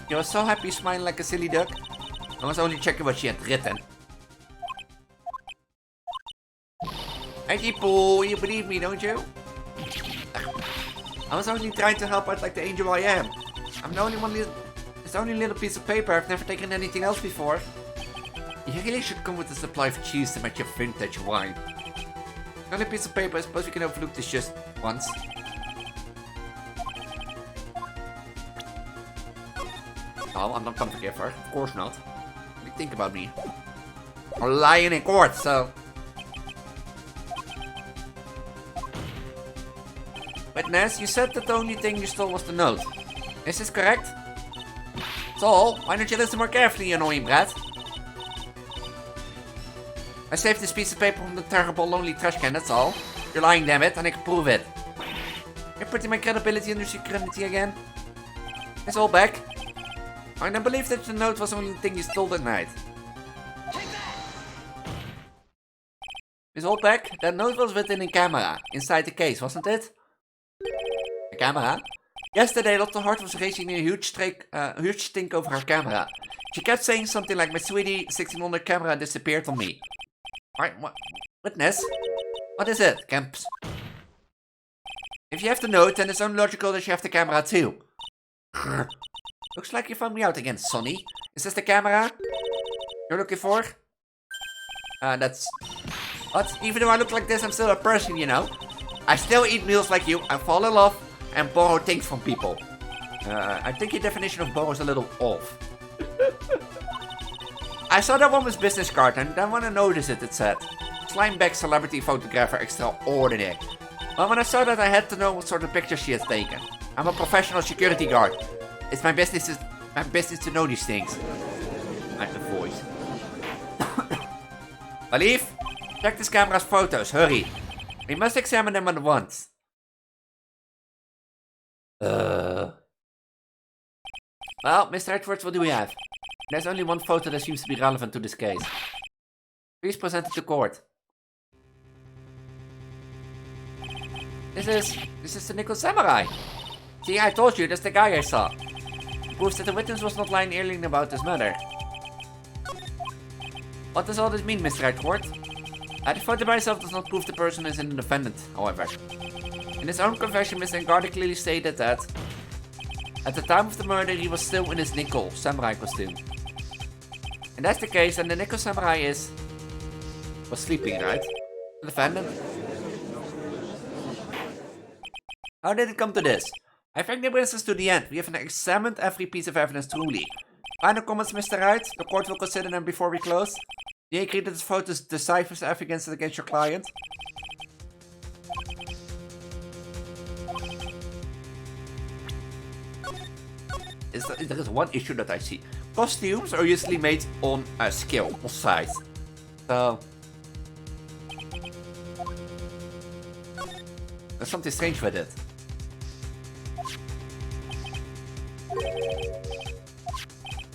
He was so happy smiling like a silly duck. I was only checking what she had written. Hey Poo, you believe me, don't you? I was only trying to help out like the angel I am. I'm the only one it's the only little piece of paper. I've never taken anything else before. You really should come with a supply of cheese to make your vintage wine. The only piece of paper, I suppose we can overlook this just once. No, I'm not gonna forgive her. Of course not. What do you think about me? I'm lying in court, so... Witness, you said that the only thing you stole was the note. Is this correct? So, why don't you listen more carefully, you annoying brat? I saved this piece of paper from the terrible, lonely trash can, that's all. You're lying, damn it, and I can prove it. You're putting my credibility under security again. It's all back. I don't believe that the note was the only thing you stole that night. It's all back. That note was written in camera, inside the case, wasn't it? A camera? Yesterday, Lotta Hart was raising a huge stink over her camera. She kept saying something like, my sweetie, 1600 camera disappeared on me. Alright, what? Witness? What is it, Camps? If you have the note, then it's only logical that you have the camera too. Looks like you found me out again, Sonny. Is this the camera you're looking for? That's... What? Even though I look like this, I'm still a person, you know? I still eat meals like you, I fall in love, and borrow things from people. I think your definition of borrow is a little off. I saw that woman's business card, and then when I noticed it, it said, Slimeback celebrity photographer extraordinary. Well, when I saw that, I had to know what sort of pictures she has taken. I'm a professional security guard. It's my business to know these things. I have the voice. Alif, check this camera's photos, hurry. We must examine them at once. Well, Mr. Edwards, what do we have? There's only one photo that seems to be relevant to this case. Please present it to court. This is the Nickel Samurai. See, I told you, that's the guy I saw. Proves that the witness was not lying about his murder. What does all this mean, Mr. Edwards? The photo by itself does not prove the person is an defendant, however. In his own confession, Mr. Engarde clearly stated that at the time of the murder, he was still in his Nickel Samurai costume. And that's the case, and the Nickel Samurai was sleeping, right? The defendant? How did it come to this? I think that brings us to the end. We have examined every piece of evidence truly. Final comments, Mr. Wright? The court will consider them before we close. Do you agree that this photo deciphers evidence against your client? There is one issue that I see. Costumes are usually made on a scale, on size. So... there's something strange with it.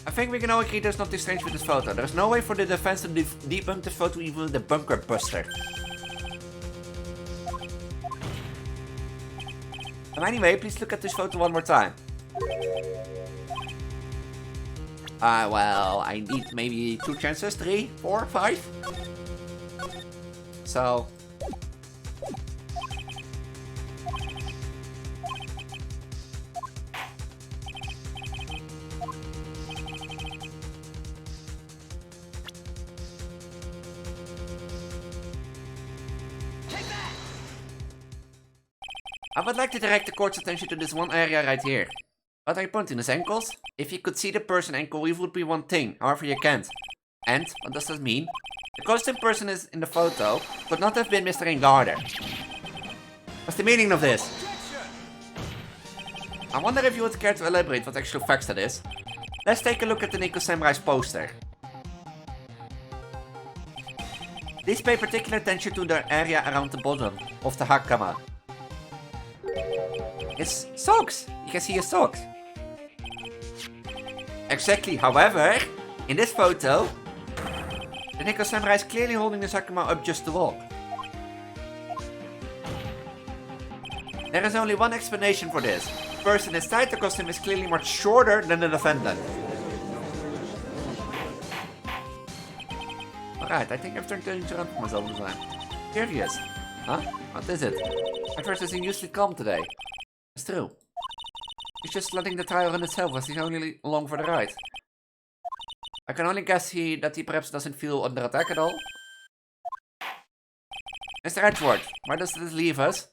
I think we can all agree there's nothing strange with this photo. There's no way for the defense to debunk this photo even with the bunker buster. Anyway, please look at this photo one more time. Well, I need maybe 2 chances, 3, 4, 5. So... I would like to direct the court's attention to this one area right here. What are you pointing, his ankles? If you could see the person ankle, it would be one thing, however you can't. And, what does that mean? The costume person is in the photo could not have been Mr. Engarder. What's the meaning of this? I wonder if you would care to elaborate what actual facts that is. Let's take a look at the Nico Samurai's poster. Please pay particular attention to the area around the bottom of the hakama. His socks! You can see his socks. Exactly, however, in this photo, the Nico Samurai is clearly holding his hakama up just to walk. There is only one explanation for this. The person inside the costume is clearly much shorter than the defendant. Alright, I think I've turned things around for myself this time. Curious. Huh? What is it? At first is unusually calm today. It's true. He's just letting the trial run itself as he's only along for the ride. I can only guess that he perhaps doesn't feel under attack at all. Mr. Edgeworth, where does this leave us?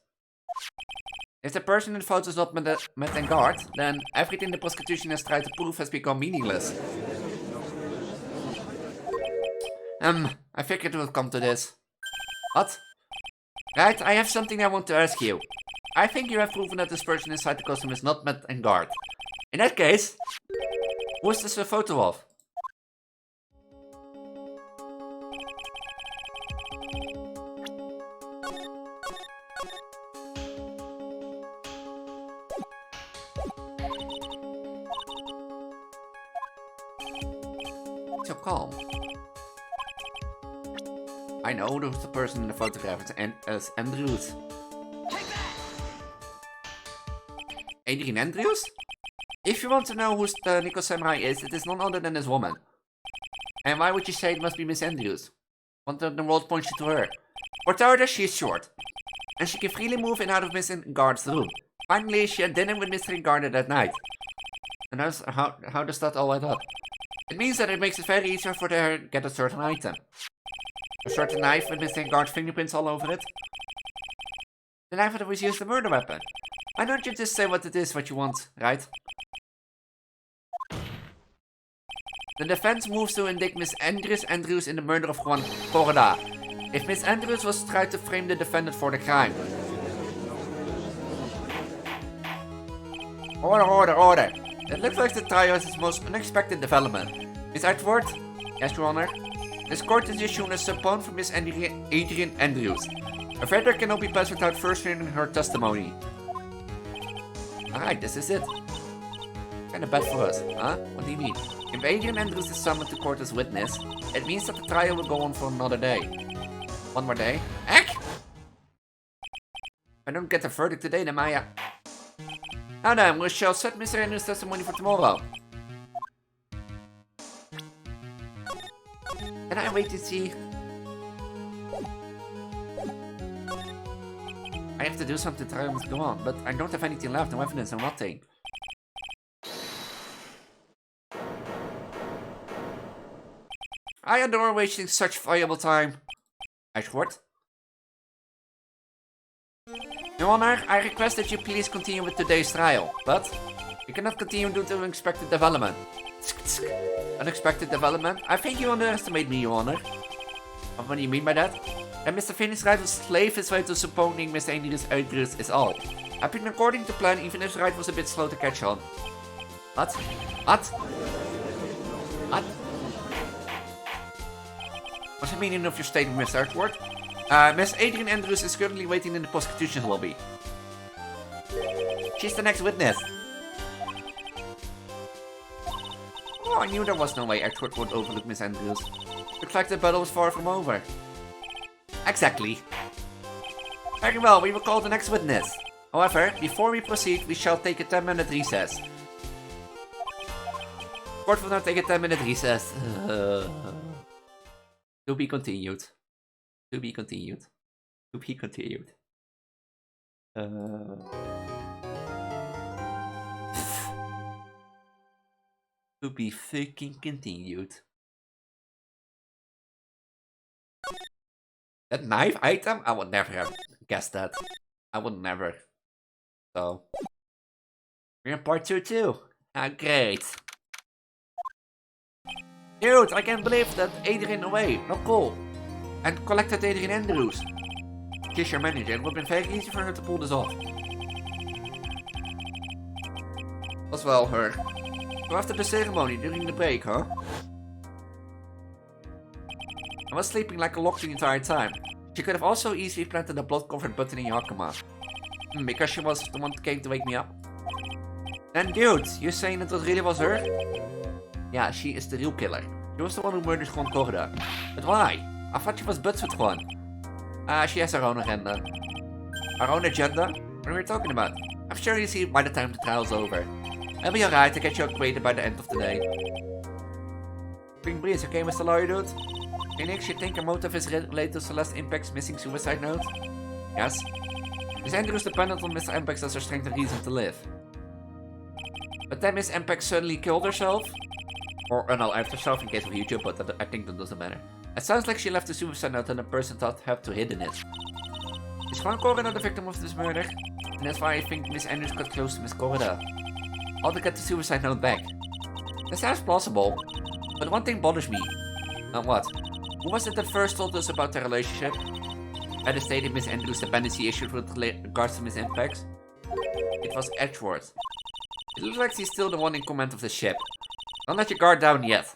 If the person in the photo is not met en guard, then everything the prosecution has tried to prove has become meaningless. I figured it would come to this. What? Right, I have something I want to ask you. I think you have proven that this person inside the costume is not met en guard. In that case, who is this a photo of? So calm. I know who's the person in the photograph is Andrews. Adrian Andrews? If you want to know who the Nico Samurai is, it is none other than this woman. And why would you say it must be Miss Andrews? Want the world points you to her. For starters, she is short. And she can freely move in and out of Miss Guard's room. Finally, she had dinner with Mr. Guard that night. And how does that all add up? It means that it makes it very easier for her to get a certain item. A certain knife with Mr. Guard's fingerprints all over it. The knife that was used as a murder weapon. Why don't you just say what it is what you want, right? The defense moves to indict Miss Andrews in the murder of Juan Corda. If Miss Andrews was tried to frame the defendant for the crime. Order. It looks like the trial has its most unexpected development. Miss Edgeworth? Yes, Your Honor. This court is issuing a subpoena for Miss Adrian Andrews. A verdict cannot be passed without first hearing her testimony. Alright, this is it. Kinda bad for us, huh? What do you mean? If Adrian Andrews is summoned to court as witness, it means that the trial will go on for another day. One more day? Heck! If I don't get a verdict today, then Maya. Now then, we shall set Mr. Andrews' testimony for tomorrow. Can I wait to see? I have to do something, the trial must go on, but I don't have anything left, no evidence, no nothing. I adore wasting such valuable time. Edgeworth? Your Honor, I request that you please continue with today's trial, but you cannot continue due to unexpected development. Unexpected development? I think you underestimate me, Your Honor. What do you mean by that? That Mr. Finney's right to slave his way to supporting Mr. Andrews is all. I've been according to plan, even if Wright was a bit slow to catch on. What? What's the meaning of your statement, Mr. Edgeworth? Miss Adrian Andrews is currently waiting in the prosecution's lobby. She's the next witness. Oh, I knew there was no way Edgeworth would overlook Miss Andrews. Looks like the battle was far from over. Exactly. Very well, we will call the next witness. However, before we proceed, we shall take a 10-minute recess. Court will now take a 10-minute recess. To be continued. To be continued. To be continued. To be fucking continued. That knife item? I would never have guessed that. I would never. So, we're in part 2 too. Ah, great. Dude, I can't believe that Adrian away. Not cool. And collected Adrian Andrews. She's your manager. It would have been very easy for her to pull this off. Was well her. So after the ceremony, during the break, huh? I was sleeping like a log the entire time. She could have also easily planted a blood-covered button in your Yakima. Because she was the one who came to wake me up. And dude, you're saying that it really was her? Yeah, she is the real killer. She was the one who murdered Juan Corda. But why? I thought she was buds with Juan. She has her own agenda. Her own agenda? What are we talking about? I'm sure you'll see it by the time the trial's over. I'll be alright to get you acquainted by the end of the day. Spring Breeze, okay, Mr. Lawyer Dude? Phoenix, you think her motive is related to Celeste Impact's missing suicide note? Yes. Miss Andrews dependent on Mr. Impact as her strength and reason to live. But then Miss Impact suddenly killed herself? Or unalived herself in case of YouTube, but I think that doesn't matter. It sounds like she left a suicide note and the person thought had to hidden it. Is Juan Corda the victim of this murder? And that's why I think Miss Andrews got close to Miss Corda. How to get the suicide note back. That sounds plausible. But one thing bothers me. What? Who was it that first told us about their relationship? I had stated Miss Andrews' dependency issued with regards to Miss Impacts. It was Edgeworth. It looks like he's still the one in command of the ship. Don't let your guard down yet.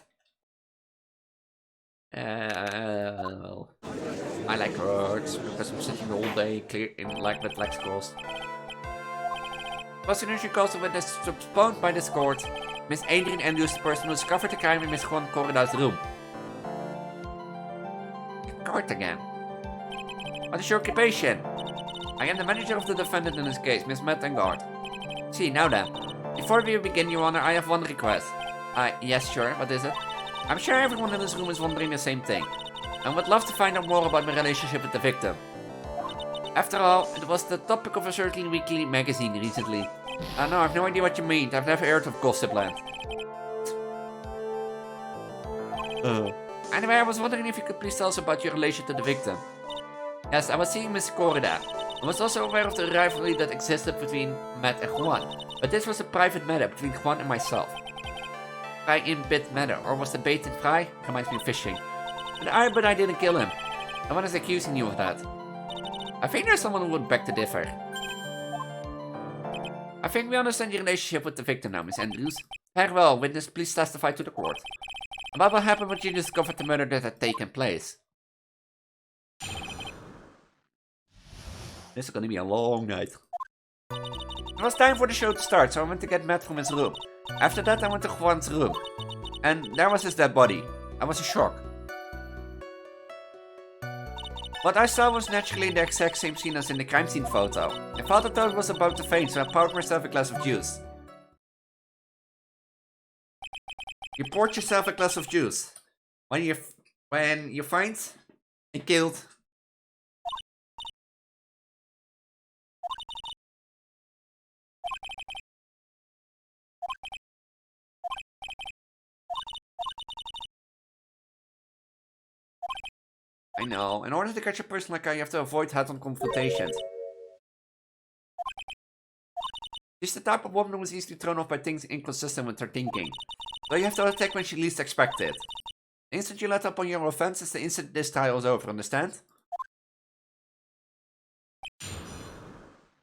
Well, I like words because I'm sitting all day clear in like with lexicals. As soon as you cause the witness postponed by this court, Miss Adrian Andrews, the person who discovered the crime in Miss Juan Corda's room. Court again. What is your occupation? I am the manager of the defendant in this case, Miss Mettengard. See, now then. Before we begin, Your Honor, I have one request. Yes, sure. What is it? I'm sure everyone in this room is wondering the same thing. I would love to find out more about my relationship with the victim. After all, it was the topic of a certain weekly magazine recently. No, I have no idea what you mean. I've never heard of Gossipland. Anyway, I was wondering if you could please tell us about your relation to the victim. Yes, I was seeing Miss Corda. I was also aware of the rivalry that existed between Matt and Juan. But this was a private matter between Juan and myself. Fry in bit matter, or was the bait in Fry? Reminds me of fishing. But I didn't kill him. No one is accusing you of that. I think there's someone who would beg to differ. I think we understand your relationship with the victim now, Miss Andrews. Very well, witness, please testify to the court. About what happened when you discovered the murder that had taken place. This is gonna be a long night. It was time for the show to start, so I went to get Matt from his room. After that, I went to Juan's room. And there was his dead body. I was in shock. What I saw was naturally the exact same scene as in the crime scene photo. I thought that I was about to faint, so I poured myself a glass of juice. You poured yourself a glass of juice. When you find and killed. I know. In order to catch a person like her, you have to avoid head-on confrontations. She's the type of woman who is easily thrown off by things inconsistent with her thinking. So you have to attack when she least expects it. The instant you let up on your offense is the instant this trial is over, understand?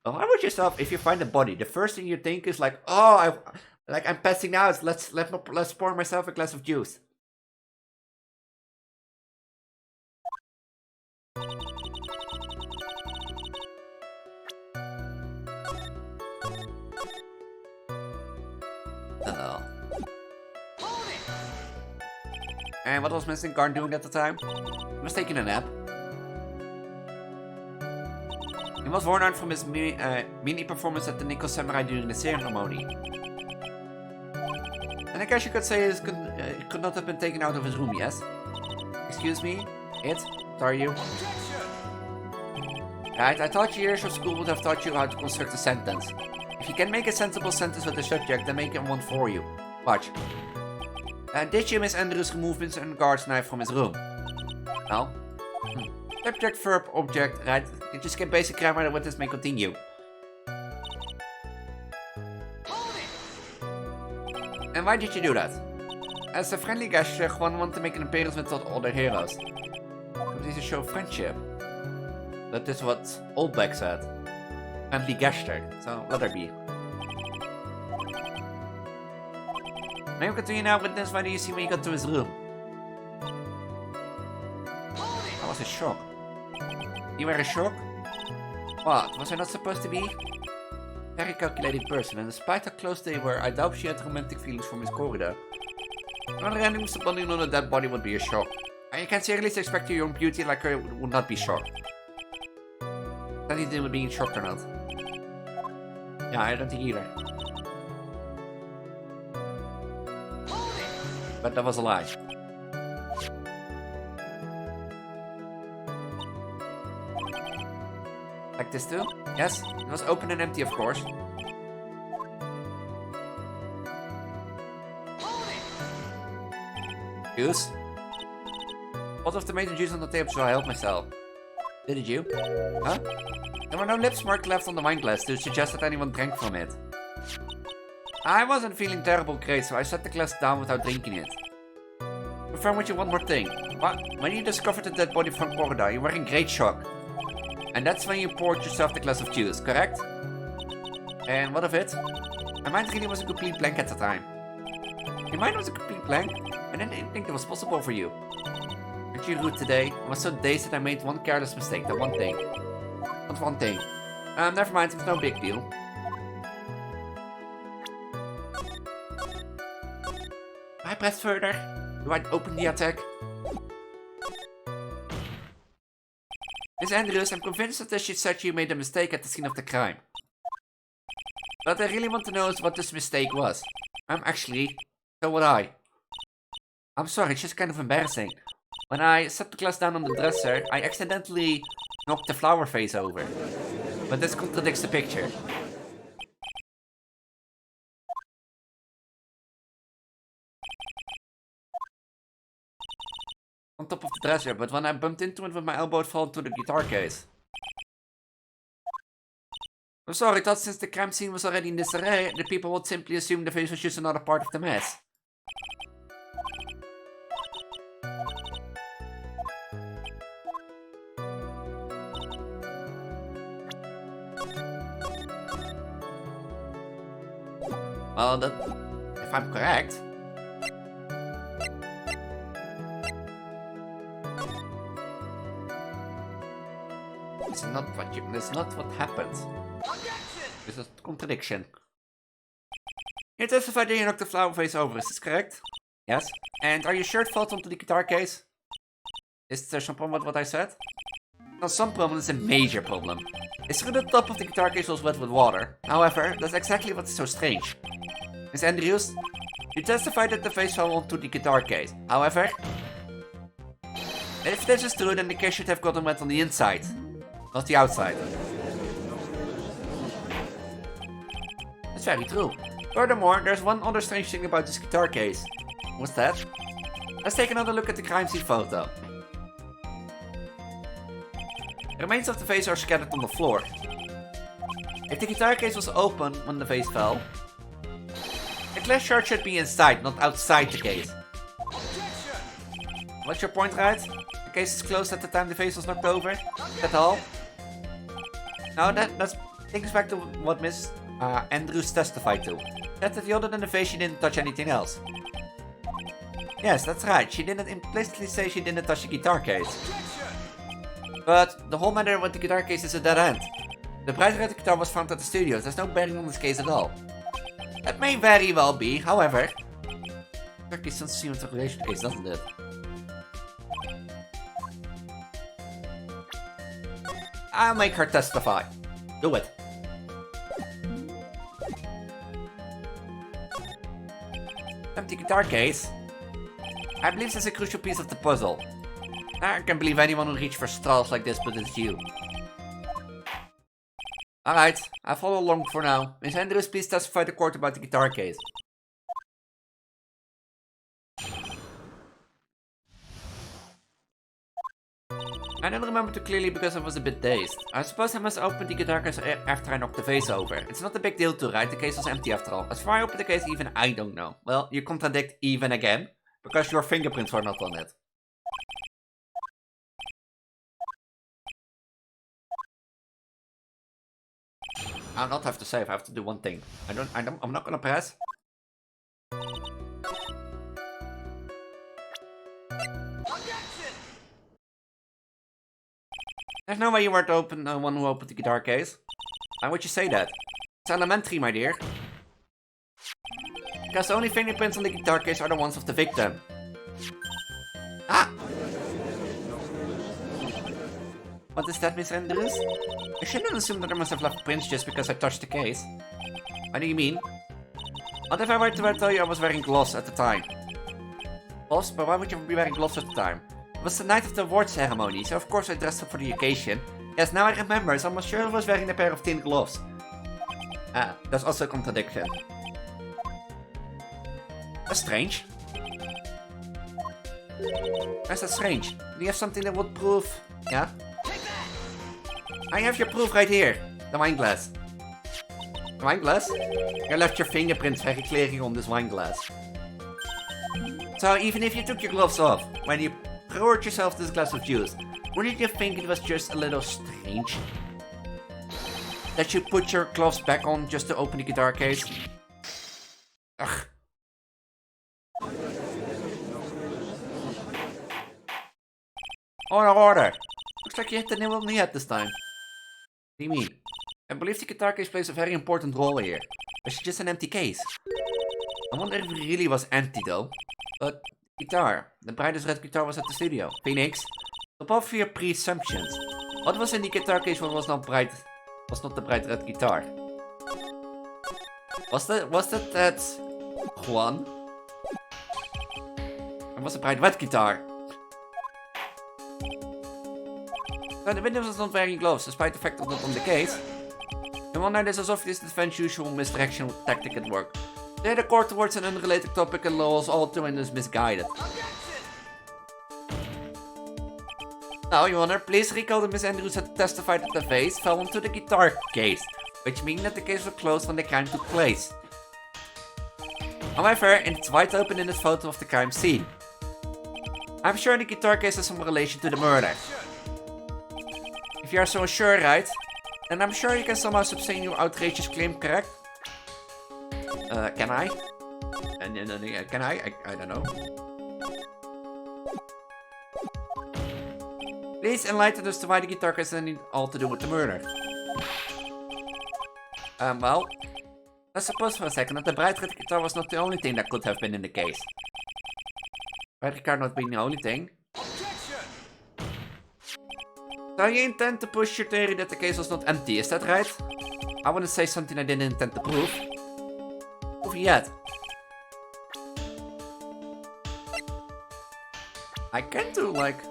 Well, how about yourself if you find a body? The first thing you think is like, oh, I'm passing out. Let's pour myself a glass of juice. And what was Mr. Garn doing at the time? He was taking a nap. He was worn out from his mini performance at the Nickel Samurai during the ceremony. And I guess you could say it could not have been taken out of his room, yes? Excuse me? Sorry you? Right, I thought years of school would have taught you how to construct a sentence. If you can make a sensible sentence with the subject, then make one for you. Watch. Did you, Miss Andrews, remove Mr. Guard's knife from his room? No. Subject, verb, object, right? You just get basic grammar, what this may continue. why did you do that? As a friendly gesture, one want to make an appearance with other heroes. It is to show friendship. That is what Oldback said. Friendly gesture, so let her be. Maybe continue now with this. Why do you see when you got to his room? That was a shock. You were a shock? What? Was I not supposed to be? Very calculating person, and despite how close they were, I doubt she had romantic feelings for Miss Corridor. Another random bonding on a dead body would be a shock. And you can seriously expect your own beauty like her would not be shocked. Anything with being shocked or not. Yeah, I don't think either. But that was a lie. Like this too? Yes, it was open and empty, of course. Juice? What of tomato juice on the table so I help myself? Did you? Huh? There were no lip marks left on the wine glass to suggest that anyone drank from it. I wasn't feeling terrible great, so I set the glass down without drinking it. Confirm with you one more thing. What? When you discovered the dead body from Corridor, you were in great shock. And that's when you poured yourself the glass of juice, correct? And what of it? My mind really was a complete blank at the time. Your mind was a complete blank? I didn't think it was possible for you. Aren't you rude today? I was so dazed that I made one careless mistake, that one thing. What one thing? Never mind, it's no big deal. I press further. Do I open the attack? Miss Andrews, I'm convinced that she said you made a mistake at the scene of the crime. What I really want to know is what this mistake was. Actually, so would I. I'm sorry, it's just kind of embarrassing. When I set the glass down on the dresser, I accidentally knocked the flower vase over. But this contradicts the picture. On top of the dresser, but when I bumped into it with my elbow, it fell into the guitar case. I'm sorry, I thought since the crime scene was already in disarray, the people would simply assume the vase was just another part of the mess. Well, that, if I'm correct. This is not what happened. This is a contradiction. You testified that you knocked the flower vase over, is this correct? Yes. And are you sure it fell onto the guitar case? Is there some problem with what I said? Not some problem, it's a major problem. It's true that the top of the guitar case was wet with water. However, that's exactly what's so strange. Miss Andrews, you testified that the vase fell onto the guitar case. However, if this is true, then the case should have gotten wet on the inside, not the outside. That's very true. Furthermore, there's one other strange thing about this guitar case. What's that? Let's take another look at the crime scene photo. The remains of the vase are scattered on the floor. If the guitar case was open when the vase fell, the glass shard should be inside, not outside the case. What's your point, Wright? The case is closed at the time the vase was knocked over? That all? No, that takes back to what Miss Andrews testified to. That other than the vase, she didn't touch anything else. Yes, that's right. She didn't implicitly say she didn't touch the guitar case. But the whole matter with the guitar case is a dead end. The bright red guitar was found at the studio. There's no bearing on this case at all. That may very well be, however. Turkey sounds to seem with the relation case, doesn't it? I'll make her testify. Do it. Empty guitar case? I believe this is a crucial piece of the puzzle. I can't believe anyone would reach for straws like this, but it's you. Alright, I'll follow along for now. Miss Andrews, please testify to court about the guitar case. I don't remember too clearly because I was a bit dazed. I suppose I must open the guitar case after I knocked the vase over. It's not a big deal too, right? The case was empty after all. As far as I opened the case, even I don't know. Well, you contradict even again, because your fingerprints were not on it. I'll not have to save, I have to do one thing. I'm not gonna press. There's no way you were the one who opened the guitar case. Why would you say that? It's elementary, my dear. Because the only fingerprints on the guitar case are the ones of the victim. Ah! What is that, Miss Andrews? I shouldn't assume that I must have left prints just because I touched the case. What do you mean? What if I were to tell you I was wearing gloves at the time? Gloves? But why would you be wearing gloves at the time? It was the night of the award ceremony, so of course I dressed up for the occasion. Yes, now I remember, so I'm sure I was wearing a pair of tin gloves. Ah, that's also a contradiction. That's strange. Why's that strange? Do you have something that would prove... Yeah? I have your proof right here. The wine glass. The wine glass? You left your fingerprints very clearly on this wine glass. So even if you took your gloves off, when you poured yourself this glass of juice, wouldn't you think it was just a little strange? That you put your gloves back on just to open the guitar case? Ugh. Order! Looks like you hit the nail on the head this time. What do you mean? I believe the guitar case plays a very important role here. It's just an empty case. I wonder if it really was empty though. But guitar. The brightest red guitar was at the studio. Phoenix. Above your presumptions. What was in the guitar case was not bright? Was not the bright red guitar? Was that Juan? It was a bright red guitar. So the window was not wearing gloves, despite the fact that not on the case. No wonder this is obvious the French usual misdirection tactic at work. They had a court towards an unrelated topic and laws all too and is misguided. Now, Your Honor, please recall that Miss Andrews had testified that the vase fell onto the guitar case, which means that the case was closed when the crime took place. However, it's wide open in this photo of the crime scene. I'm sure the guitar case has some relation to the murder. If you are so sure, right? Then I'm sure you can somehow sustain your outrageous claim, correct? Can I? Can I? I don't know. Please enlighten us to why the guitar case has all to do with the murder. Well, let's suppose for a second that the bright red guitar was not the only thing that could have been in the case. Bright guitar not being the only thing. So you intend to push your theory that the case was not empty, is that right? I wouldn't say something I didn't intend to prove. Prove yet. I can do like...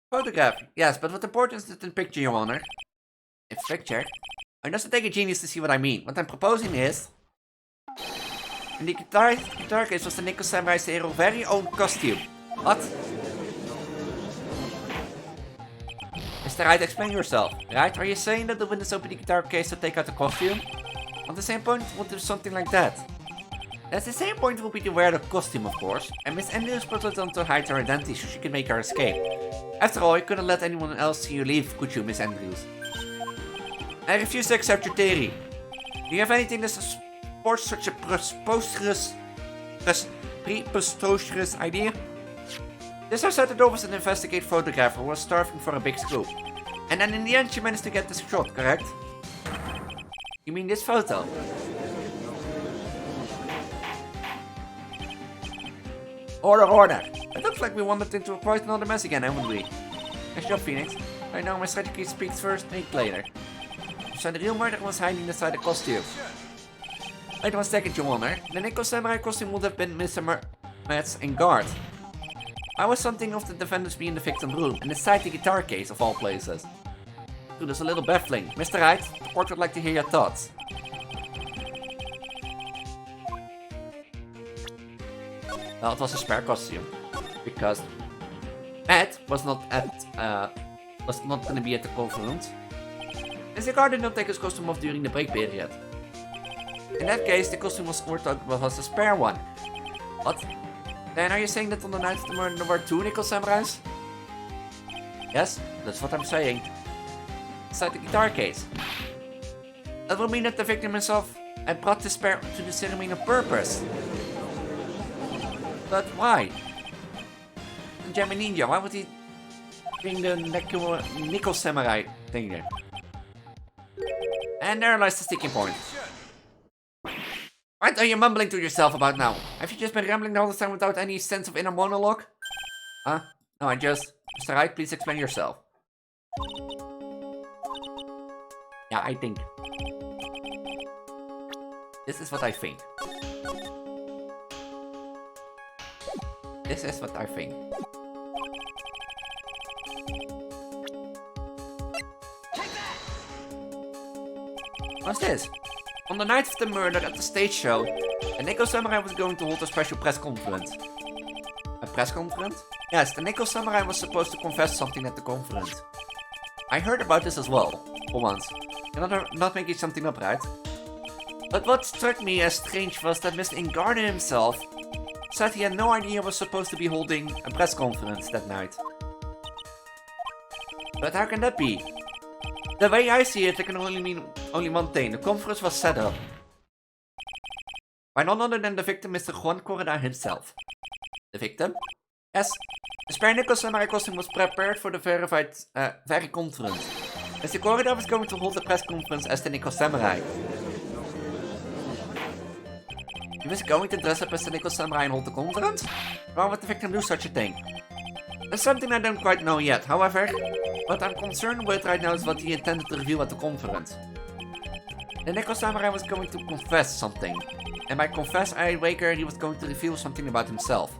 Photograph, yes, but what importance is it in picture, Your Honor? It's picture? It doesn't take a genius to see what I mean. What I'm proposing is... In the guitar case was the Nico Samurai's hero's very own costume. What? Mr. Wright, explain yourself. Right? Are you saying that the windows open the guitar case to take out the costume? On the same point, we'll do something like that. At the same point will be to wear the costume, of course, and Miss Andrews put it on to hide her identity so she can make her escape. After all, you couldn't let anyone else see you leave, could you, Miss Andrews? I refuse to accept your theory. Do you have anything that supports such a preposterous idea? This I said that over was an investigative photographer who was starving for a big scoop. And then in the end she managed to get this shot, correct? You mean this photo? Order! It looks like we wandered into quite another mess again, haven't we? Nice job, Phoenix. I know my strategy speaks first, think later. So the real murderer was hiding inside the costume. Wait 1 second, Your Honor. The Nico Samurai costume would have been Mr. Matt's and guard. I was something of the defendants being the victim room, and inside the guitar case of all places. Dude, that's a little baffling. Mr. Wright, the court would like to hear your thoughts. Well, it was a spare costume. Because Matt was not gonna be at the conference. And Cigar did not take his costume off during the break period. In that case, the costume was a spare one. What? Then are you saying that on the night of the murder there were 2 nickel samurais? Yes, that's what I'm saying. Inside the guitar case. That would mean that the victim himself had brought the spare to the ceremony on purpose. But why? Jammy Ninja, why would he bring the nickel samurai thing there? And there lies the sticking point. What are you mumbling to yourself about now? Have you just been rambling the whole time without any sense of inner monologue? Huh? No, Mr. Wright, please explain yourself. Yeah, I think. This is what I think. This is what I think. What's this? On the night of the murder at the stage show, the Nickel Samurai was going to hold a special press conference. A press conference? Yes, the Nickel Samurai was supposed to confess something at the conference. I heard about this as well, for once. You're not making something up, right? But what struck me as strange was that Mr. Ingarden himself said he had no idea he was supposed to be holding a press conference that night. But how can that be? The way I see it, it can only mean one thing. The conference was set up by none other than the victim, Mr. Juan Correda himself. The victim? Yes. The spare nickel samurai costume was prepared for the very conference. Mr. Correda was going to hold a press conference as the Nickel Samurai. He was going to dress up as the Nickel Samurai and hold the conference? Why would the victim do such a thing? That's something I don't quite know yet. However, what I'm concerned with right now is what he intended to reveal at the conference. The Nickel Samurai was going to confess something. And by confess, I wager he was going to reveal something about himself.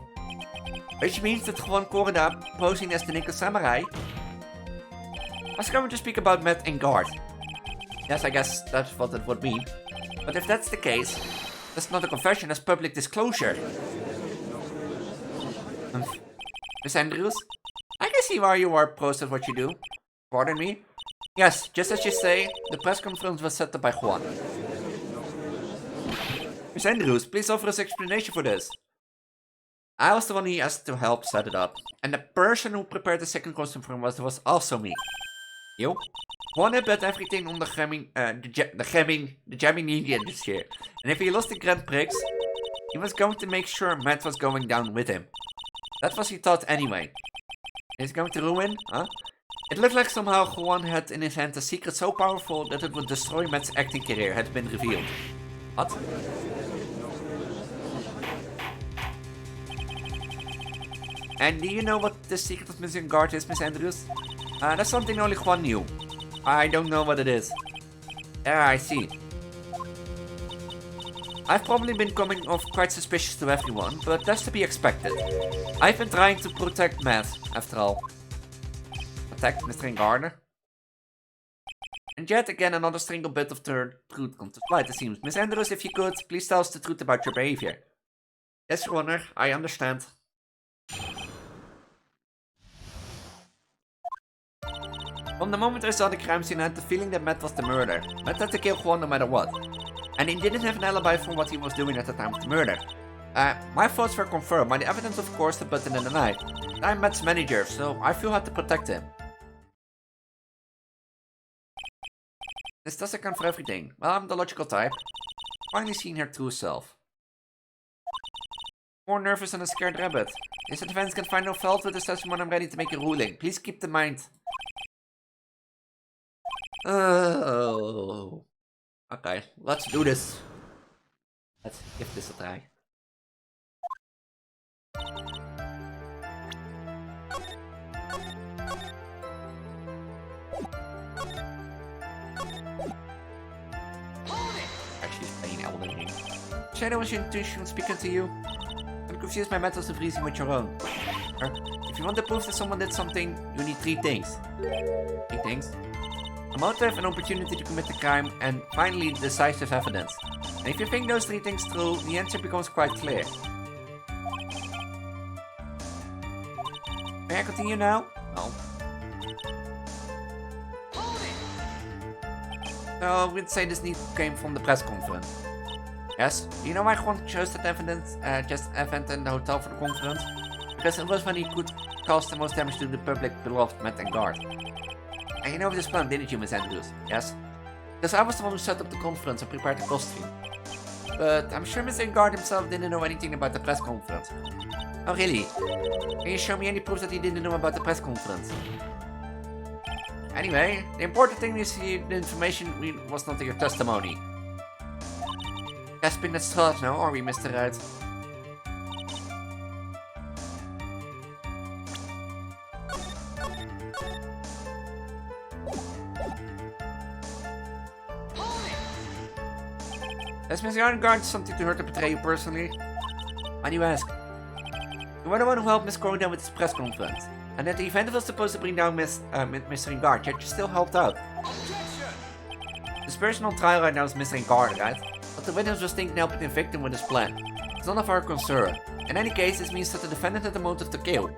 Which means that Juan Correda, posing as the Nickel Samurai, was going to speak about Matt and Guard. Yes, I guess that's what it would mean. But if that's the case, that's not a confession, that's public disclosure. Miss Andrews? I can see why you are opposed to what you do. Pardon me? Yes, just as you say, the press conference was set up by Juan. Miss Andrews, please offer us explanation for this. I was the one he asked to help set it up. And the person who prepared the second costume for him was also me. You? Juan had bet everything on the jamming Ninja this year. And if he lost the Grand Prix, he was going to make sure Matt was going down with him. That was he thought anyway. Is he going to ruin? Huh? It looked like somehow Juan had in his hand a secret so powerful that it would destroy Matt's acting career had been revealed. What? And do you know what the secret of missing guard is, Miss Andrews? That's something only Juan knew. I don't know what it is. Yeah, I see. I've probably been coming off quite suspicious to everyone, but that's to be expected. I've been trying to protect Matt, after all. Protect Mr. Ingarden? And yet again another single bit of truth comes to light, it seems. Miss Andrews, if you could, please tell us the truth about your behavior. Yes, Your Honor, I understand. From the moment I saw the crime scene, I had the feeling that Matt was the murderer. Matt had to kill Juan no matter what. And he didn't have an alibi for what he was doing at the time of the murder. My thoughts were confirmed by the evidence, of course, the button in the knife. I'm Matt's manager, so I feel I had to protect him. This does account for everything. Well, I'm the logical type. Finally seen her true self. More nervous than a scared rabbit. This defense can find no fault with this testimony when I'm ready to make a ruling. Please keep in mind. Oh. Okay, let's do this. Let's give this a try. Actually, playing Elden Ring. Shadow, was your intuition speaking to you? I'm confused my methods of reasoning with your own. If you want to prove that someone did something, you need 3 things. 3 things? A motive, an opportunity to commit the crime, and finally decisive evidence. And if you think those 3 things through, the answer becomes quite clear. May I continue now? No. So, we'd say this need came from the press conference. Yes? Do you know why Juan chose that event in the hotel for the conference? Because it was when he could cause the most damage to the public beloved Matt and Guard. And you know this plan, didn't you, Miss Andrews? Yes? Because I was the one who set up the conference and prepared the costume. But I'm sure Mr. Guard himself didn't know anything about the press conference. Oh really? Can you show me any proof that he didn't know about the press conference? Anyway, the important thing is the information was not your testimony. Gasping at straws now, are we, Mr. Wright? Has Mr. Guard something to her to betray you personally? Why do you ask? You were the one who helped Miss Corona with this press conference. And at the event was supposed to bring down Mr. Guard, yet you still helped out. This person on trial right now is Mr. Guard, right? But the witness was thinking helping the victim with his plan. It's none of our concern. In any case, this means that the defendant had the motive to kill.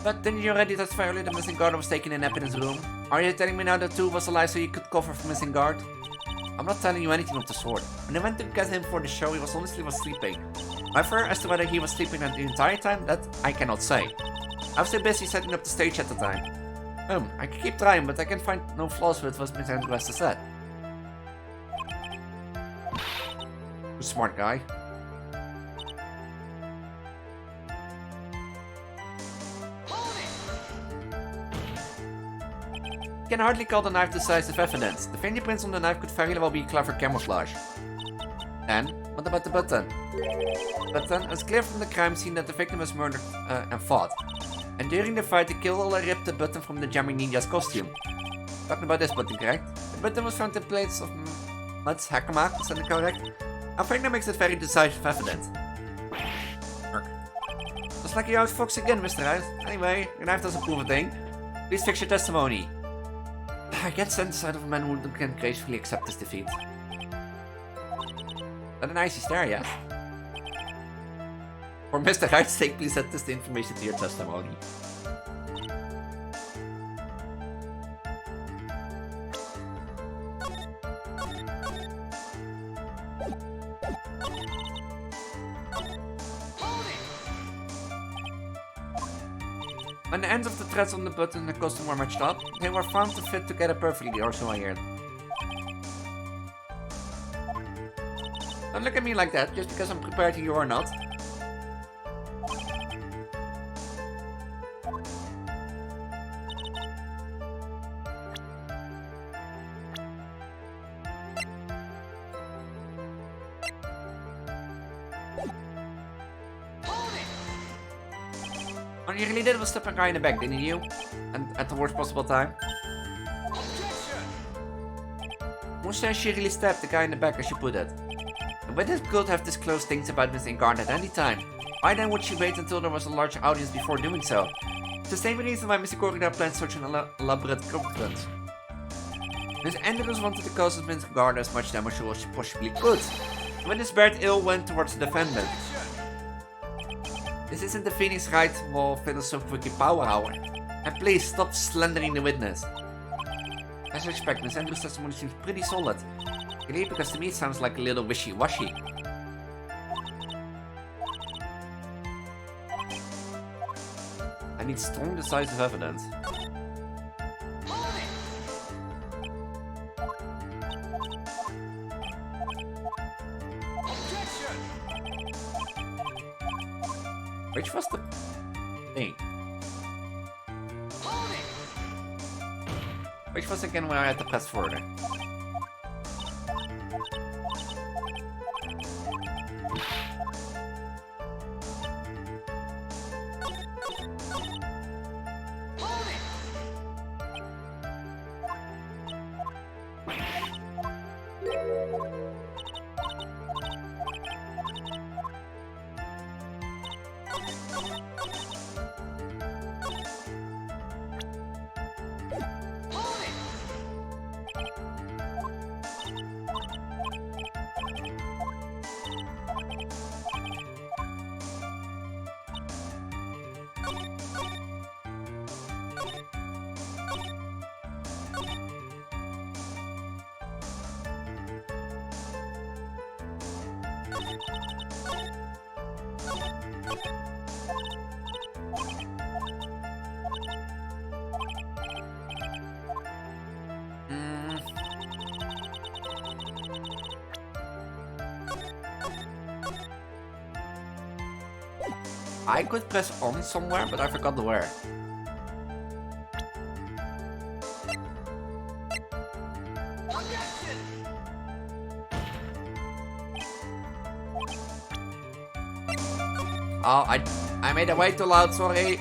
But didn't you already testify earlier that Missing Guard was taking a nap in his room? Are you telling me now that too was a lie so you could cover for Missing Guard? I'm not telling you anything of the sort. When I went to get him for the show, he was honestly sleeping. However, as to whether he was sleeping the entire time, that I cannot say. I was too busy setting up the stage at the time. I can keep trying, but I can find no flaws with what Miss Andrews has said. Smart guy. You can hardly call the knife decisive evidence. The fingerprints on the knife could very well be clever camouflage. And what about the button? The button is clear from the crime scene that the victim was murdered and fought. And during the fight, the killer ripped the button from the jamming ninja's costume. Talking about this button, correct? The button was found in plates of Mats Hakama, is that correct? I think that makes it very decisive evidence. Looks like you're out Fox again, Mr. Wright. Anyway, your knife doesn't prove a thing. Please fix your testimony. I can't stand the sight of a man who can gracefully accept his defeat. Not an icy stare, yeah? For Mr. Wright's sake, please add this information to your testimony. When the ends of the threads on the button and the costume were matched up, they were found to fit together perfectly, or so I heard. Don't look at me like that, just because I'm prepared you or not. All you really did was step a guy in the back, didn't you? And at the worst possible time? Who says she really stabbed the guy in the back, as you put it? The witness could have disclosed things about Miss Incarnate at any time. Why then would she wait until there was a large audience before doing so? It's the same reason why Mr. Corridor planned such an elaborate conference. Miss Andrews wanted to cause Miss Incarnate as much damage as she possibly could. The witness bared ill went towards the defendant. This isn't the Phoenix Wright wall philosophical power hour. And please stop slandering the witness. As I expect, Miss Andrews' testimony seems pretty solid. Really, because to me it sounds like a little wishy-washy. I need strong, decisive evidence. Which was the thing? Which was again when I had to press further? I could press on somewhere, but I forgot where. Oh, I made it way too loud, sorry.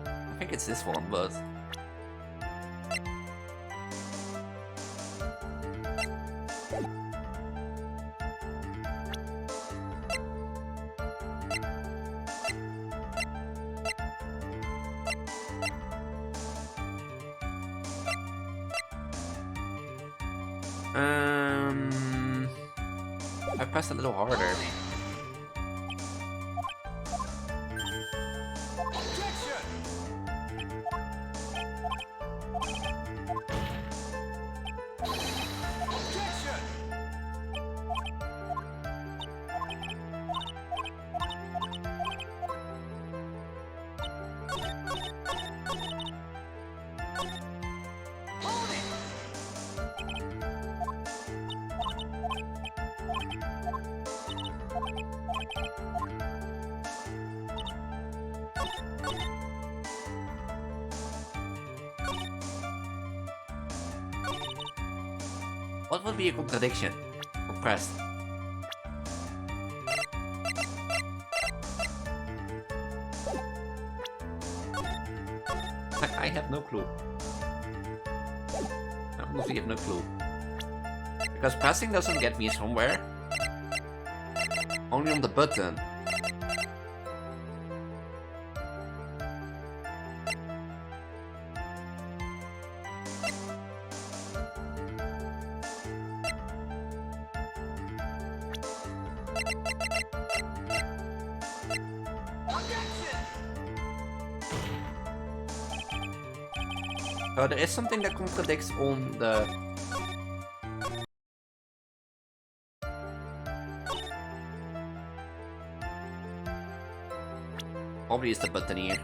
I think it's this one, but... I pressed a little harder. What would be a contradiction? Or pressed? I have no clue. I honestly have no clue. Because pressing doesn't get me somewhere. Only on the button. So there is something that contradicts on the... Probably is the button here.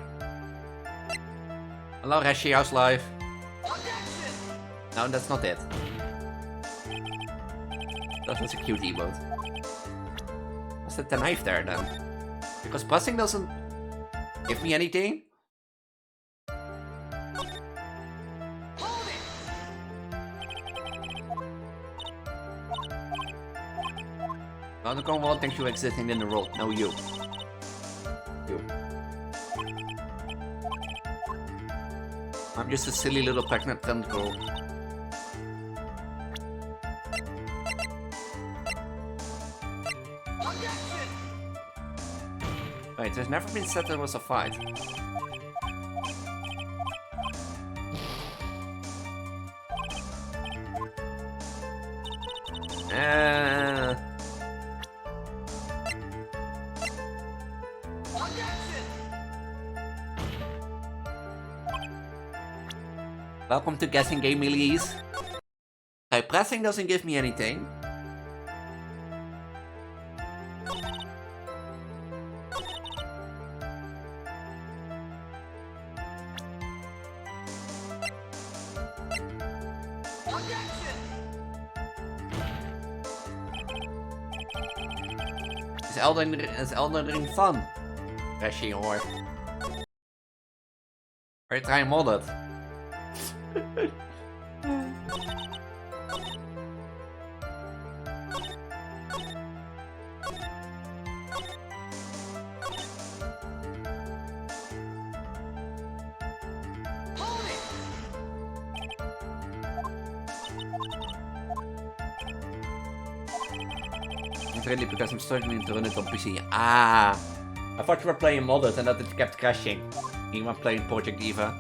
Hello Rashi, how's life? No, that's not it. That was a cute emote. Was that the knife there then? Because pressing doesn't give me anything. Undercover thanks you existing in the world. No, you. You. I'm just a silly little pregnant tentacle. Wait, there's never been said there was a fight. Welcome to Guessing Game, Elise. Okay, pressing doesn't give me anything. Is Elden Ring fun? Rashi hoor. Are you trying mod it? Really, because I'm struggling to run it on PC. Ah, I thought you were playing modded and that it kept crashing. You were playing Project Eva.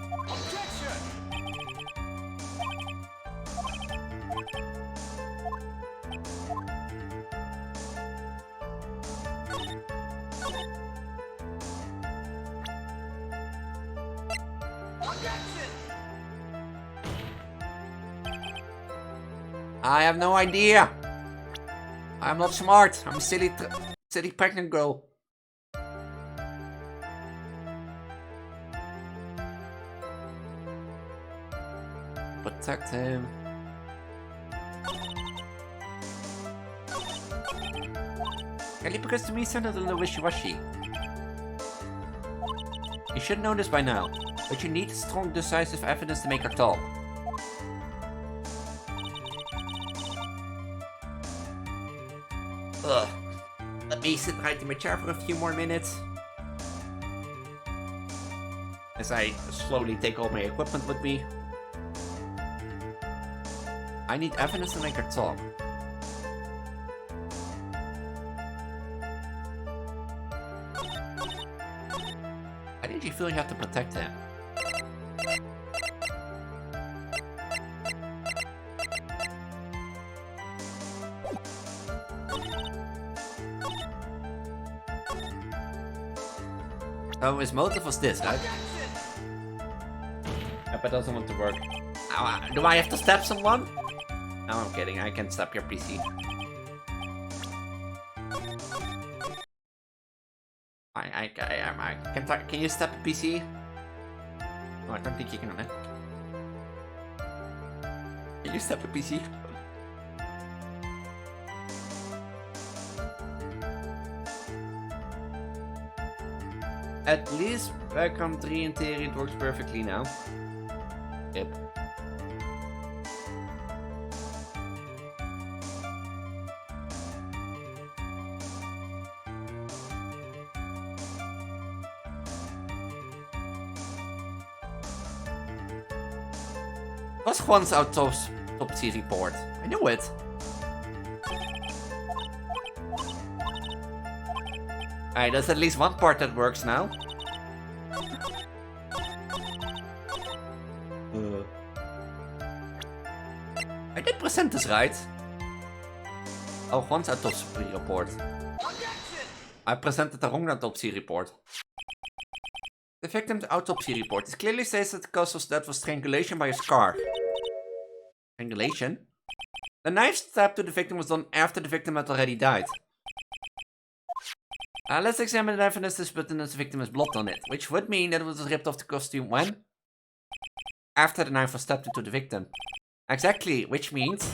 I have no idea. I'm not smart. I'm a silly pregnant girl. Protect him. Kelly, because to me sounded a little wishy-washy. You should know this by now, but you need strong, decisive evidence to make her talk. Ugh. Let me sit right in my chair for a few more minutes. As I slowly take all my equipment with me. I need evidence to make her talk. Why did you feel you have to protect him? Oh, his motive was this, right? Yep, it doesn't want to work. Do I have to stab someone? No, I'm kidding. I can stab your PC. Can you stab a PC? No, I don't think you can. Can you stab a PC? At least back on 3 in theory it works perfectly now. Yep. Was Juan's autopsy report? I knew it. Alright, there's at least one part that works now. I did present this right. Oh, Juan's autopsy report. I presented the wrong autopsy report. The victim's autopsy report. It clearly says that the cause of death was strangulation by a scar. Strangulation? The knife stab to the victim was done after the victim had already died. Let's examine the evidence this button as the victim has blood on it, which would mean that it was ripped off the costume when? After the knife was stabbed into the victim. Exactly, which means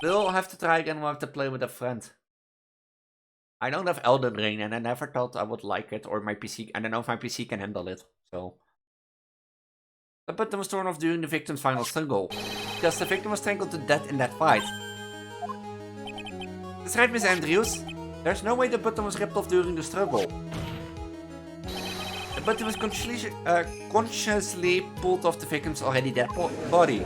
we'll have to try again. We'll have to play with a friend. I don't have Elden Ring, and I never thought I would like it, or my PC. I don't know if my PC can handle it. So the button was torn off during the victim's final struggle, because the victim was strangled to death in that fight. That's right, Miss Andrews. There's no way the button was ripped off during the struggle. The button was consciously pulled off the victim's already dead body.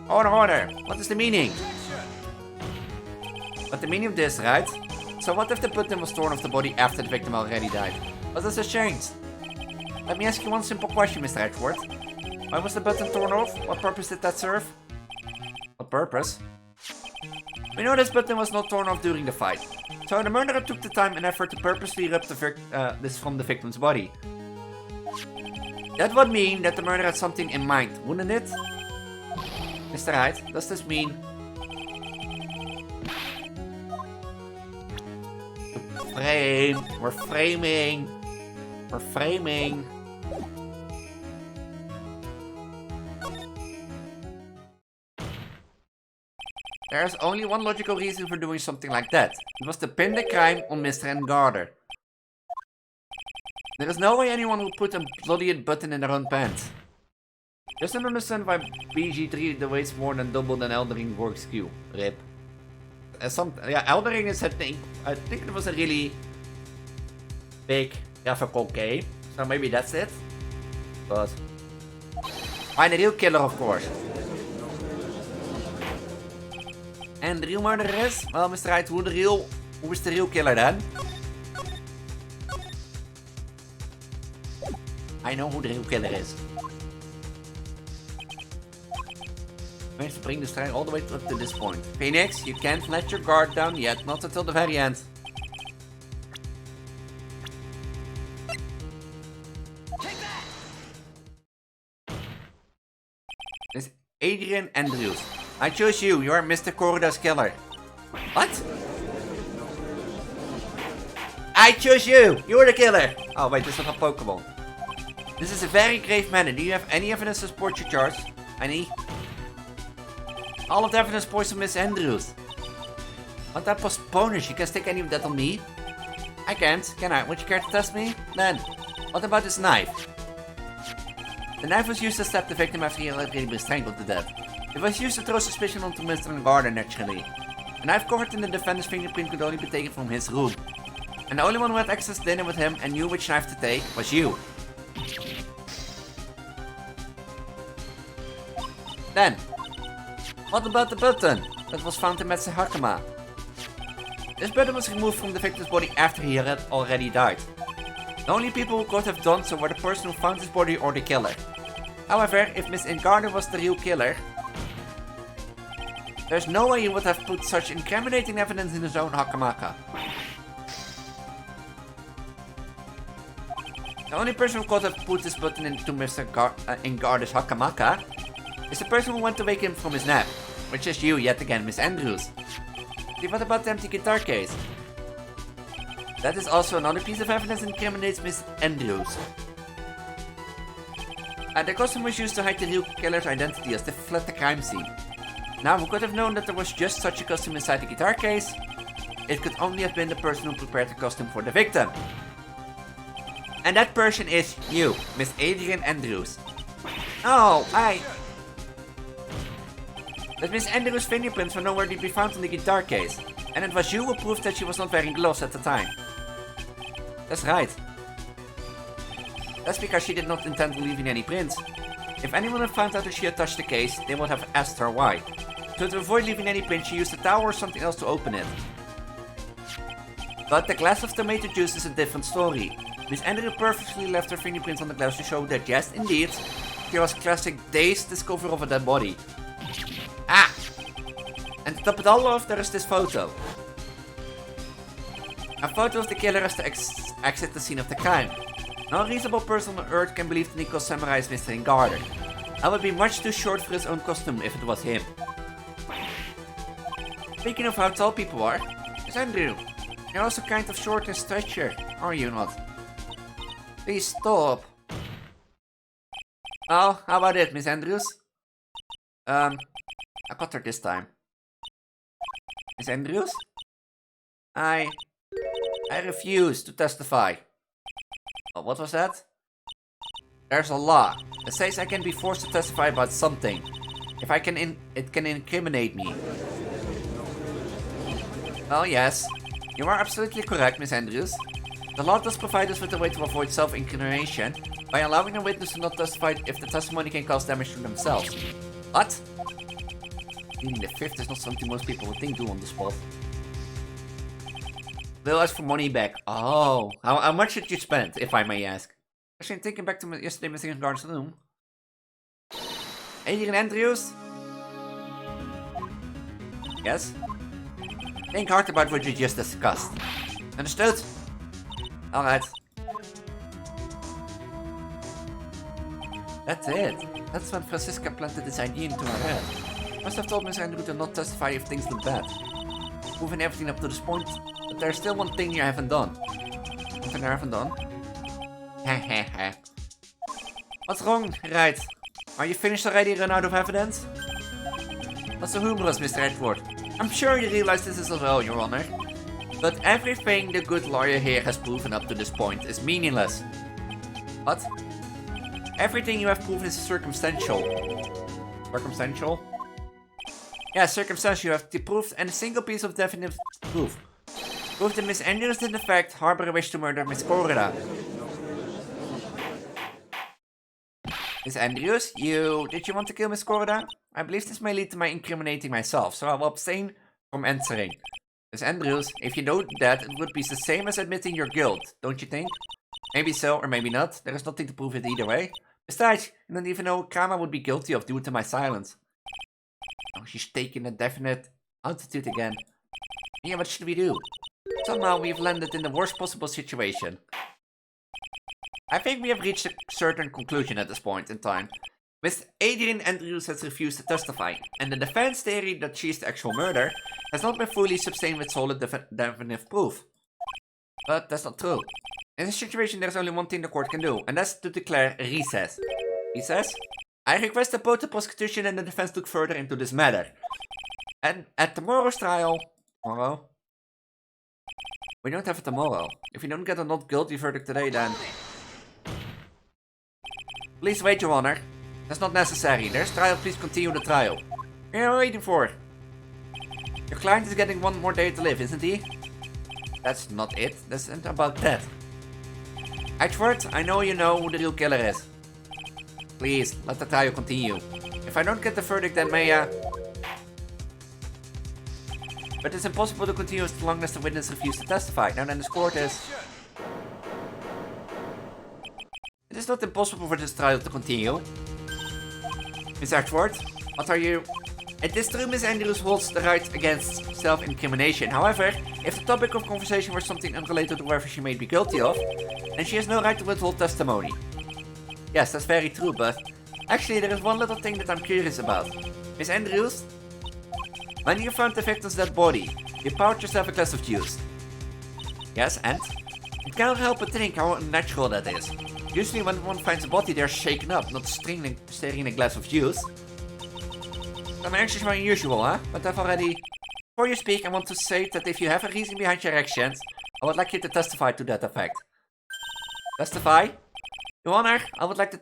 Order! What is the meaning? But the meaning of this, right? So what if the button was torn off the body after the victim already died? What does this change? Let me ask you one simple question, Mr. Edgeworth. Why was the button torn off? What purpose did that serve? What purpose? We know this button was not torn off during the fight. So the murderer took the time and effort to purposely rip this from the victim's body. That would mean that the murderer had something in mind, wouldn't it? Mr. Wright, does this mean... Frame. We're framing. We're framing. There's only one logical reason for doing something like that. It was to pin the crime on Mr. Engarder. There is no way anyone would put a bloody button in their own pants. Just don't understand why BG3 weighs more than double than Eldering works Q. RIP. Yeah, Eldering is I think it was a really big graphical game. So maybe that's it. But find the real killer, of course. And the real murderer is? Well, Mr. Wright, who is the real killer then? I know who the real killer is. Managed to bring the strike all the way up to this point. Phoenix, you can't let your guard down yet, not until the very end. Miss Adrian Andrews. I choose you. You are Mr. Corrida's killer. What? I choose you. You are the killer. Oh wait, this is not a Pokemon. This is a very grave matter. Do you have any evidence to support your charge? Any? All of the evidence points to Miss Andrews. Want that postponers? You can stick any of that on me? I can't. Can I? Would you care to test me? Then, what about this knife? The knife was used to stab the victim after he had already been strangled to death. It was used to throw suspicion onto Mr. Garden, naturally. The knife covered in the defender's fingerprint could only be taken from his room. And the only one who had access to dinner with him and knew which knife to take was you. Then, what about the button that was found in Metse Hakama? This button was removed from the victim's body after he had already died. The only people who could have done so were the person who found his body or the killer. However, if Miss Ingarden was the real killer, there's no way he would have put such incriminating evidence in his own Hakamaka. The only person who could have put this button into Mr. Ingarden's Hakamaka is the person who went to wake him from his nap, which is you yet again, Miss Andrews. See, what about the empty guitar case? That is also another piece of evidence that incriminates Miss Andrews. The costume was used to hide the real killer's identity as they fled the crime scene. Now, who could have known that there was just such a costume inside the guitar case? It could only have been the person who prepared the costume for the victim. And that person is you, Miss Adrian Andrews. Oh, But Miss Andrews' fingerprints were nowhere to be found in the guitar case. And it was you who proved that she was not wearing gloves at the time. That's right. That's because she did not intend on leaving any prints. If anyone had found out that she had touched the case, they would have asked her why. So to avoid leaving any prints, she used a towel or something else to open it. But the glass of tomato juice is a different story. Miss Andrews purposely left her fingerprints on the glass to show that yes, indeed, there was classic day's discovery of a dead body. Ah! And to top it all off, there is this photo. A photo of the killer as to exit the scene of the crime. No reasonable person on earth can believe that Nico Samurai is Mr. Ingarden. I would be much too short for his own costume if it was him. Speaking of how tall people are, Miss Andrew, you're also kind of short in stature, are you not? Please stop. Oh, how about it, Miss Andrews? I got her this time. Miss Andrews? I refuse to testify. Oh, what was that? There's a law that says I can be forced to testify about something if it can incriminate me. Well, yes, you are absolutely correct, Miss Andrews. The law does provide us with a way to avoid self-incrimination by allowing a witness to not testify if the testimony can cause damage to themselves. What? Pleading the fifth is not something most people would think do on the spot. They'll ask for money back. Oh, how much did you spend, if I may ask? Actually, thinking back to yesterday, Mr. Ingarden's room. Adrian Andrews? Yes? Think hard about what you just discussed. Understood? Alright. That's it. That's when Francisca planted this idea into her head. Must have told Miss Andrew to not testify if things look bad. Moving everything up to this point, but there's still one thing you haven't done. One thing I haven't done? Hehehe. What's wrong, Wright? Are you finished already, run out of evidence? What's so humorous, Mr. Edward? I'm sure you realize this as well, Your Honor. But everything the good lawyer here has proven up to this point is meaningless. What? Everything you have proven is circumstantial. Circumstantial? Yeah, circumstantial. You have the proof and a single piece of definitive proof. Proof that Miss Andrews did in fact harbor a wish to murder Miss Corrida. Miss Andrews, did you want to kill Miss Corrida? I believe this may lead to my incriminating myself, so I will abstain from answering. Miss Andrews, if you know that, it would be the same as admitting your guilt, don't you think? Maybe so, or maybe not. There is nothing to prove it either way. Besides, you don't even know what Kama would be guilty of due to my silence. Oh, she's taking a definite altitude again. Yeah, what should we do? Somehow we've landed in the worst possible situation. I think we have reached a certain conclusion at this point in time. Miss Adrian Andrews has refused to testify, and the defense theory that she is the actual murderer has not been fully sustained with solid definitive proof. But that's not true. In this situation, there's only one thing the court can do, and that's to declare recess. Recess? I request that both the prosecution and the defense look further into this matter. And at tomorrow's trial... Tomorrow? We don't have it tomorrow. If you don't get a not guilty verdict today, then... Please wait, Your Honor. That's not necessary. There's trial, please continue the trial. What are you waiting for? Your client is getting one more day to live, isn't he? That's not it. This isn't about that. Edward, I know you know who the real killer is. Please, let the trial continue. If I don't get the verdict, then may But it's impossible to continue as long as the witness refuses to testify. Now then, this court is... It is not impossible for this trial to continue. Miss Ashford, what are you... It is true Miss Andrews holds the right against self-incrimination. However, if the topic of conversation was something unrelated to whatever she may be guilty of, then she has no right to withhold testimony. Yes, that's very true, but... Actually, there is one little thing that I'm curious about. Miss Andrews? When you found the victim's dead body, you poured yourself a glass of juice. Yes, and? You cannot help but think how unnatural that is. Usually when one finds a body, they're shaken up, not staring in a glass of juice. I'm anxious more unusual, huh? But I've already... Before you speak, I want to say that if you have a reason behind your actions, I would like you to testify to that effect. Testify? Your Honor, I would like to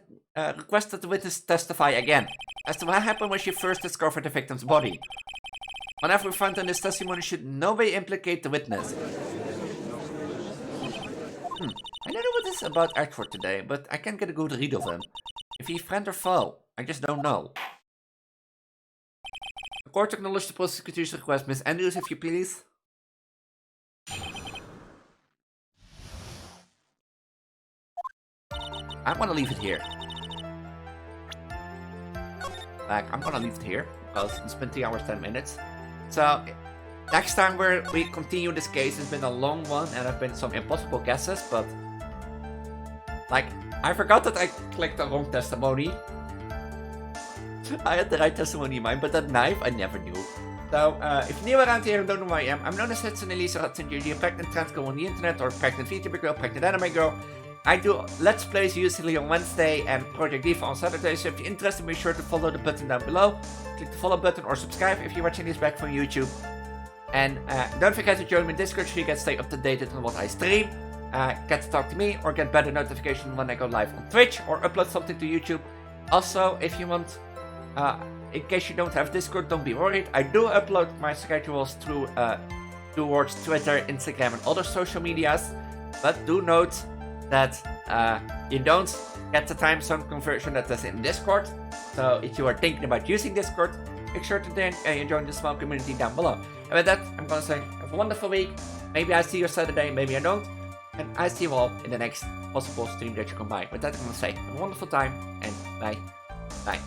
request that the witness testify again, as to what happened when she first discovered the victim's body. Whatever we find in this testimony should in no way implicate the witness. I don't know what this is about Edward today, but I can't get a good read of him. If he's friend or foe, I just don't know. The court acknowledged the prosecutor's request. Miss Andrews, if you please. I'm gonna leave it here. I'm gonna leave it here, because it's been 3 hours 10 minutes. So, next time we continue this case, it's been a long one, and there have been some impossible guesses, but... Like, I forgot that I clicked the wrong testimony. I had the right testimony in mind, but that knife, I never knew. So, if you're new around here and don't know who I am, I'm known as Citizen Elise, a pregnant trans girl on the internet, or pregnant Vtuber girl, pregnant anime girl. I do Let's Plays usually on Wednesday and Project Diva on Saturday, so if you're interested, make sure to follow the button down below. Click the follow button or subscribe if you're watching this back from YouTube. And don't forget to join me in Discord so you can stay up to date on what I stream. Get to talk to me or get better notifications when I go live on Twitch or upload something to YouTube. Also, if you want, in case you don't have Discord, don't be worried. I do upload my schedules through towards Twitter, Instagram and other social medias. But do note that you don't get the time zone conversion that is in Discord. So if you are thinking about using Discord, make sure to join the small community down below. And with that, I'm gonna say have a wonderful week. Maybe I see you Saturday, maybe I don't. And I see you all in the next possible stream that you come by. With that, I'm gonna say have a wonderful time and bye. Bye.